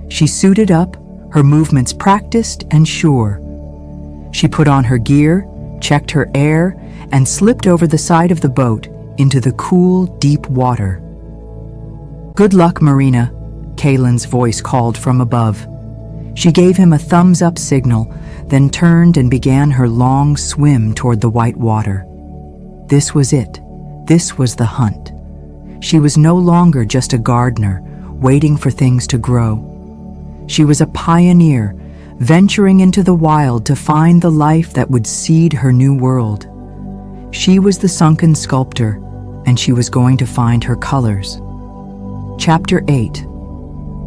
Speaker 1: She suited up, her movements practiced and sure. She put on her gear, checked her air, and slipped over the side of the boat into the cool, deep water. "Good luck, Marina," Kaylin's voice called from above. She gave him a thumbs-up signal, then turned and began her long swim toward the white water. This was it. This was the hunt. She was no longer just a gardener, waiting for things to grow. She was a pioneer, venturing into the wild to find the life that would seed her new world. She was the sunken sculptor, and she was going to find her colors. Chapter 8.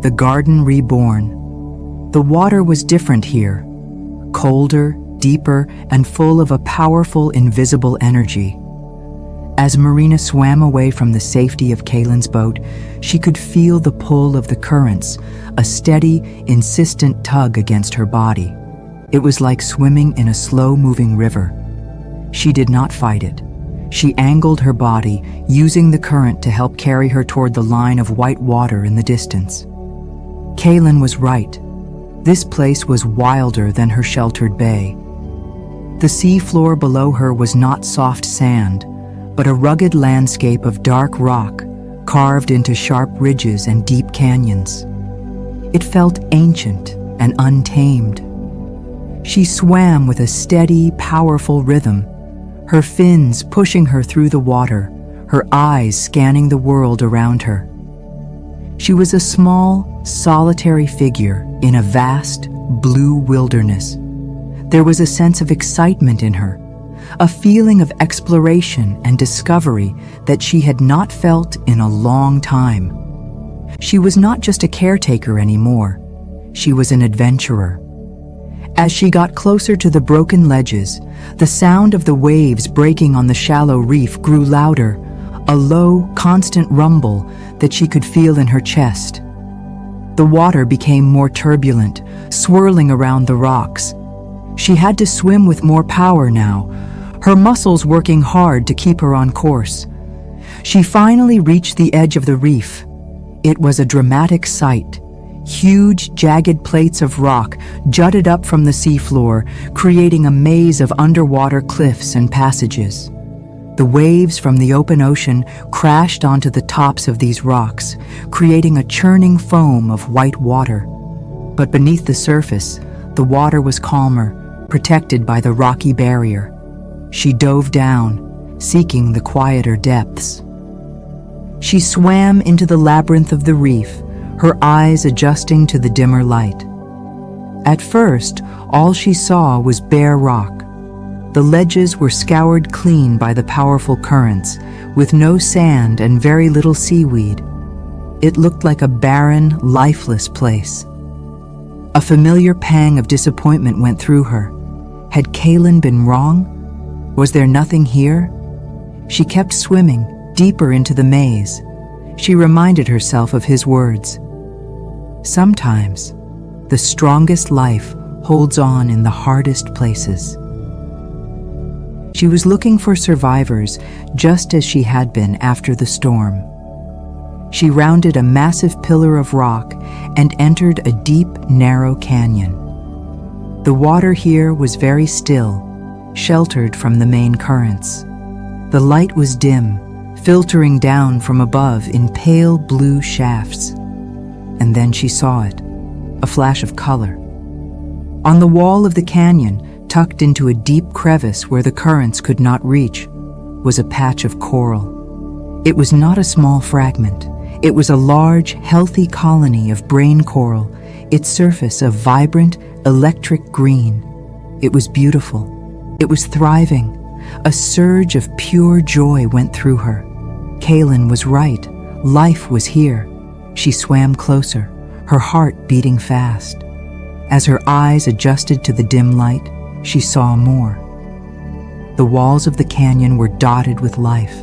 Speaker 1: The Garden Reborn. The water was different here, colder, deeper, and full of a powerful, invisible energy. As Marina swam away from the safety of Kaylin's boat, she could feel the pull of the currents, a steady, insistent tug against her body. It was like swimming in a slow-moving river. She did not fight it. She angled her body, using the current to help carry her toward the line of white water in the distance. Kaylin was right. This place was wilder than her sheltered bay. The sea floor below her was not soft sand, but a rugged landscape of dark rock carved into sharp ridges and deep canyons. It felt ancient and untamed. She swam with a steady, powerful rhythm, her fins pushing her through the water, her eyes scanning the world around her. She was a small, solitary figure in a vast, blue wilderness. There was a sense of excitement in her, a feeling of exploration and discovery that she had not felt in a long time. She was not just a caretaker anymore. She was an adventurer. As she got closer to the broken ledges, the sound of the waves breaking on the shallow reef grew louder, a low, constant rumble that she could feel in her chest. The water became more turbulent, swirling around the rocks. She had to swim with more power now, her muscles working hard to keep her on course. She finally reached the edge of the reef. It was a dramatic sight. Huge, jagged plates of rock jutted up from the seafloor, creating a maze of underwater cliffs and passages. The waves from the open ocean crashed onto the tops of these rocks, creating a churning foam of white water. But beneath the surface, the water was calmer, protected by the rocky barrier. She dove down, seeking the quieter depths. She swam into the labyrinth of the reef, her eyes adjusting to the dimmer light. At first, all she saw was bare rock. The ledges were scoured clean by the powerful currents, with no sand and very little seaweed. It looked like a barren, lifeless place. A familiar pang of disappointment went through her. Had Kaylin been wrong? Was there nothing here? She kept swimming, deeper into the maze. She reminded herself of his words. Sometimes, the strongest life holds on in the hardest places. She was looking for survivors, just as she had been after the storm. She rounded a massive pillar of rock and entered a deep, narrow canyon. The water here was very still, sheltered from the main currents. The light was dim, filtering down from above in pale blue shafts. And then she saw it, a flash of color. On the wall of the canyon, tucked into a deep crevice where the currents could not reach, was a patch of coral. It was not a small fragment. It was a large, healthy colony of brain coral, its surface a vibrant, electric green. It was beautiful. It was thriving. A surge of pure joy went through her. Kaylin was right. Life was here. She swam closer, her heart beating fast. As her eyes adjusted to the dim light, she saw more. The walls of the canyon were dotted with life.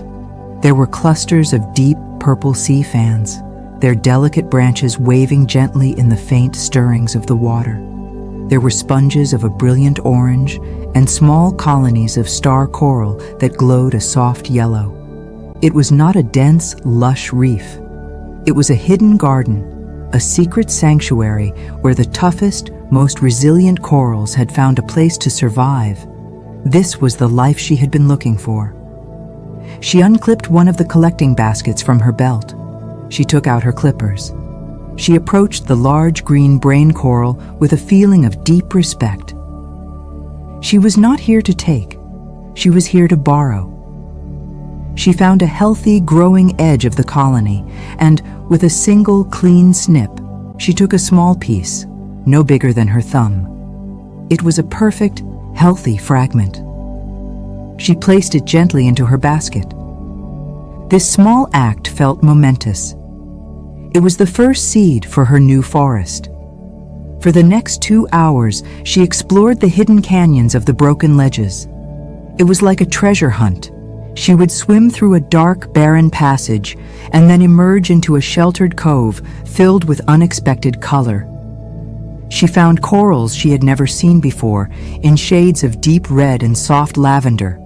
Speaker 1: There were clusters of deep purple sea fans, their delicate branches waving gently in the faint stirrings of the water. There were sponges of a brilliant orange and small colonies of star coral that glowed a soft yellow. It was not a dense, lush reef. It was a hidden garden, a secret sanctuary where the toughest, most resilient corals had found a place to survive. This was the life she had been looking for. She unclipped one of the collecting baskets from her belt. She took out her clippers. She approached the large green brain coral with a feeling of deep respect. She was not here to take. She was here to borrow. She found a healthy, growing edge of the colony, and with a single, clean snip, she took a small piece, no bigger than her thumb. It was a perfect, healthy fragment. She placed it gently into her basket. This small act felt momentous. It was the first seed for her new forest. For the next 2 hours, she explored the hidden canyons of the broken ledges. It was like a treasure hunt. She would swim through a dark, barren passage and then emerge into a sheltered cove filled with unexpected color. She found corals she had never seen before, in shades of deep red and soft lavender.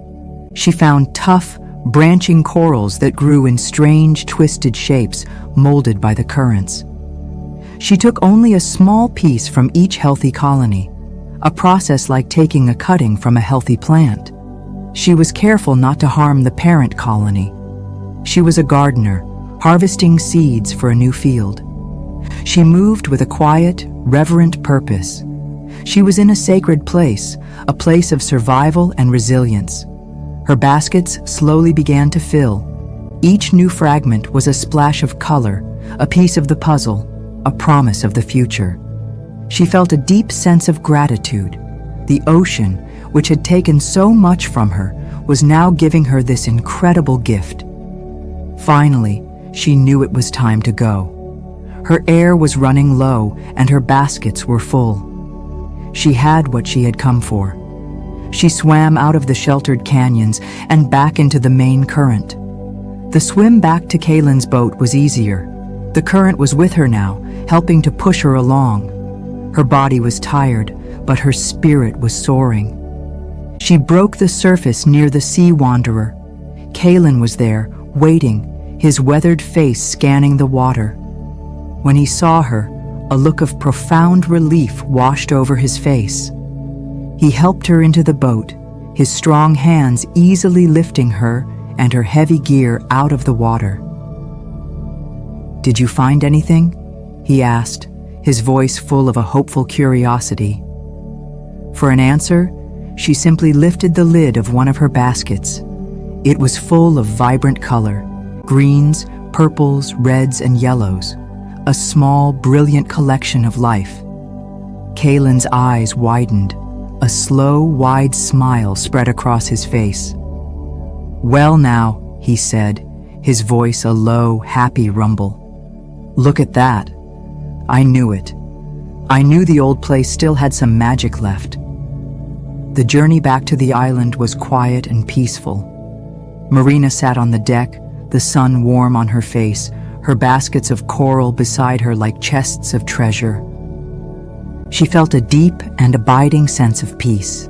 Speaker 1: She found tough, branching corals that grew in strange, twisted shapes molded by the currents. She took only a small piece from each healthy colony, a process like taking a cutting from a healthy plant. She was careful not to harm the parent colony. She was a gardener, harvesting seeds for a new field. She moved with a quiet, reverent purpose. She was in a sacred place, a place of survival and resilience. Her baskets slowly began to fill. Each new fragment was a splash of color, a piece of the puzzle, a promise of the future. She felt a deep sense of gratitude. The ocean, which had taken so much from her, was now giving her this incredible gift. Finally, she knew it was time to go. Her air was running low and her baskets were full. She had what she had come for. She swam out of the sheltered canyons and back into the main current. The swim back to Kaylin's boat was easier. The current was with her now, helping to push her along. Her body was tired, but her spirit was soaring. She broke the surface near the sea wanderer. Kalen was there, waiting, his weathered face scanning the water. When he saw her, a look of profound relief washed over his face. He helped her into the boat, his strong hands easily lifting her and her heavy gear out of the water. "Did you find anything?" he asked, his voice full of a hopeful curiosity. For an answer, she simply lifted the lid of one of her baskets. It was full of vibrant color, greens, purples, reds, and yellows, a small, brilliant collection of life. Kalen's eyes widened. A slow, wide smile spread across his face. "Well now," he said, his voice a low, happy rumble. "Look at that. I knew it. I knew the old place still had some magic left." The journey back to the island was quiet and peaceful. Marina sat on the deck, the sun warm on her face, her baskets of coral beside her like chests of treasure. She felt a deep and abiding sense of peace.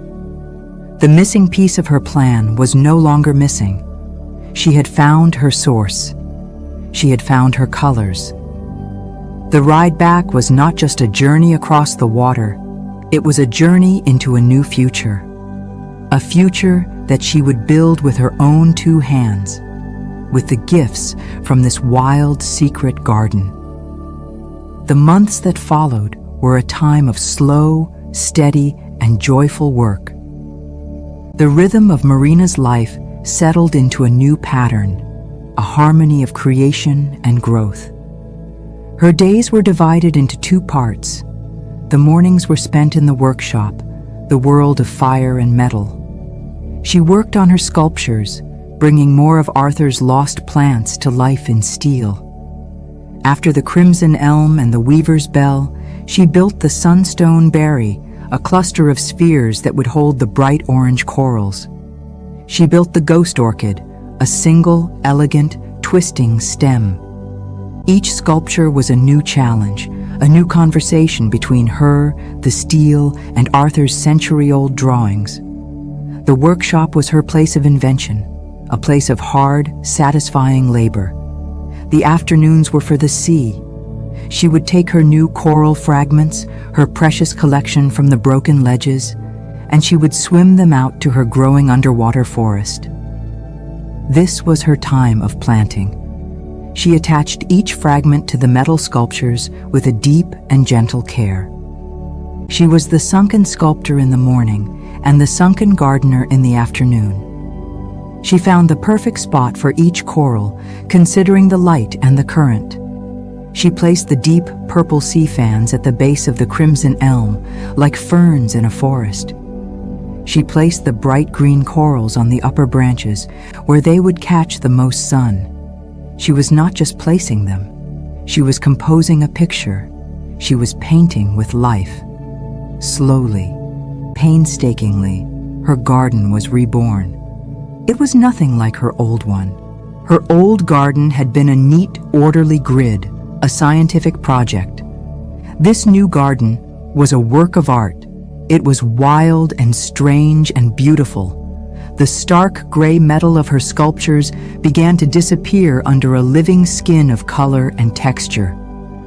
Speaker 1: The missing piece of her plan was no longer missing. She had found her source. She had found her colors. The ride back was not just a journey across the water, it was a journey into a new future. A future that she would build with her own two hands, with the gifts from this wild, secret garden. The months that followed were a time of slow, steady, and joyful work. The rhythm of Marina's life settled into a new pattern, a harmony of creation and growth. Her days were divided into two parts. The mornings were spent in the workshop, the world of fire and metal. She worked on her sculptures, bringing more of Arthur's lost plants to life in steel. After the crimson elm and the weaver's bell, she built the sunstone berry, a cluster of spheres that would hold the bright orange corals. She built the ghost orchid, a single, elegant, twisting stem. Each sculpture was a new challenge, a new conversation between her, the steel, and Arthur's century-old drawings. The workshop was her place of invention, a place of hard, satisfying labor. The afternoons were for the sea. She would take her new coral fragments, her precious collection from the broken ledges, and she would swim them out to her growing underwater forest. This was her time of planting. She attached each fragment to the metal sculptures with a deep and gentle care. She was the sunken sculptor in the morning and the sunken gardener in the afternoon. She found the perfect spot for each coral, considering the light and the current. She placed the deep purple sea fans at the base of the crimson elm, like ferns in a forest. She placed the bright green corals on the upper branches, where they would catch the most sun. She was not just placing them. She was composing a picture. She was painting with life. Slowly, painstakingly, her garden was reborn. It was nothing like her old one. Her old garden had been a neat, orderly grid, a scientific project. This new garden was a work of art. It was wild and strange and beautiful. The stark gray metal of her sculptures began to disappear under a living skin of color and texture.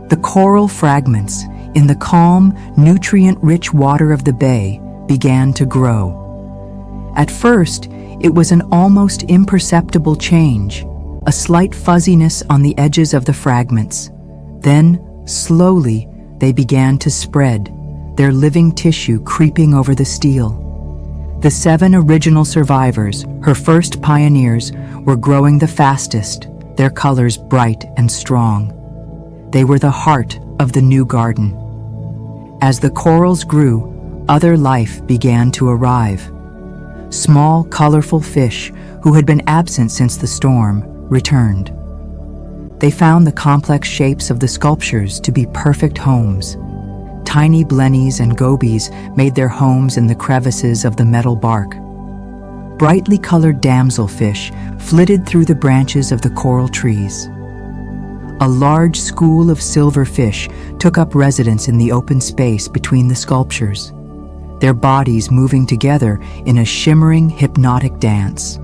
Speaker 1: The coral fragments in the calm, nutrient-rich water of the bay began to grow. At first, it was an almost imperceptible change, a slight fuzziness on the edges of the fragments. Then, slowly, they began to spread, their living tissue creeping over the steel. The 7 original survivors, her first pioneers, were growing the fastest, their colors bright and strong. They were the heart of the new garden. As the corals grew, other life began to arrive. Small, colorful fish, who had been absent since the storm, returned. They found the complex shapes of the sculptures to be perfect homes. Tiny blennies and gobies made their homes in the crevices of the metal bark. Brightly colored damselfish flitted through the branches of the coral trees. A large school of silverfish took up residence in the open space between the sculptures. their bodies moving together in a shimmering, hypnotic dance.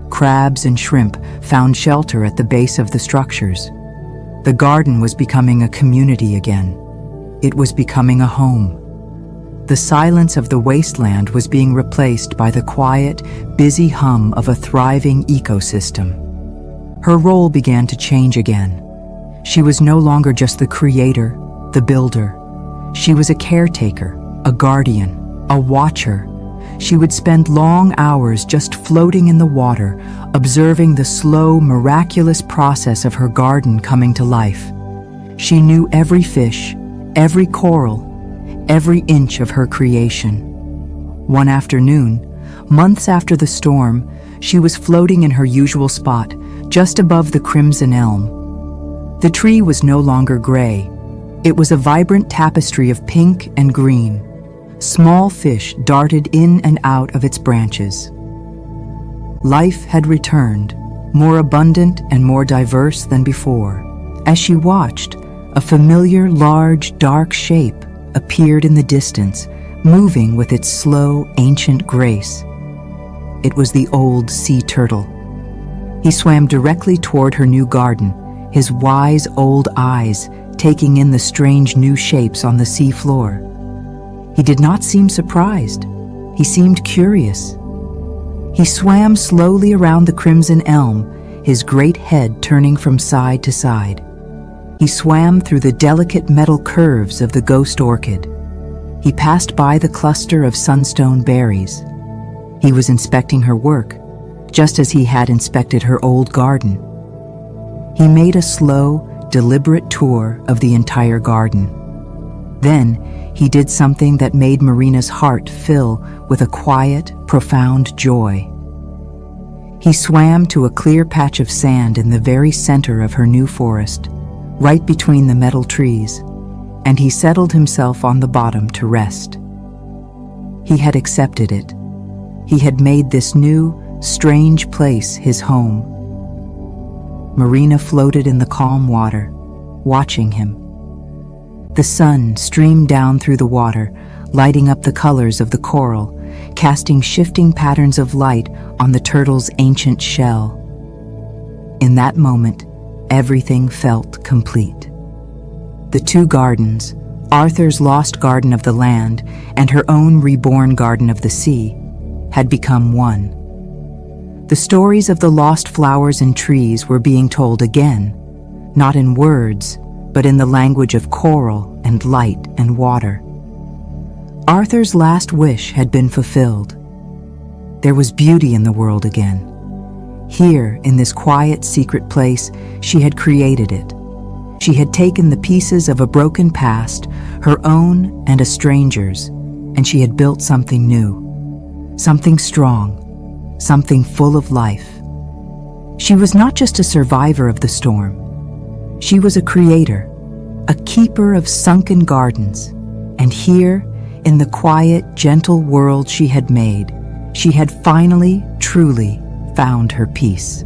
Speaker 1: Crabs and shrimp found shelter at the base of the structures. The garden was becoming a community again. It was becoming a home. The silence of the wasteland was being replaced by the quiet, busy hum of a thriving ecosystem. Her role began to change again. She was no longer just the creator, the builder. She was a caretaker, a guardian, a watcher. She would spend long hours just floating in the water, observing the slow, miraculous process of her garden coming to life. She knew every fish, every coral, every inch of her creation. One afternoon, months after the storm, she was floating in her usual spot, just above the crimson elm. The tree was no longer gray. It was a vibrant tapestry of pink and green. Small fish darted in and out of its branches. Life had returned, more abundant and more diverse than before. As she watched, a familiar, large, dark shape appeared in the distance, moving with its slow, ancient grace. It was the old sea turtle. He swam directly toward her new garden, his wise old eyes taking in the strange new shapes on the sea floor. He did not seem surprised. He seemed curious. He swam slowly around the crimson elm, his great head turning from side to side. He swam through the delicate metal curves of the ghost orchid. He passed by the cluster of sunstone berries. He was inspecting her work, just as he had inspected her old garden. He made a slow, deliberate tour of the entire garden. Then he did something that made Marina's heart fill with a quiet, profound joy. He swam to a clear patch of sand in the very center of her new forest, right between the metal trees, and he settled himself on the bottom to rest. He had accepted it. He had made this new, strange place his home. Marina floated in the calm water, watching him. The sun streamed down through the water, lighting up the colors of the coral, casting shifting patterns of light on the turtle's ancient shell. In that moment, everything felt complete. The two gardens, Arthur's lost garden of the land and her own reborn garden of the sea, had become one. The stories of the lost flowers and trees were being told again, not in words, but in the language of coral and light and water. Arthur's last wish had been fulfilled. There was beauty in the world again. Here, in this quiet, secret place, she had created it. She had taken the pieces of a broken past, her own and a stranger's, and she had built something new, something strong, something full of life. She was not just a survivor of the storm. She was a creator, a keeper of sunken gardens, and here, in the quiet, gentle world she had made, she had finally, truly found her peace.